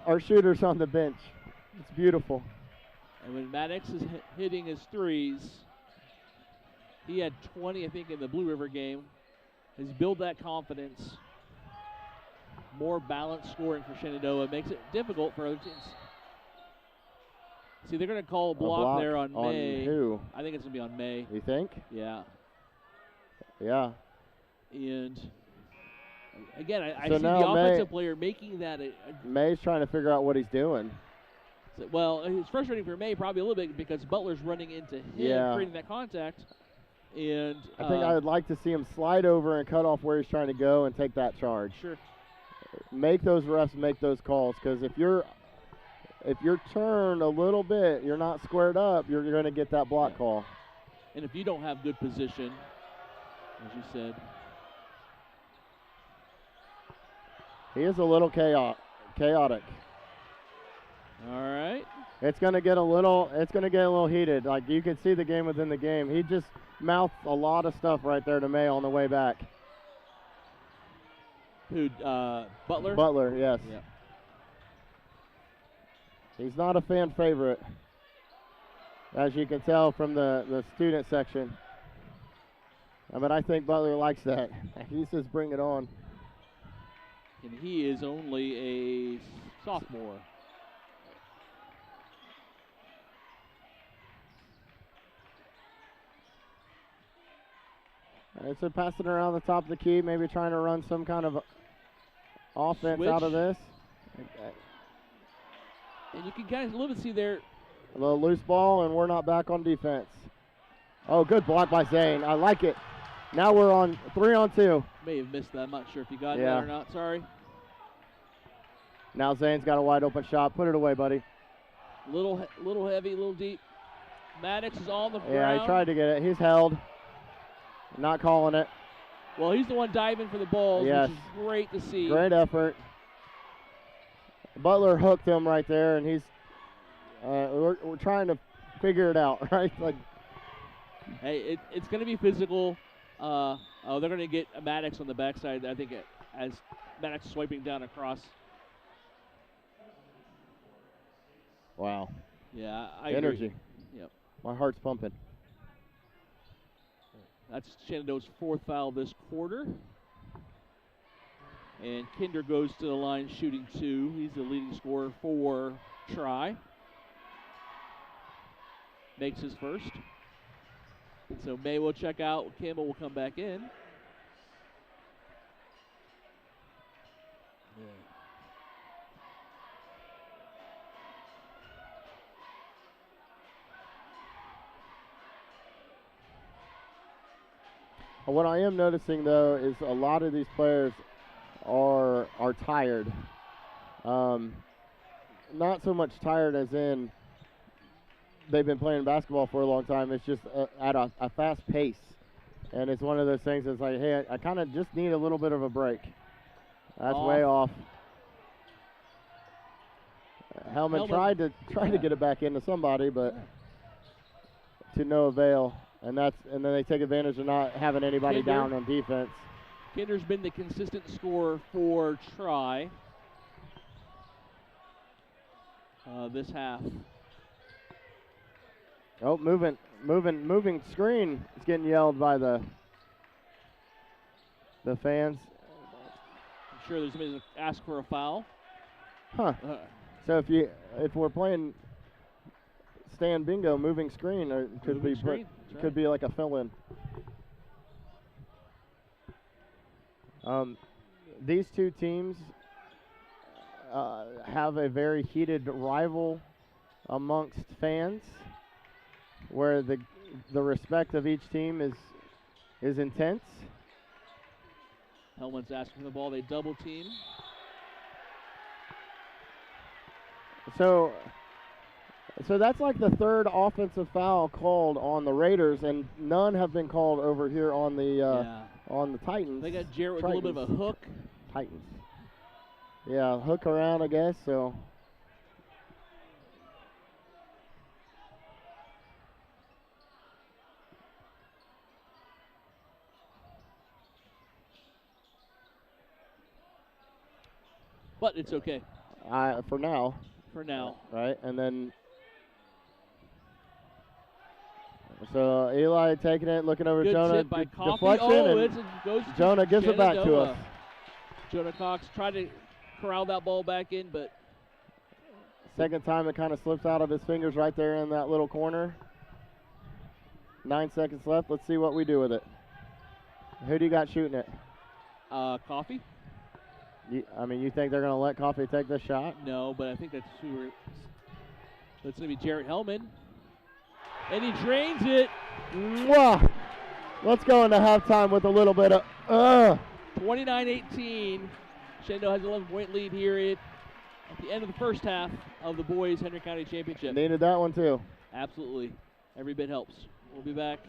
our shooter's on the bench. It's beautiful. And when Maddox is hitting his threes, he had 20, I think, in the Blue River game. Has built that confidence. more balanced scoring for Shenandoah. It makes it difficult for other teams. See, they're going to call a block there on May. Who? I think it's going to be on May. You think? Yeah. Yeah. And again, I see the offensive player making that. May's trying to figure out what he's doing. Well, it's frustrating for May probably a little bit because Butler's running into him, creating that contact. And I think I would like to see him slide over and cut off where he's trying to go and take that charge. Sure. Make those refs make those calls, because if you're turned a little bit, you're not squared up, you're going to get that block call. And if you don't have good position, as you said. He is a little chaotic. All right. It's going to get a little heated. Like, you can see the game within the game. He just mouthed a lot of stuff right there to May on the way back. Who, Butler? Butler, yes. Yeah. He's not a fan favorite, as you can tell from the student section. But I think Butler likes that. He says, bring it on. And he is only a sophomore. So passing around the top of the key, maybe trying to run some kind of offense out of this. And you can kind of a little bit see there. A little loose ball, and we're not back on defense. Oh, good block by Zane. I like it. Now we're on 3-on-2. May have missed that. I'm not sure if you got that or not. Sorry. Now Zane's got a wide open shot. Put it away, buddy. Little heavy, little deep. Maddox is on the ground. Yeah, he tried to get it. He's held. Not calling it. Well, he's the one diving for the balls, yes. Which is great to see. Great effort. Butler hooked him right there, and he's we're trying to figure it out, right? Like, hey, it's going to be physical. They're going to get Maddox on the backside, I think, as Maddox swiping down across. Wow. Yeah, I Energy. agree. Yep. My heart's pumping. That's Shenandoah's fourth foul this quarter. And Kinder goes to the line shooting 2. He's the leading scorer for Tri. Makes his first. And so May will check out. Campbell will come back in. What I am noticing, though, is a lot of these players are tired. Not so much tired as in they've been playing basketball for a long time. It's just at a fast pace. And it's one of those things that's like, hey, I kind of just need a little bit of a break. That's way off. Hellman tried to get it back into somebody, but to no avail. And then they take advantage of not having anybody down on defense. Kinder's been the consistent scorer for Tri this half. Oh, moving screen. It's getting yelled by the fans. I'm sure there's somebody to ask for a foul. Huh. So if we're playing stand bingo, moving screen, or could be like a fill-in. These two teams have a very heated rival amongst fans, where the respect of each team is intense. Hellman's asking for the ball. They double team. So that's like the third offensive foul called on the Raiders, and none have been called over here on the Titans. They got Jarrett with a little bit of a hook. Titans. Yeah, hook around, I guess. So. But it's okay. For now. For now. Right, and then. So Eli taking it, looking over Good Jonah. Tip by deflection, and goes Jonah gives it back to us. Jonah Cox tried to corral that ball back in, but second time it kind of slips out of his fingers right there in that little corner. 9 seconds left. Let's see what we do with it. Who do you got shooting it? Coffee? You think they're going to let Coffee take this shot? No, but I think that's that's going to be Jarrett Hellman. And he drains it. Mwah! Let's go into halftime with a little bit of 29-18. Shenandoah has an 11-point lead here at the end of the first half of the boys Henry County Championship. Needed that one too. Absolutely. Every bit helps. We'll be back.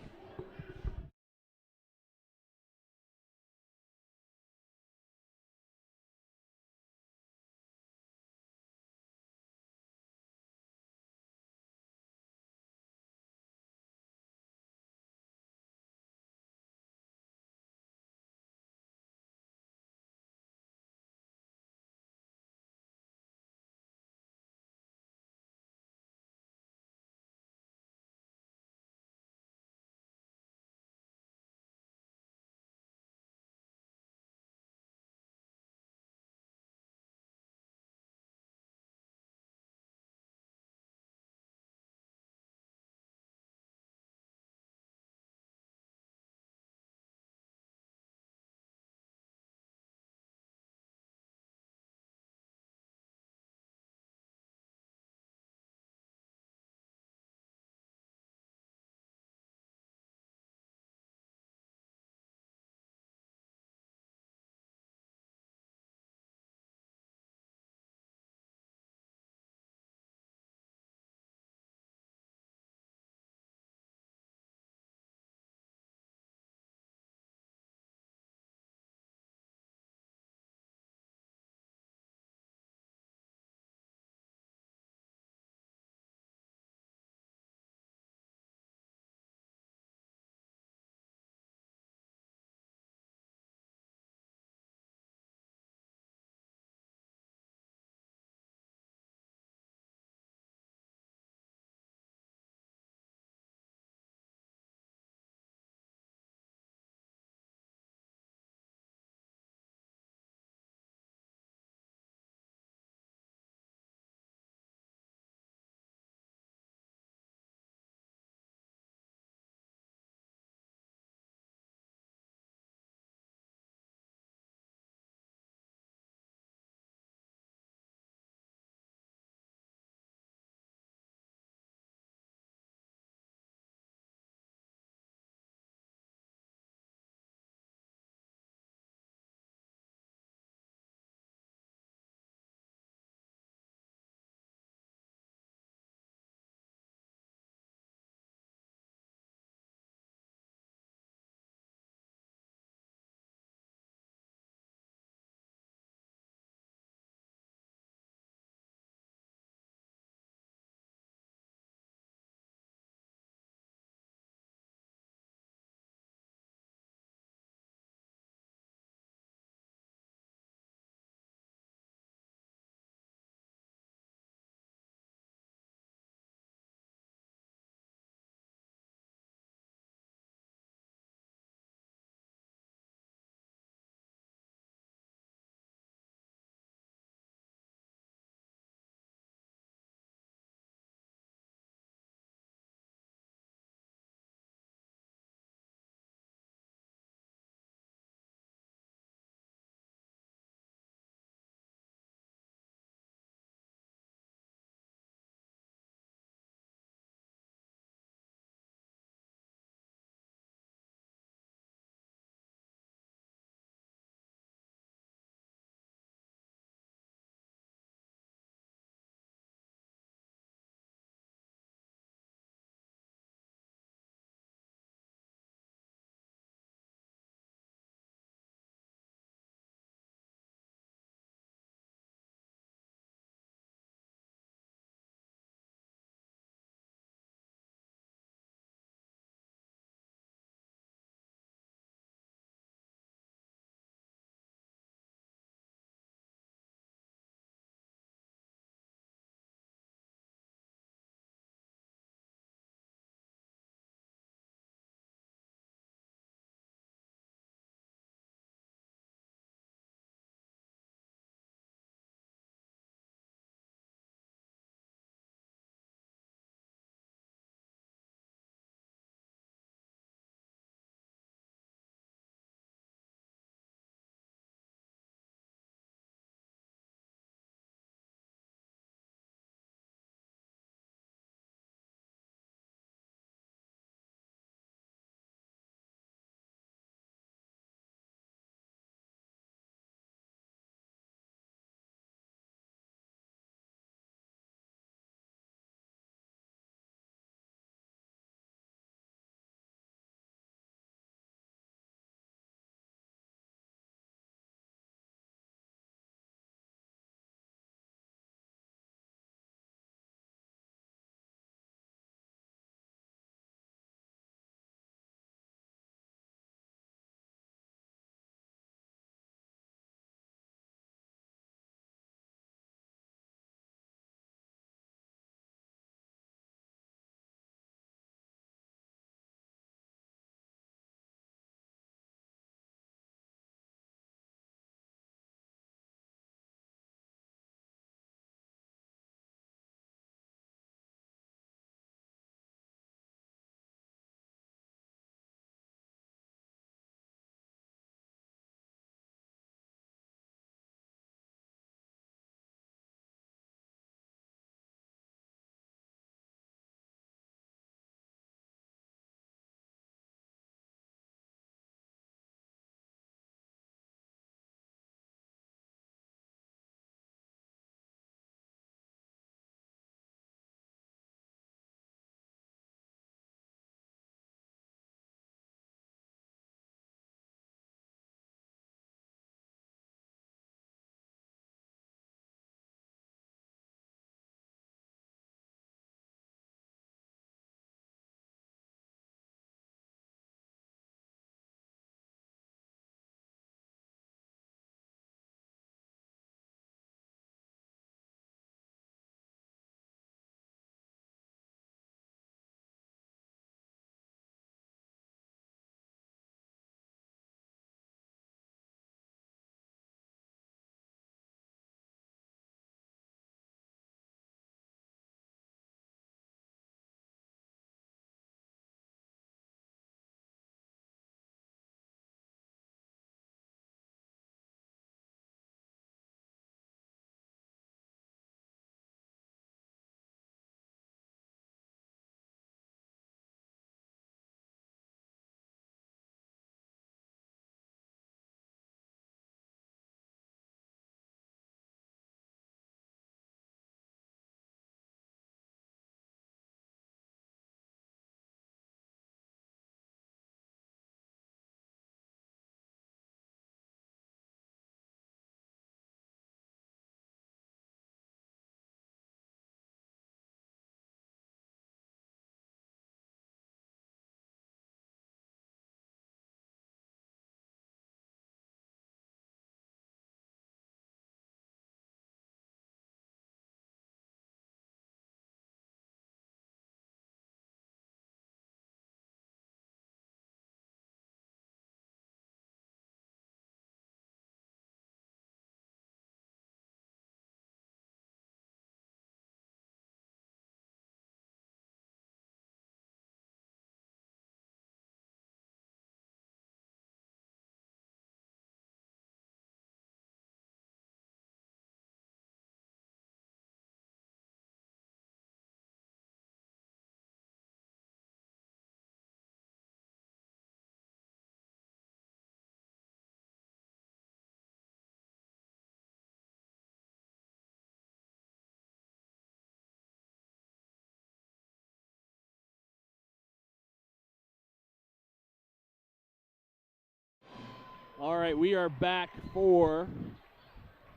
All right, we are back for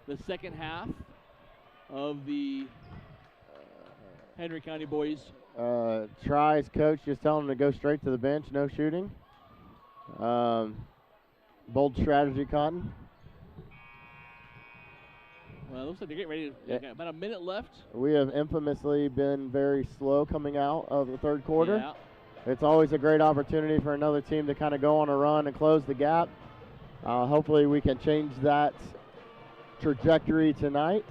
the second half of the Henry County boys. Tries coach just telling him to go straight to the bench, no shooting. Bold strategy, Cotton. Well, it looks like they're getting ready. Got about a minute left. We have infamously been very slow coming out of the third quarter. Yeah. It's always a great opportunity for another team to kind of go on a run and close the gap. Hopefully we can change that trajectory tonight.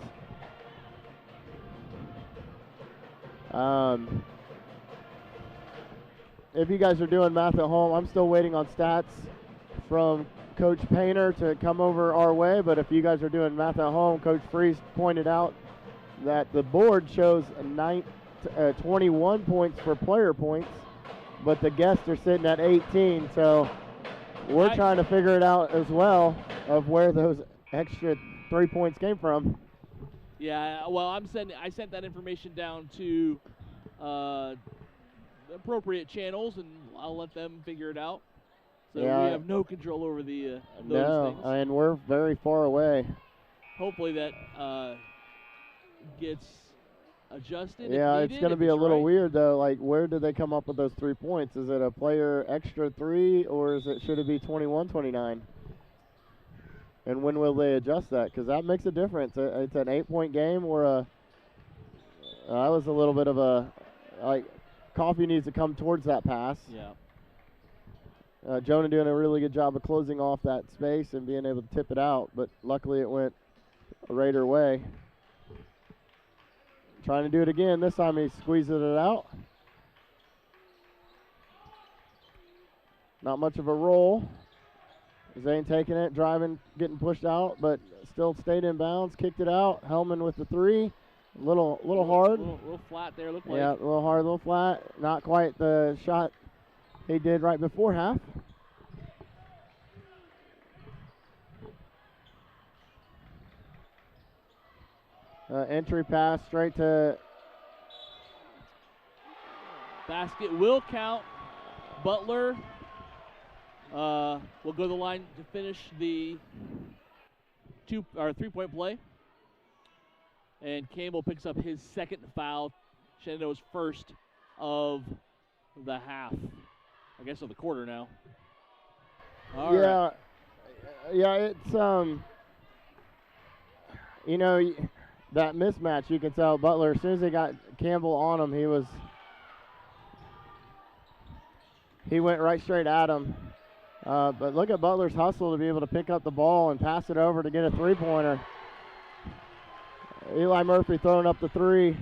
If you guys are doing math at home, I'm still waiting on stats from Coach Painter to come over our way, but if you guys are doing math at home, Coach Freese pointed out that the board shows 21 points for player points, but the guests are sitting at 18, so we're trying to figure it out as well of where those extra 3 points came from. Yeah, well, I sent that information down to appropriate channels, and I'll let them figure it out. So yeah, we have no control over those no, things. And we're very far away. Hopefully that gets adjusted. Yeah, it's going to be a little weird though. Like, where did they come up with those 3 points? Is it a player extra 3, or should it be 21-29? And when will they adjust that? Because that makes a difference. It's an 8-point game, or that was a little bit of a Coffee needs to come towards that pass. Yeah. Jonah doing a really good job of closing off that space and being able to tip it out, but luckily it went a Raider way. Trying to do it again. This time he squeezes it out. Not much of a roll. Zane taking it, driving, getting pushed out, but still stayed in bounds, kicked it out. Hellman with the 3. A little hard. A little flat there, looked like. Yeah, a little hard, a little flat. Not quite the shot he did right before half. Entry pass straight to basket will count. Butler will go to the line to finish the 3-point play. And Campbell picks up his second foul. Shenandoah's first of the half. I guess of the quarter now. All right. Yeah, it's that mismatch, you can tell Butler, as soon as they got Campbell on him, he went right straight at him. But look at Butler's hustle to be able to pick up the ball and pass it over to get a 3-pointer. Eli Murphy throwing up the 3.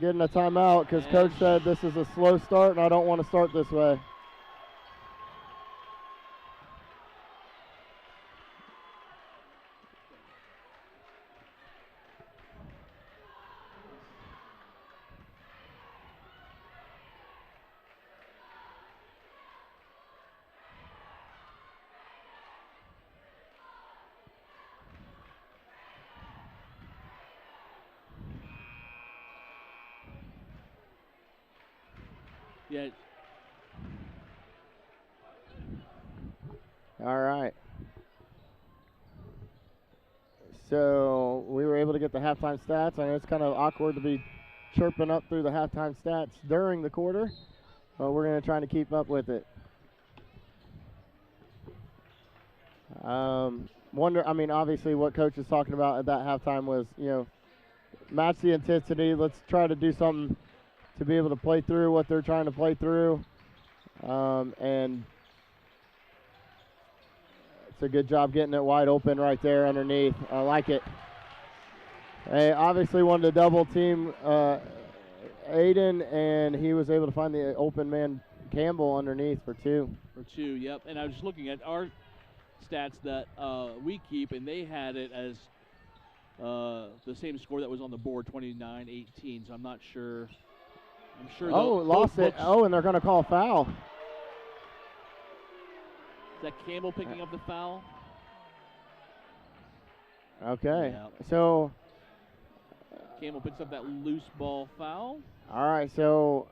Getting a timeout because Coach said this is a slow start and I don't want to start this way. Yeah. All right. So we were able to get the halftime stats. I know it's kind of awkward to be chirping up through the halftime stats during the quarter, but we're going to try to keep up with it. Obviously what Coach is talking about at that halftime was, match the intensity. Let's try to do something to be able to play through what they're trying to play through. And it's a good job getting it wide open right there underneath. I like it. They obviously wanted to double team Aiden, and he was able to find the open man Campbell underneath for 2. For 2, yep. And I was just looking at our stats that we keep, and they had it as the same score that was on the board, 29-18. So I'm not sure. I'm sure. Lost it. And they're going to call a foul. Is that Campbell picking up the foul? Okay. Yeah. So Campbell picks up that loose ball foul. All right. So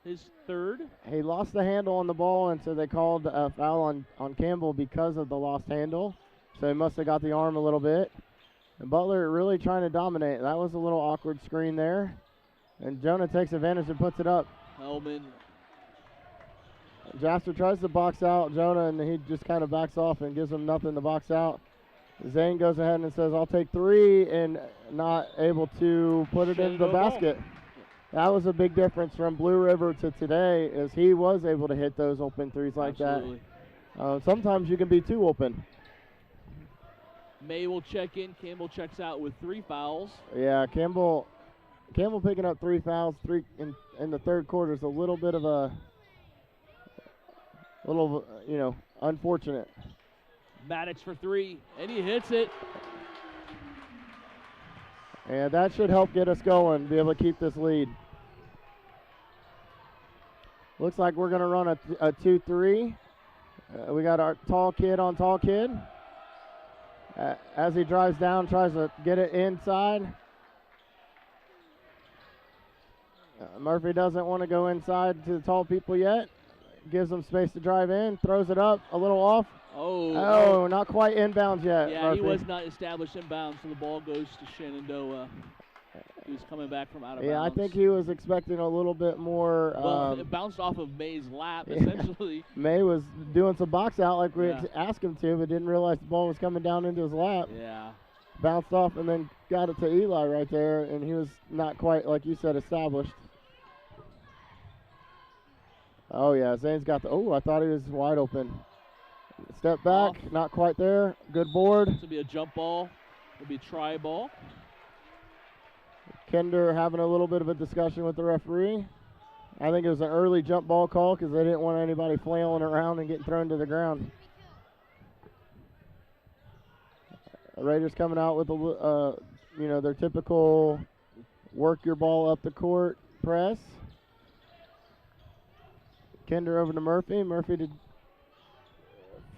his third. He lost the handle on the ball, and so they called a foul on Campbell because of the lost handle. So he must have got the arm a little bit. And Butler really trying to dominate. That was a little awkward screen there. And Jonah takes advantage and puts it up. Hellman. Jasper tries to box out Jonah, and he just kind of backs off and gives him nothing to box out. Zane goes ahead and says, I'll take three, and not able to put it in the basket. That was a big difference from Blue River to today, as he was able to hit those open threes like Absolutely. that. Sometimes you can be too open. May will check in. Campbell checks out with 3 fouls. Yeah, Campbell picking up 3 fouls, 3 in the third quarter is a little bit of a unfortunate. Maddox for 3, and he hits it. And that should help get us going, be able to keep this lead. Looks like we're going to run a 2-3. We got our tall kid on tall kid. As he drives down, tries to get it inside. Murphy doesn't want to go inside to the tall people yet. Gives them space to drive in, throws it up, a little off. Oh, not quite inbounds yet. Yeah, Murphy. He was not established inbounds, so the ball goes to Shenandoah. He was coming back from out of bounds. Yeah, I think he was expecting a little bit more. Well, it bounced off of May's lap, essentially. May was doing some box out like we asked him to, but didn't realize the ball was coming down into his lap. Yeah. Bounced off and then got it to Eli right there, and he was not quite, like you said, established. Oh, yeah, Zane's got I thought he was wide open. Step back, not quite there. Good board. This will be a jump ball. It'll be a try ball. Kinder having a little bit of a discussion with the referee. I think it was an early jump ball call because they didn't want anybody flailing around and getting thrown to the ground. Raiders coming out with their typical work your ball up the court press. Kinder over to Murphy. Murphy to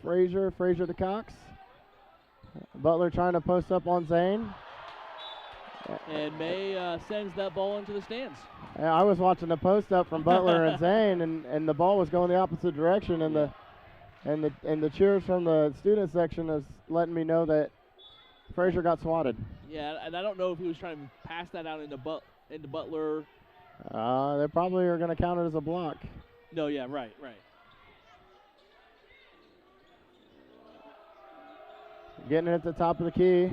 Frazier. Frazier to Cox. Butler trying to post up on Zane. And May sends that ball into the stands. I was watching the post up from Butler and Zane, and the ball was going the opposite direction, and the cheers from the student section is letting me know that Frazier got swatted. Yeah, and I don't know if he was trying to pass that out into Butler. They probably are going to count it as a block. No, yeah, right. Getting it at the top of the key.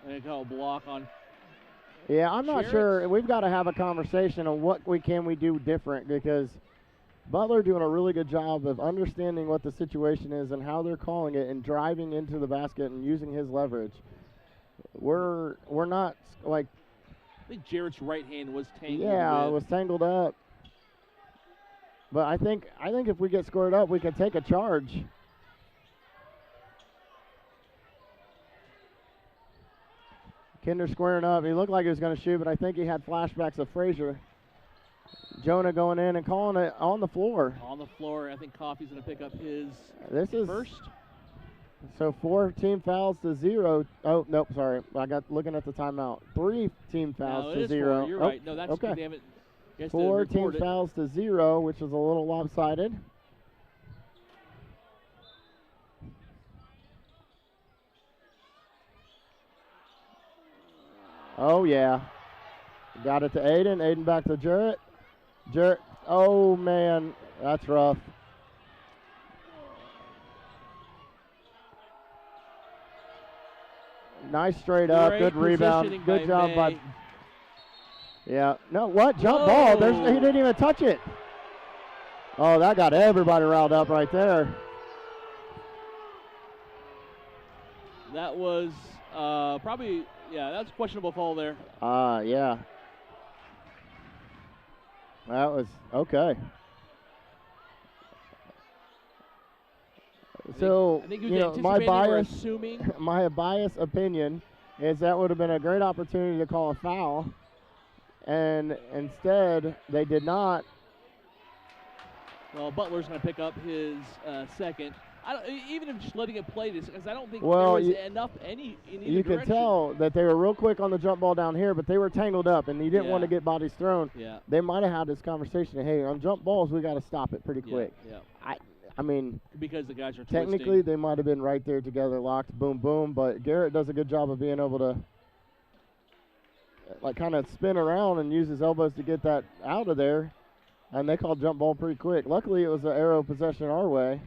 They call a block on. Yeah, I'm not sure. We've got to have a conversation on what we do different, because Butler doing a really good job of understanding what the situation is and how they're calling it and driving into the basket and using his leverage. We're not like. I think Jarrett's right hand was tangled. Yeah, it was tangled up. But I think if we get scored up, we can take a charge. Kinder squaring up. He looked like he was going to shoot, but I think he had flashbacks of Frazier. Jonah going in and calling it on the floor. On the floor. I think Coffey's going to pick up his first. So 4 team fouls to 0. Oh, nope, sorry. I got looking at the timeout. 3 team fouls to 0. 4. You're right. No, that's okay. Damn it. 4 team fouls to 0, which is a little lopsided. Oh, yeah. Got it to Aiden. Aiden back to Jarrett. Jarrett. Oh, man. That's rough. Nice straight up. Good rebound. Good job by. Yeah. No, what? Jump ball. He didn't even touch it. Oh, that got everybody riled up right there. That was probably, that's a questionable call there. Yeah. That was okay. So, I think my biased opinion is that would have been a great opportunity to call a foul, and instead they did not. Well, Butler's going to pick up his second. Even if just letting it play this, because I don't think Well, there was enough in either you direction. can tell that they were real quick on the jump ball down here, but they were tangled up, and you didn't want to get bodies thrown. Yeah. They might have had this conversation, hey, on jump balls, we got to stop it pretty quick. Yeah. I mean, because the guys are technically twisting. they might have been right there together, locked, boom, boom, but Garrett does a good job of being able to kind of spin around and use his elbows to get that out of there, and they called jump ball pretty quick. Luckily, it was an arrow possession our way.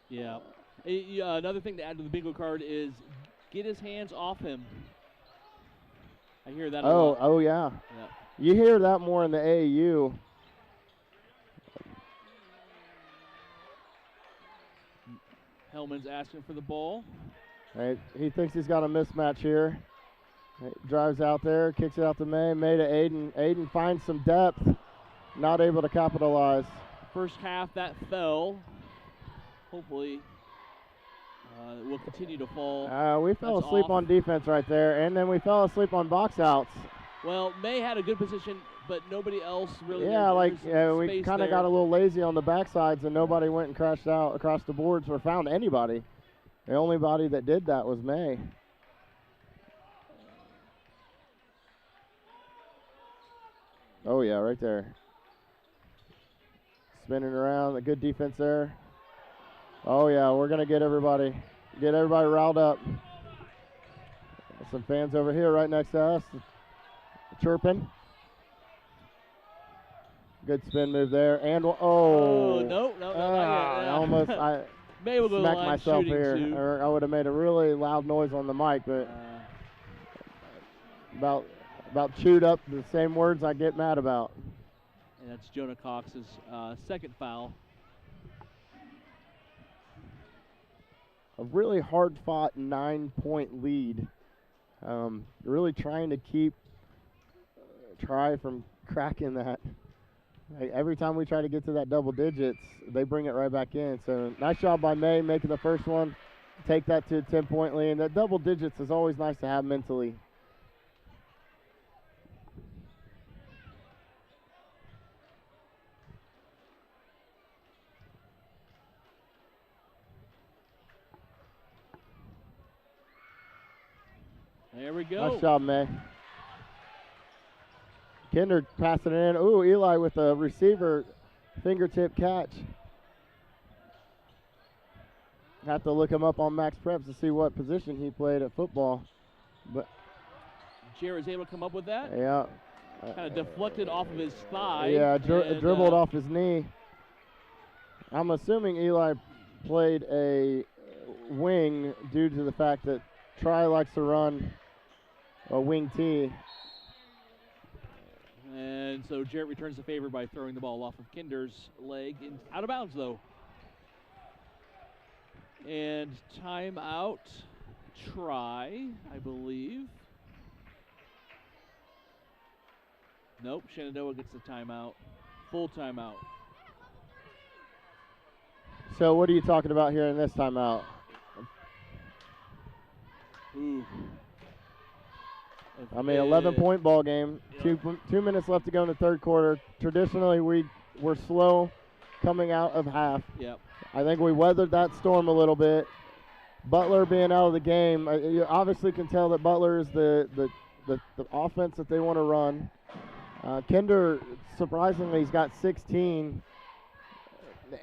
Yeah. Another thing to add to the bingo card is get his hands off him. I hear that a lot. Oh, yeah. You hear that more in the AAU. Hellman's asking for the ball. Right, he thinks he's got a mismatch here. Drives out there, kicks it out to May. May to Aiden. Aiden finds some depth. Not able to capitalize. First half, that fell. Hopefully, will continue to fall. We fell asleep on defense right there, and then we fell asleep on box outs. Well, May had a good position, but nobody else really. Yeah, we kind of got a little lazy on the backsides, and nobody went and crashed out across the boards or found anybody. The only body that did that was May. Oh, yeah, right there. Spinning around, a good defense there. Oh, yeah, we're going to get everybody riled up. Some fans over here right next to us chirping. Good spin move there. And, no. I almost May will go smacked myself here. Too. I would have made a really loud noise on the mic, but about chewed up the same words I get mad about. And that's Jonah Cox's second foul. A really hard-fought 9-point lead. Really trying to try from cracking that. Every time we try to get to that double digits, they bring it right back in. So nice job by May making the first one. Take that to a 10-point lead. And that double digits is always nice to have mentally. There we go. Nice job, May. Kinder passing it in. Ooh, Eli with a receiver fingertip catch. Have to look him up on Max Preps to see what position he played at football. But Jared's able to come up with that. Yeah. Kind of deflected off of his thigh. Yeah, dribbled off his knee. I'm assuming Eli played a wing due to the fact that Tri likes to run a wing T. And so Jarrett returns the favor by throwing the ball off of Kinder's leg. Out of bounds, though. And timeout, Tri, I believe. Nope, Shenandoah gets the timeout. Full timeout. So what are you talking about here in this timeout? Ooh. I mean, 11-point ball game. Yeah. 2 minutes left to go in the third quarter. Traditionally, we're slow coming out of half. Yep. I think we weathered that storm a little bit. Butler being out of the game, you obviously can tell that Butler is the offense that they want to run. Kinder, surprisingly, he's got 16,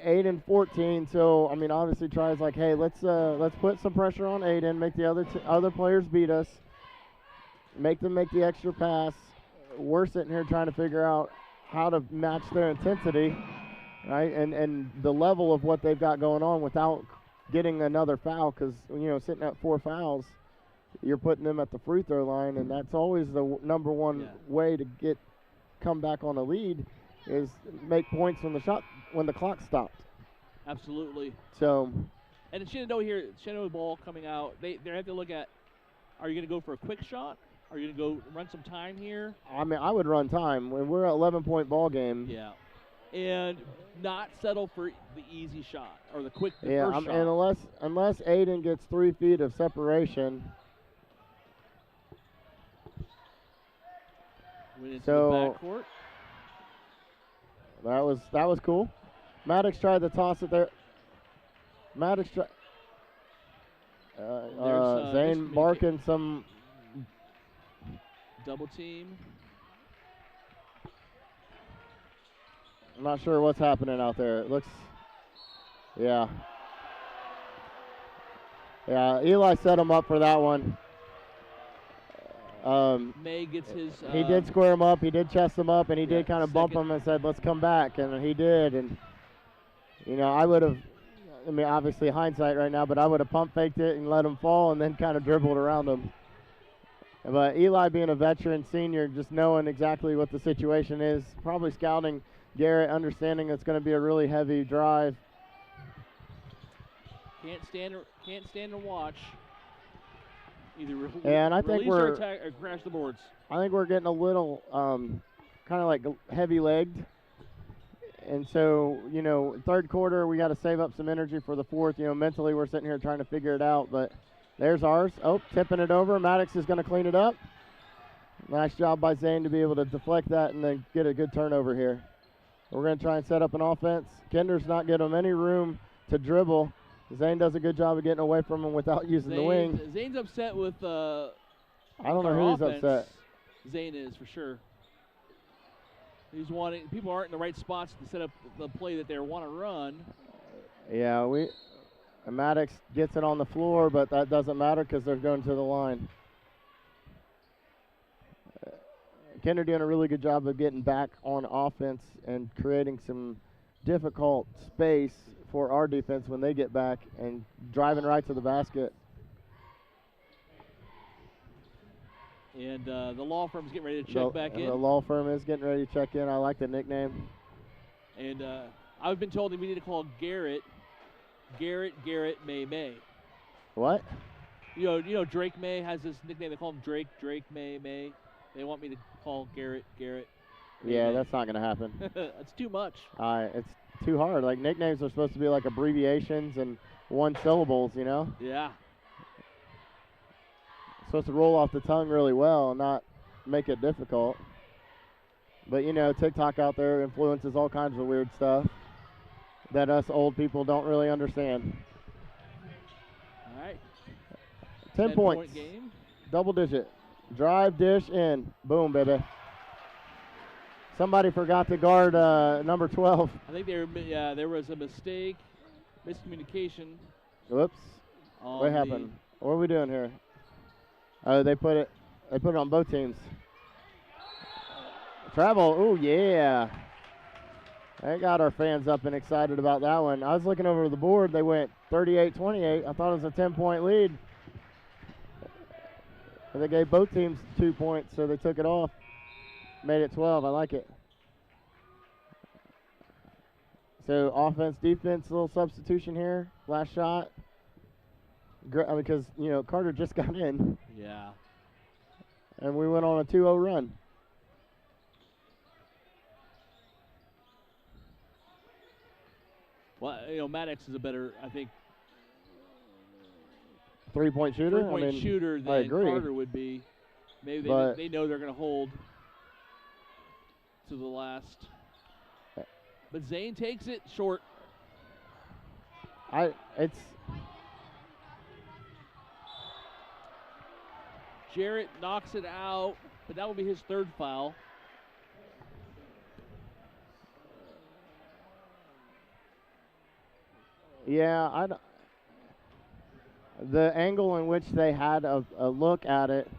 8 and 14. So I mean, obviously, tries like, hey, let's put some pressure on Aiden, make the other players beat us. Make them make the extra pass. We're sitting here trying to figure out how to match their intensity, right? And the level of what they've got going on without getting another foul, because, sitting at 4 fouls, you're putting them at the free throw line, and that's always the number one way to come back on a lead is make points when the clock stopped. Absolutely. So. And in Shenandoah ball coming out, they have to look at, are you going to go for a quick shot? Are you going to go run some time here? I mean, I would run time. When we're an 11-point ball game. Yeah. And not settle for the easy shot or the first shot. And unless Aiden gets 3 feet of separation. Went into the backcourt. That was cool. Maddox tried to toss it there. Maddox. Zane barking some double team. I'm not sure what's happening out there. It looks, yeah. Yeah, Eli set him up for that one. May gets his. He did square him up. He did chest him up, and he did kind of bump him and said, "Let's come back," and he did. And I would have. I mean, obviously hindsight right now, but I would have pump faked it and let him fall, and then kind of dribbled around him. But Eli, being a veteran senior, just knowing exactly what the situation is, probably scouting Garrett, understanding it's going to be a really heavy drive. Can't stand and watch. Either and I think or attack or crash the boards. I think we're getting a little kind of like heavy-legged. And so, third quarter, we got to save up some energy for the fourth. Mentally we're sitting here trying to figure it out. But there's ours. Oh, tipping it over. Maddox is going to clean it up. Nice job by Zane to be able to deflect that and then get a good turnover here. We're going to try and set up an offense. Kinder's not giving him any room to dribble. Zane does a good job of getting away from him without using the wing. Zane's upset with I don't know who he's upset. Zane is, for sure. He's wanting, people aren't in the right spots to set up the play that they want to run. Yeah, Maddox gets it on the floor, but that doesn't matter because they're going to the line. Kinder doing a really good job of getting back on offense and creating some difficult space for our defense when they get back and driving right to the basket. And the law firm's getting ready to check back in. The law firm is getting ready to check in. I like the nickname. And I've been told that we need to call Garrett May. What? You know Drake May has this nickname. They call him Drake May. They want me to call Garrett. Yeah, that's not going to happen. That's too much. It's too hard. Like, nicknames are supposed to be like abbreviations and one syllables, Yeah. Supposed to roll off the tongue really well and not make it difficult. But, TikTok out there influences all kinds of weird stuff that us old people don't really understand. All right. 10 points. Point game. Double digit. Drive, dish, in. Boom, baby. Somebody forgot to guard number 12. I think there was a mistake, miscommunication. Whoops. What happened? What are we doing here? Oh, they put it on both teams. Travel. Oh, yeah. They got our fans up and excited about that one. I was looking over the board. They went 38-28. I thought it was a 10-point lead. And they gave both teams 2 points, so they took it off. Made it 12. I like it. So offense, defense, a little substitution here. Last shot. Because, Carter just got in. Yeah. And we went on a 2-0 run. Well, Maddox is a better, I think, three-point shooter. Shooter than Carter would be. Maybe they know they're going to hold to the last. But Zane takes it short. Jarrett knocks it out, but that will be his third foul. Yeah, the angle in which they had a look at it,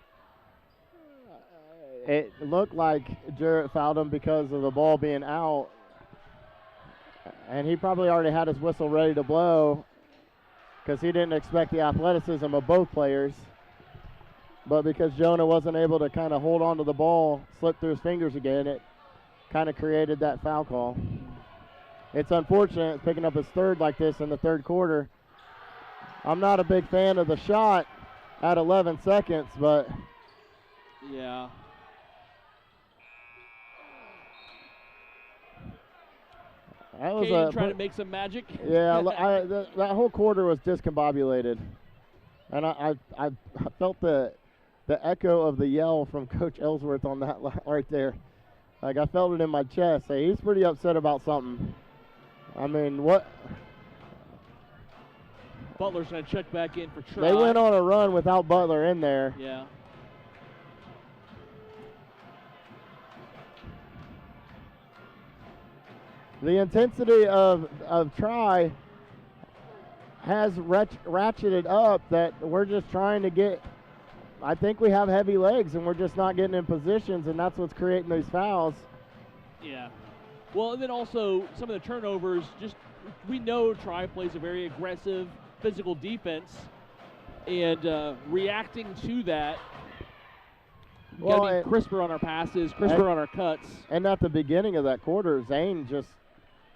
it looked like Jarrett fouled him because of the ball being out. And he probably already had his whistle ready to blow because he didn't expect the athleticism of both players. But because Jonah wasn't able to kind of hold on to the ball, slip through his fingers again, it kind of created that foul call. It's unfortunate picking up his third like this in the third quarter. I'm not a big fan of the shot at 11 seconds, but yeah. That was trying to make some magic. Yeah, that whole quarter was discombobulated. And I felt the echo of the yell from Coach Ellsworth on that right there. Like, I felt it in my chest. Hey, he's pretty upset about something. I mean, what? Butler's going to check back in for try. They went on a run without Butler in there. Yeah. The intensity of try has ratcheted up that we're just trying to get. I think we have heavy legs and we're just not getting in positions, and that's what's creating those fouls. Yeah. Well, and then also some of the turnovers, just we know Try plays a very aggressive, physical defense, and reacting to that, we got to be crisper on our passes, crisper on our cuts. And at the beginning of that quarter, Zane just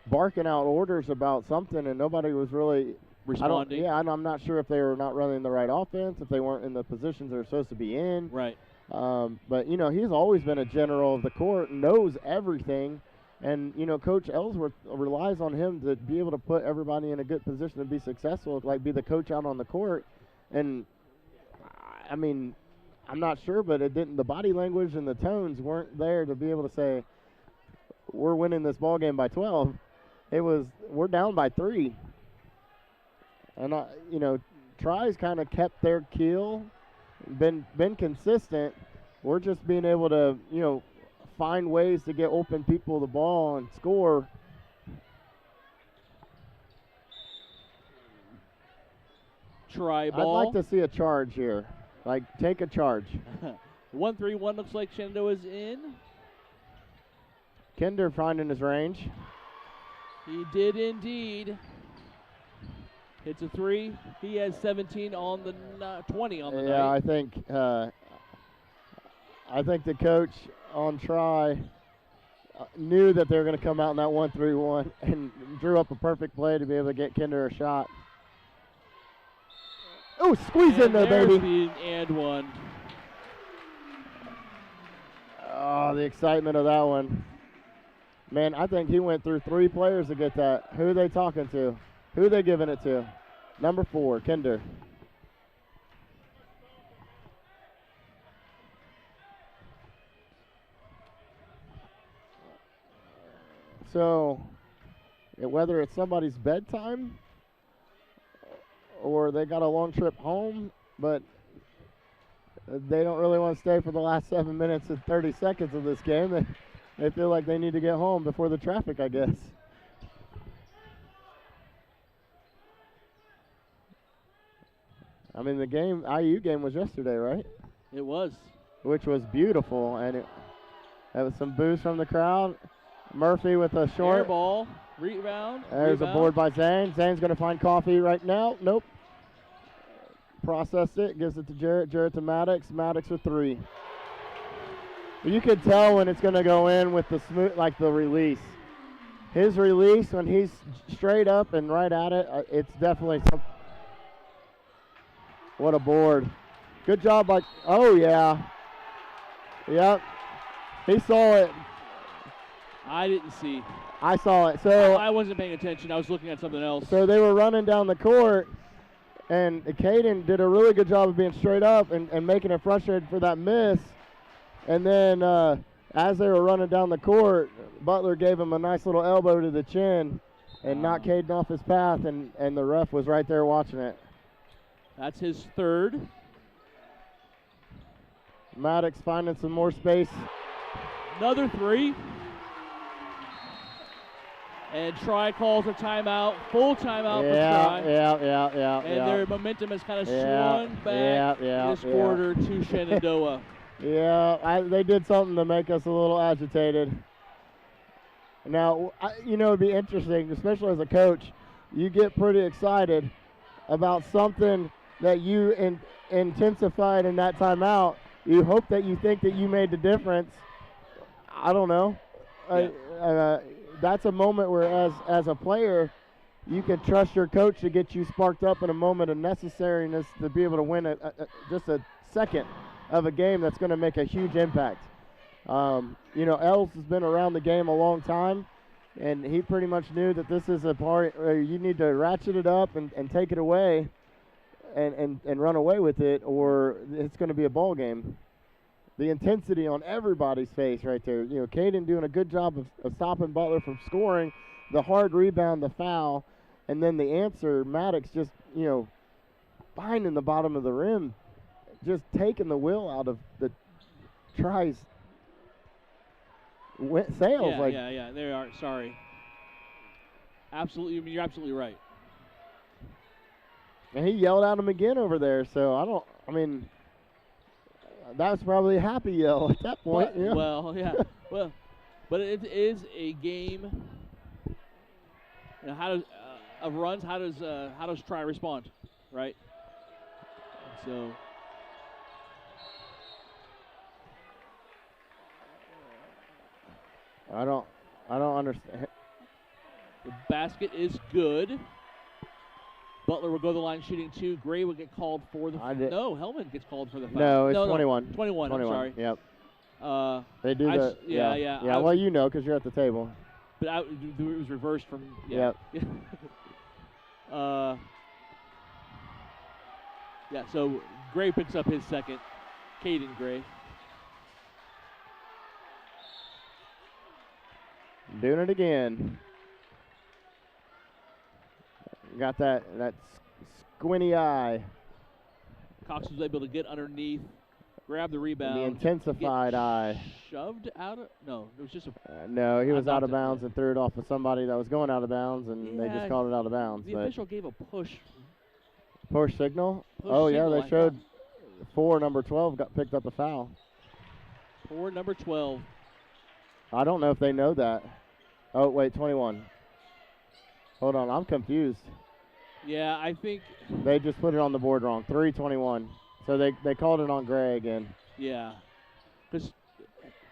barking out orders about something, and nobody was really responding. I'm not sure if they were not running the right offense, if they weren't in the positions they're supposed to be in. Right. But, he's always been a general of the court, knows everything. And, Coach Ellsworth relies on him to be able to put everybody in a good position to be successful, like be the coach out on the court. And, I mean, I'm not sure, but the body language and the tones weren't there to be able to say, we're winning this ball game by 12. It was, we're down by 3. And, Try's kind of kept their keel, been consistent. We're just being able to, find ways to get open people the ball and score. Try ball. I'd like to see a charge here. Like, take a charge. 1-3-1 looks like Shenandoah is in. Kinder finding his range. He did indeed. Hits a 3. He has 17 on the 20 on the night. Yeah, I think the coach on Try knew that they were going to come out in that 1-3-1 and drew up a perfect play to be able to get Kinder a shot. Oh, squeeze in there, baby. The and one. Oh, the excitement of that one. Man, I think he went through 3 players to get that. Who are they talking to? Who are they giving it to? Number 4, Kinder. So, whether it's somebody's bedtime or they got a long trip home, but they don't really want to stay for the last 7 minutes and 30 seconds of this game. They feel like they need to get home before the traffic, I guess. I mean, the IU game was yesterday, right? It was. Which was beautiful, and it was some boos from the crowd. Murphy with a short. Air ball, rebound. There's a board by Zane. Zane's going to find Coffee right now. Nope. Processed it, gives it to Jarrett. Jarrett to Maddox. Maddox with 3. You could tell when it's going to go in with the smooth, like the release. His release, when he's straight up and right at it, it's definitely something. What a board. Good job by, oh yeah. Yep. He saw it. I didn't see. I saw it. So I wasn't paying attention. I was looking at something else. So they were running down the court, and Caden did a really good job of being straight up and making it frustrated for that miss. And then as they were running down the court, Butler gave him a nice little elbow to the chin and knocked Caden off his path, and the ref was right there watching it. That's his 3rd. Maddox finding some more space. Another 3. And Try calls a timeout, full timeout for Try. Yeah. And their momentum has kind of swung back this quarter to Shenandoah. Yeah, they did something to make us a little agitated. Now, it'd be interesting, especially as a coach, you get pretty excited about something that you intensified in that timeout. You hope that you think that you made the difference. I don't know. Yeah. That's a moment where, as a player, you can trust your coach to get you sparked up in a moment of necessariness to be able to win just a second of a game that's going to make a huge impact. Els has been around the game a long time, and he pretty much knew that this is a part where you need to ratchet it up and take it away and run away with it, or it's going to be a ball game. The intensity on everybody's face right there. Caden doing a good job of stopping Butler from scoring, the hard rebound, the foul, and then the answer, Maddox just, finding the bottom of the rim, just taking the will out of the tries. Sails. Yeah. They are. Sorry. Absolutely. I mean, you're absolutely right. And he yelled at him again over there. So that was probably a happy yell at that point. But, well, yeah. Well, but it is a game. How does of runs? How does try respond, right? So. I don't understand. The basket is good. Butler will go to the line shooting 2. Gray will get called for the foul. No, Hellman gets called for the foul. No, it's 21. 21, I'm sorry. Yep. They do that. Yeah, well, because you're at the table. But it was reversed from. Yeah. Yep. So Gray picks up his second. Caden Gray. Doing it again. Got that squinty eye. Cox was able to get underneath, grab the rebound. The intensified eye. Shoved out of? No, it was just a. No, he was out of bounds and threw it off of somebody that was going out of bounds, and they just called it out of bounds. The official gave a push. Push signal? They showed 4, number 12 got picked up a foul. 4, number 12. I don't know if they know that. Oh, wait, 21. Hold on, I'm confused. Yeah, I think they just put it on the board wrong. 3:21. So they called it on Gray again. Yeah, because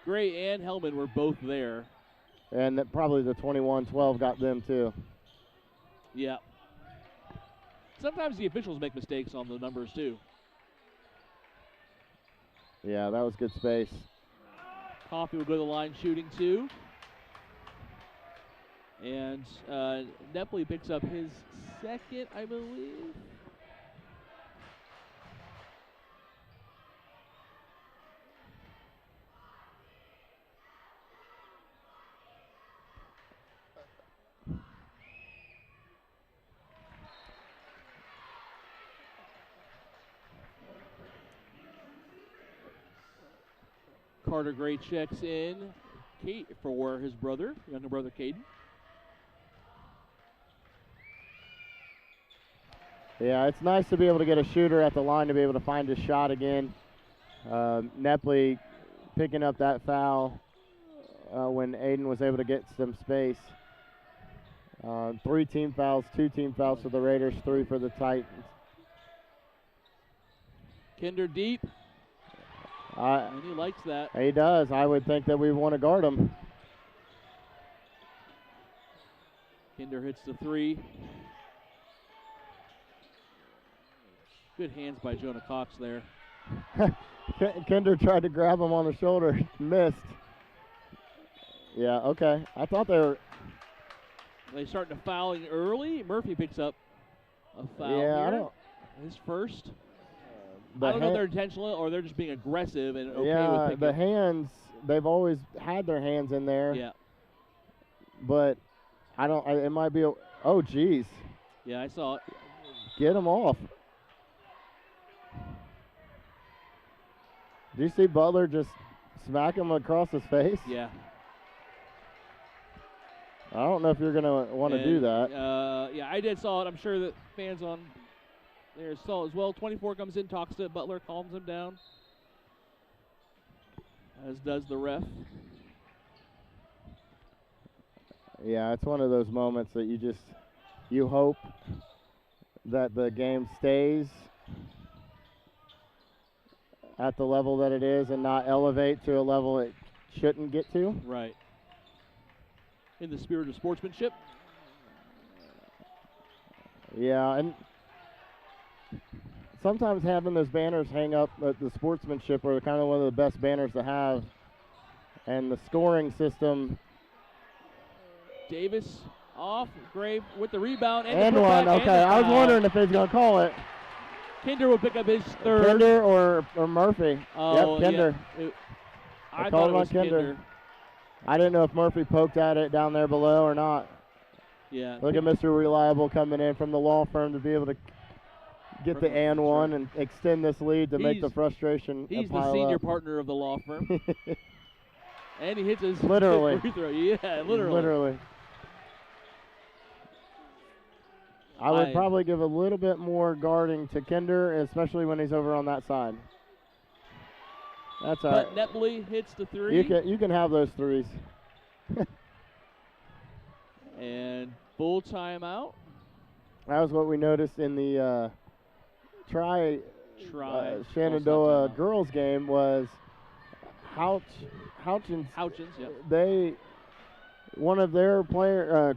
Gray and Hellman were both there. And probably the 21-12 got them too. Yeah. Sometimes the officials make mistakes on the numbers too. Yeah, that was good space. Coffey will go to the line shooting 2. And Nepley picks up his second, I believe. Carter Gray checks in for his brother, younger brother Caden. Yeah, it's nice to be able to get a shooter at the line to be able to find his shot again. Nepley picking up that foul when Aiden was able to get some space. 3 team fouls, 2 team fouls for the Raiders, 3 for the Titans. Kinder deep. And he likes that. He does. I would think that we want to guard him. Kinder hits the 3. Good hands by Jonah Cox there. Kinder tried to grab him on the shoulder. Missed. Yeah, okay. I thought they were. They starting to fouling early. Murphy picks up a foul here. I don't. His first. I don't know if they're intentional or they're just being aggressive and okay with picking. The hands, they've always had their hands in there. Yeah. But I don't, it might be, oh, geez. Yeah, I saw it. Get him off. Do you see Butler just smack him across his face? Yeah. I don't know if you're going to want to do that. Yeah, I did saw it. I'm sure that fans on there saw it as well. 24 comes in, talks to Butler, calms him down, as does the ref. Yeah, it's one of those moments that you hope that the game stays at the level that it is and not elevate to a level it shouldn't get to. Right. In the spirit of sportsmanship. Yeah, and sometimes having those banners hang up at the sportsmanship are kind of one of the best banners to have. And the scoring system. Davis off, Gray with the rebound. And one, okay. I was wondering if he's going to call it. Kinder will pick up his third. Kinder or Murphy. Oh, yep, Kinder. Yeah. I called thought it it was on Kinder. I didn't know if Murphy poked at it down there below or not. Yeah. Look at Mr. Reliable coming in from the law firm to be able to get the and one and extend this lead to make the frustration He's pile the senior up. partner of the law firm. And he hits his literally free throw. Yeah, literally. Literally. I would probably give a little bit more guarding to Kinder, especially when he's over on that side. That's all right. But Nepley hits the three. You can have those threes. And full timeout. That was what we noticed in the Shenandoah girls game was Houchins. Yeah. One of their player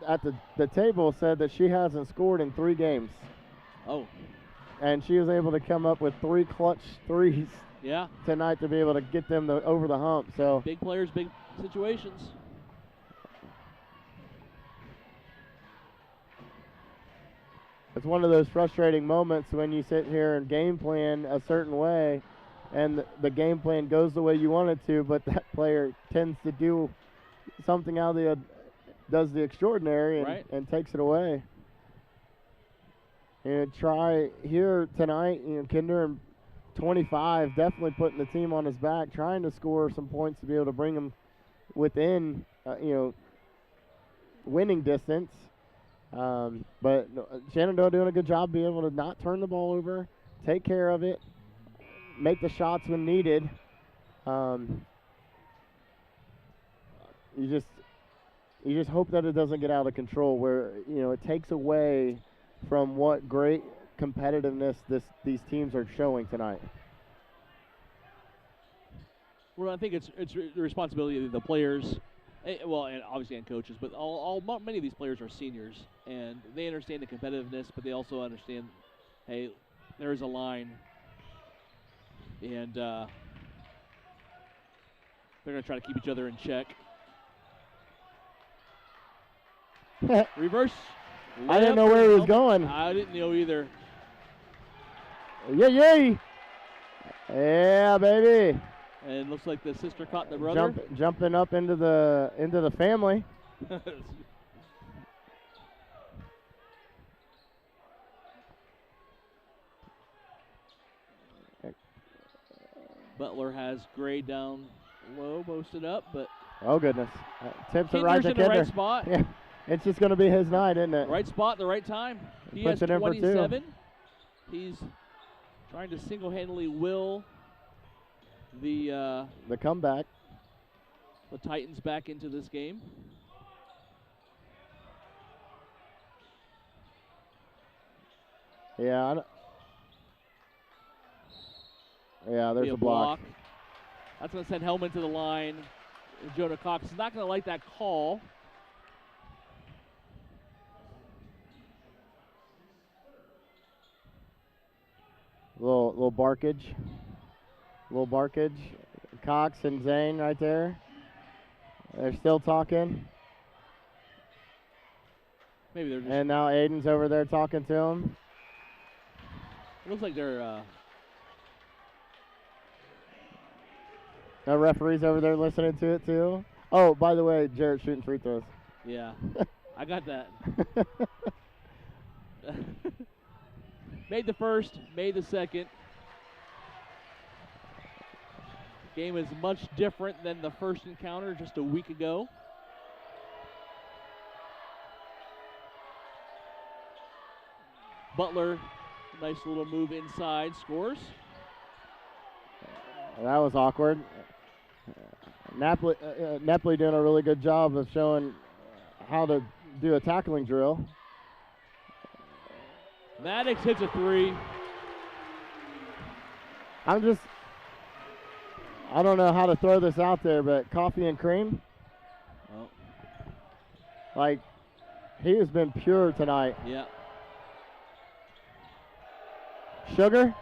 at the table said that she hasn't scored in 3 games. Oh. And she was able to come up with 3 clutch threes. Yeah. Tonight to be able to get them over the hump. So big players, big situations. It's one of those frustrating moments when you sit here and game plan a certain way and the game plan goes the way you want it to, but that player tends to do something does the extraordinary and takes it away. And try here tonight, Kinder and 25, definitely putting the team on his back, trying to score some points to be able to bring them within, winning distance. But Shenandoah doing a good job being able to not turn the ball over, take care of it, make the shots when needed. You just hope that it doesn't get out of control where, it takes away from what great competitiveness these teams are showing tonight. Well, I think it's the responsibility of the players, and obviously and coaches, but many of these players are seniors, and they understand the competitiveness, but they also understand, hey, there's a line, and they're going to try to keep each other in check. Reverse. I didn't know where he was going. I didn't know either. Yay! Yeah, baby. And looks like the sister caught the brother. Jumping up into the family. Butler has Gray down low, posted up, but oh goodness, tips it right to in the right spot. Yeah, it's just going to be his night, isn't it? Right spot, the right time. He has 27. He's trying to single-handedly will the comeback, the Titans back into this game. Yeah. There's a block. That's going to send Hellman to the line. Jonah Cox is not going to like that call. Little barkage. Cox and Zane right there. They're still talking. Maybe they're just. And now Aiden's over there talking to him. It looks like they're. The referee's over there listening to it too. Oh, by the way, Jarrett's shooting free throws. Yeah, I got that. Made the first, made the second. Game is much different than the first encounter just a week ago. Butler, nice little move inside, scores. That was awkward. Nepley doing a really good job of showing how to do a tackling drill. Maddox hits a three. I don't know how to throw this out there, but coffee and cream. Oh. Like, he has been pure tonight. Yeah. Sugar.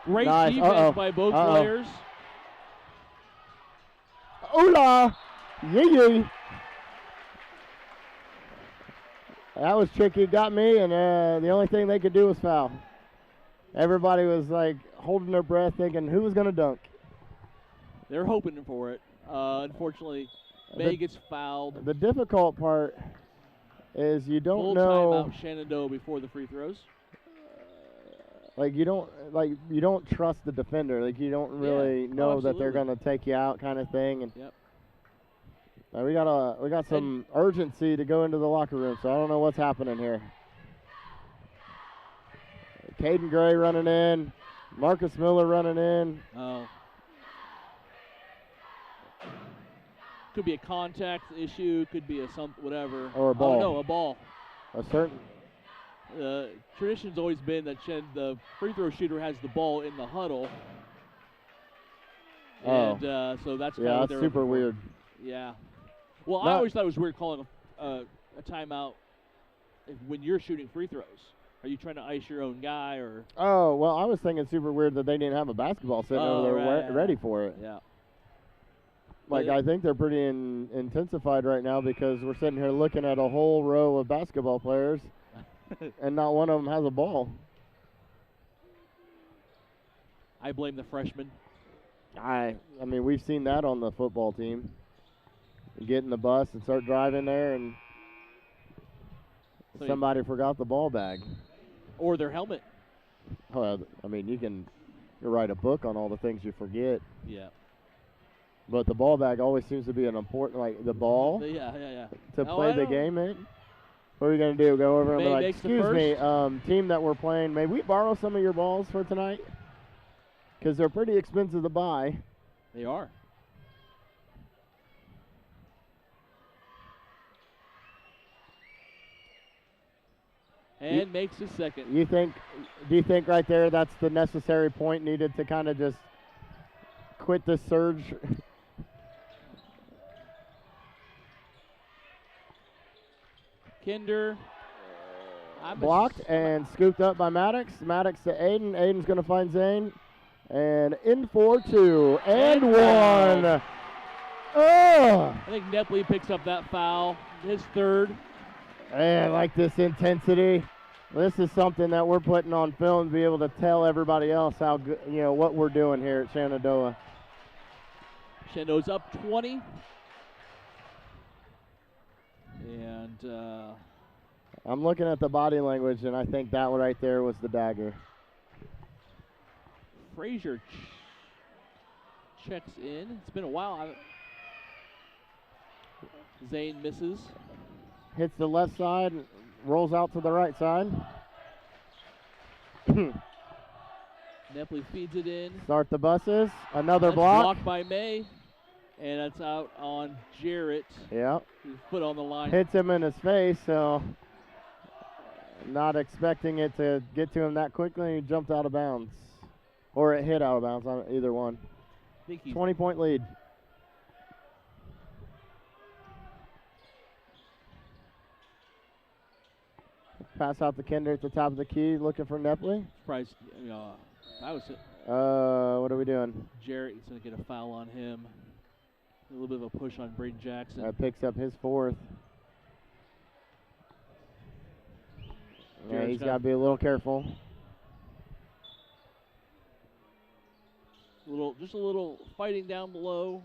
Great defense by both players. Hola! Yee. That was tricky. Got me, and the only thing they could do was foul. Everybody was like holding their breath, thinking who was going to dunk. They're hoping for it. Unfortunately, May gets fouled. The difficult part is you don't Full know. Timeout Shenandoah before the free throws. Like you don't trust the defender. Like you don't really know that they're gonna take you out, kind of thing. And yep. we got some urgency to go into the locker room. So I don't know what's happening here. Caden Gray running in, Marcus Miller running in. Oh. Could be a contact issue. Could be a whatever. Or a ball. Oh no, a ball. A certain. Tradition's always been that the free throw shooter has the ball in the huddle. And so that's kind of what they're super weird. Yeah. Well, I always thought it was weird calling a timeout when you're shooting free throws. Are you trying to ice your own guy or? Oh, well, I was thinking super weird that they didn't have a basketball sitting over there ready for it. Yeah. Like, I think they're pretty intensified right now because we're sitting here looking at a whole row of basketball players and not one of them has a ball. I blame the freshmen. I mean, we've seen that on the football team. You get in the bus and start driving there, and somebody forgot the ball bag. Or their helmet. Oh, I mean, you can write a book on all the things you forget. Yeah. But the ball bag always seems to be an important, like the ball. Yeah. To play the game in. What are we going to do? Go over and be like, excuse me, team that we're playing, may we borrow some of your balls for tonight? Because they're pretty expensive to buy. They are. And makes his second. Do you think right there that's the necessary point needed to kind of just quit the surge? Kinder. Blocked and scooped up by Maddox. Maddox to Aiden. Aiden's going to find Zane. And in for two. And one. Oh! I think Nepley picks up that foul. His third. Hey, I like this intensity. This is something that we're putting on film to be able to tell everybody else how good, what we're doing here at Shenandoah. Shenandoah's up 20. And I'm looking at the body language, and I think that one right there was the dagger. Frazier checks in. It's been a while. Zane misses. Hits the left side, rolls out to the right side. Nepley feeds it in. Start the buses. Another That's block. Blocked by May. And that's out on Jarrett. Yeah. His foot on the line. Hits him in his face, so not expecting it to get to him that quickly. He jumped out of bounds. Or it hit out of bounds, either one. 20-point lead. Pass out to Kinder at the top of the key, looking for Nepley. Price, I was. What are we doing? Jarrett is going to get a foul on him. A little bit of a push on Braden Jackson. That picks up his fourth. Yeah, he's got to be a little careful. Just a little fighting down below.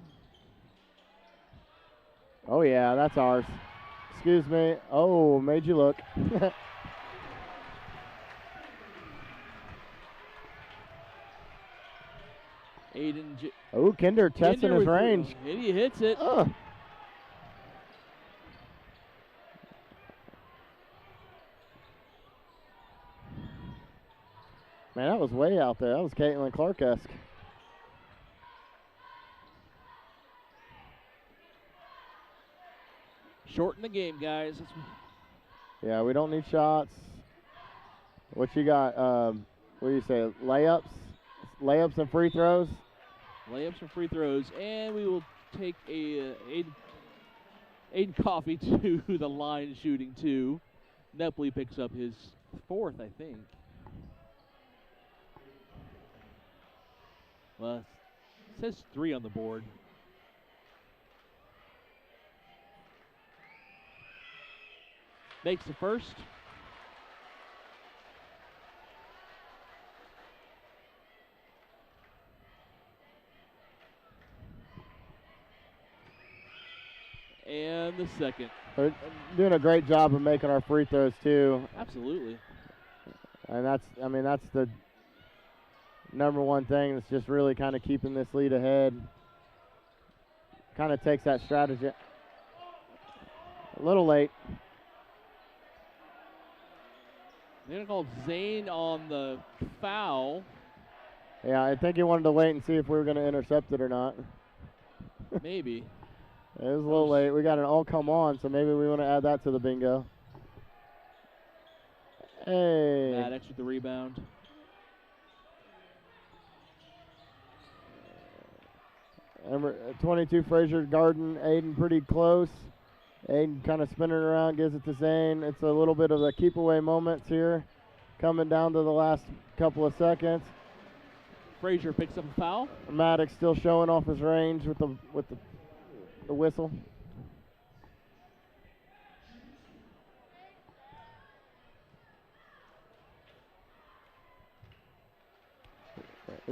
Oh yeah, that's ours. Excuse me. Oh, made you look. Oh, Kinder testing his range. And he hits it. Man, that was way out there. That was Caitlin Clark-esque. Shorten the game, guys. Yeah, we don't need shots. What you got? What do you say? Layups and free throws? Layups and free throws. And we will take Aiden Coffey to the line shooting two. Nepley picks up his fourth, I think. Well, it says 3 on the board. Makes the first. And the second. They're doing a great job of making our free throws, too. Absolutely. And that's the number one thing that's just really kind of keeping this lead ahead. Kind of takes that strategy. A little late. They're going to call Zane on the foul. Yeah, I think he wanted to wait and see if we were going to intercept it or not. Maybe. It was a little late. We got an all come on, so maybe we want to add that to the bingo. Hey. Maddox with the rebound. Number 22, Frazier Garden. Aiden pretty close. Aiden kind of spinning around, gives it to Zane. It's a little bit of a keep away moments here, coming down to the last couple of seconds. Frazier picks up a foul. Maddox still showing off his range with the whistle.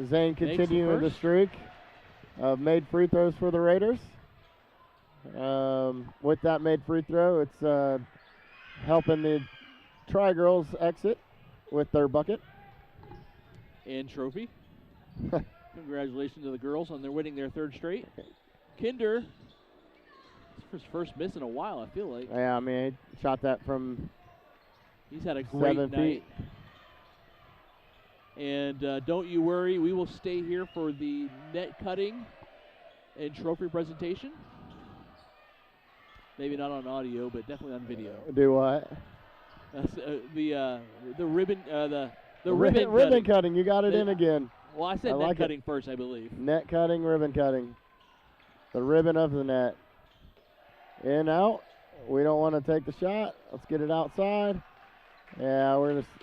Zane continuing the streak of made free throws for the Raiders. With that made free throw, it's helping the Tri-Girls exit with their bucket. And trophy. Congratulations to the girls on their winning their third straight. Kinder, his first miss in a while, I feel like. Yeah, I mean, he shot that from He's had a great 7 night. feet. And don't you worry, we will stay here for the net cutting and trophy presentation. Maybe not on audio, but definitely on video. Do what? The ribbon the ribbon cutting. You got it in again. Well, I said net cutting first, I believe. Net cutting, ribbon cutting. The ribbon of the net. In, out. We don't want to take the shot. Let's get it outside. Yeah,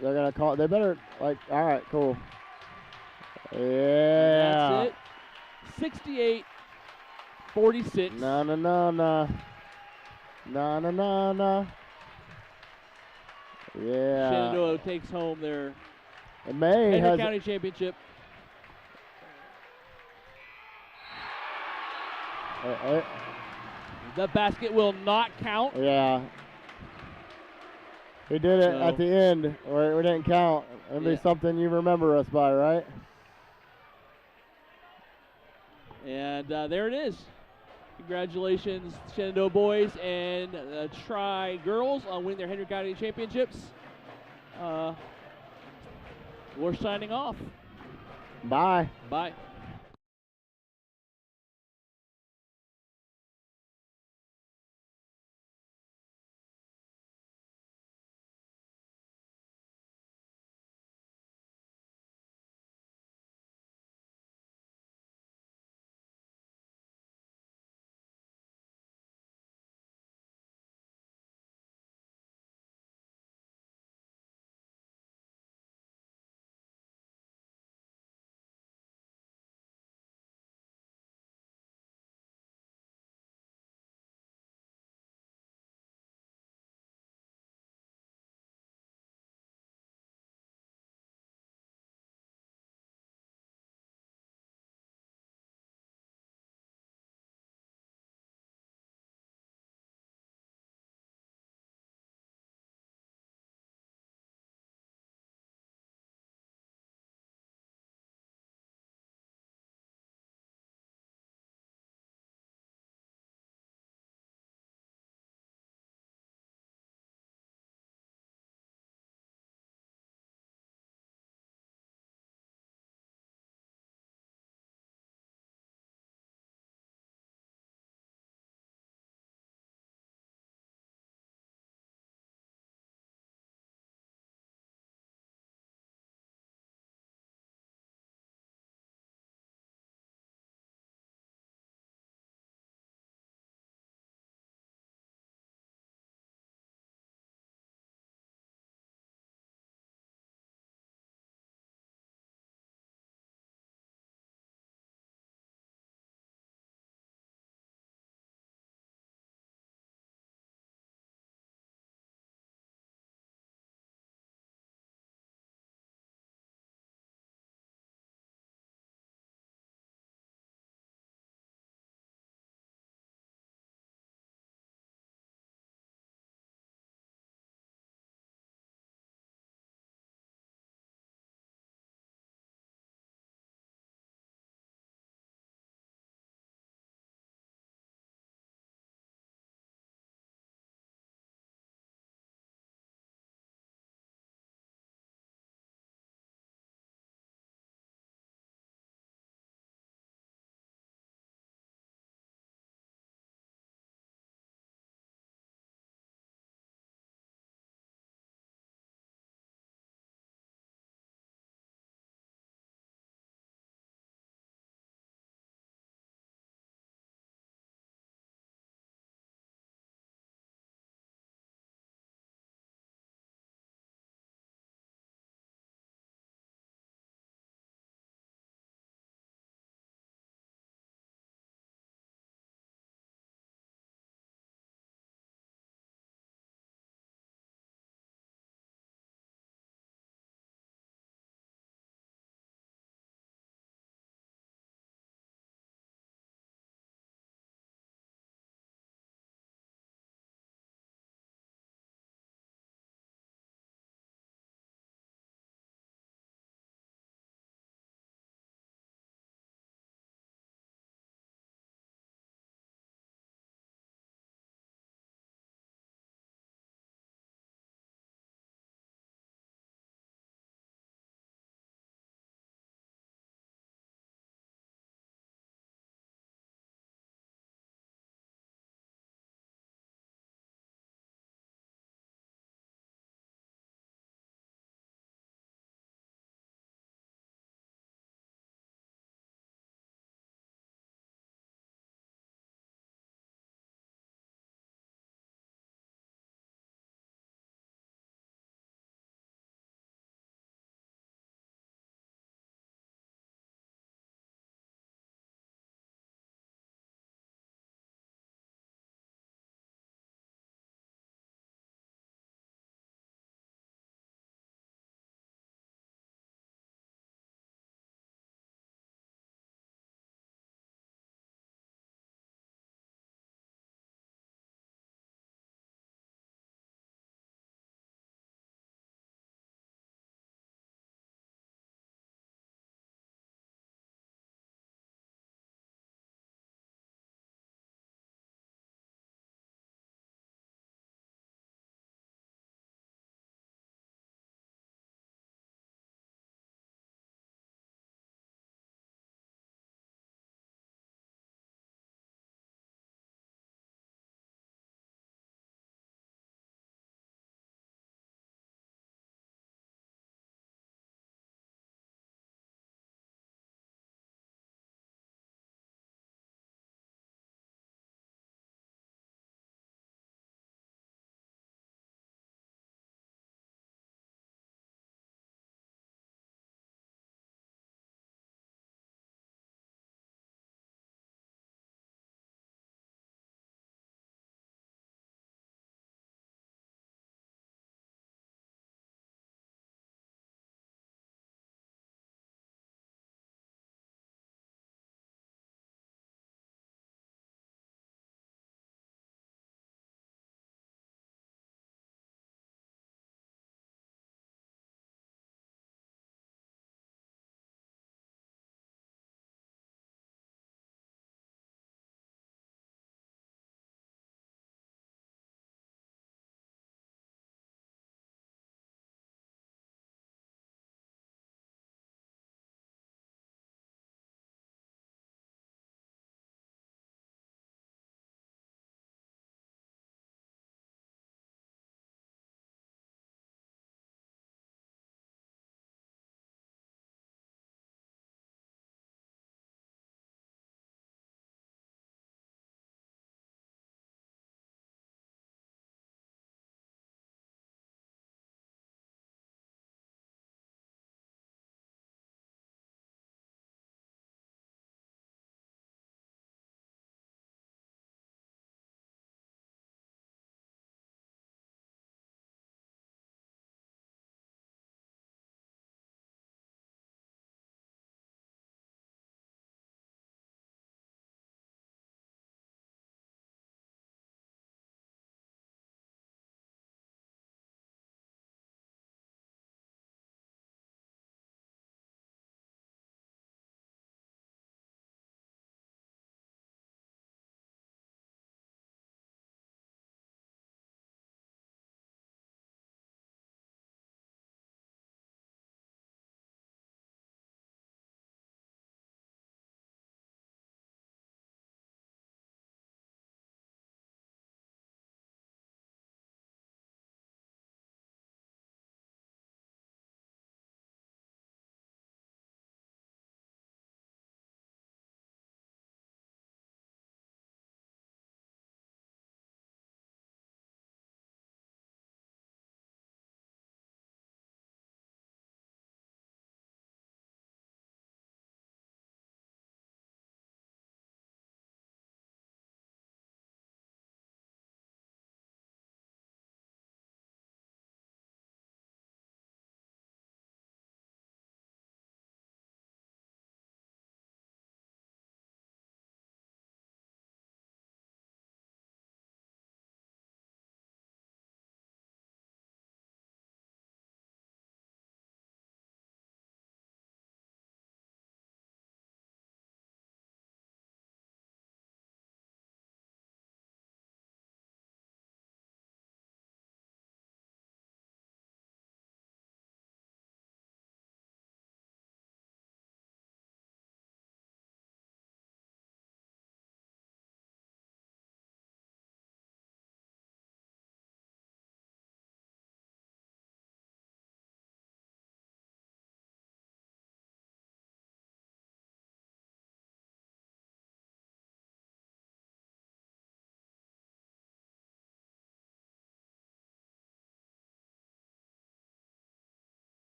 they're going to call it. They better, all right, cool. Yeah. And that's it. 68-46. No. Yeah. Shenandoah takes home their May Henry County Championship. The basket will not count. Yeah. We did it at the end where we didn't count. It'll be something you remember us by, right? And there it is. Congratulations, Shenandoah boys and Tri-Girls on winning their Henry County Championships. We're signing off. Bye. Bye.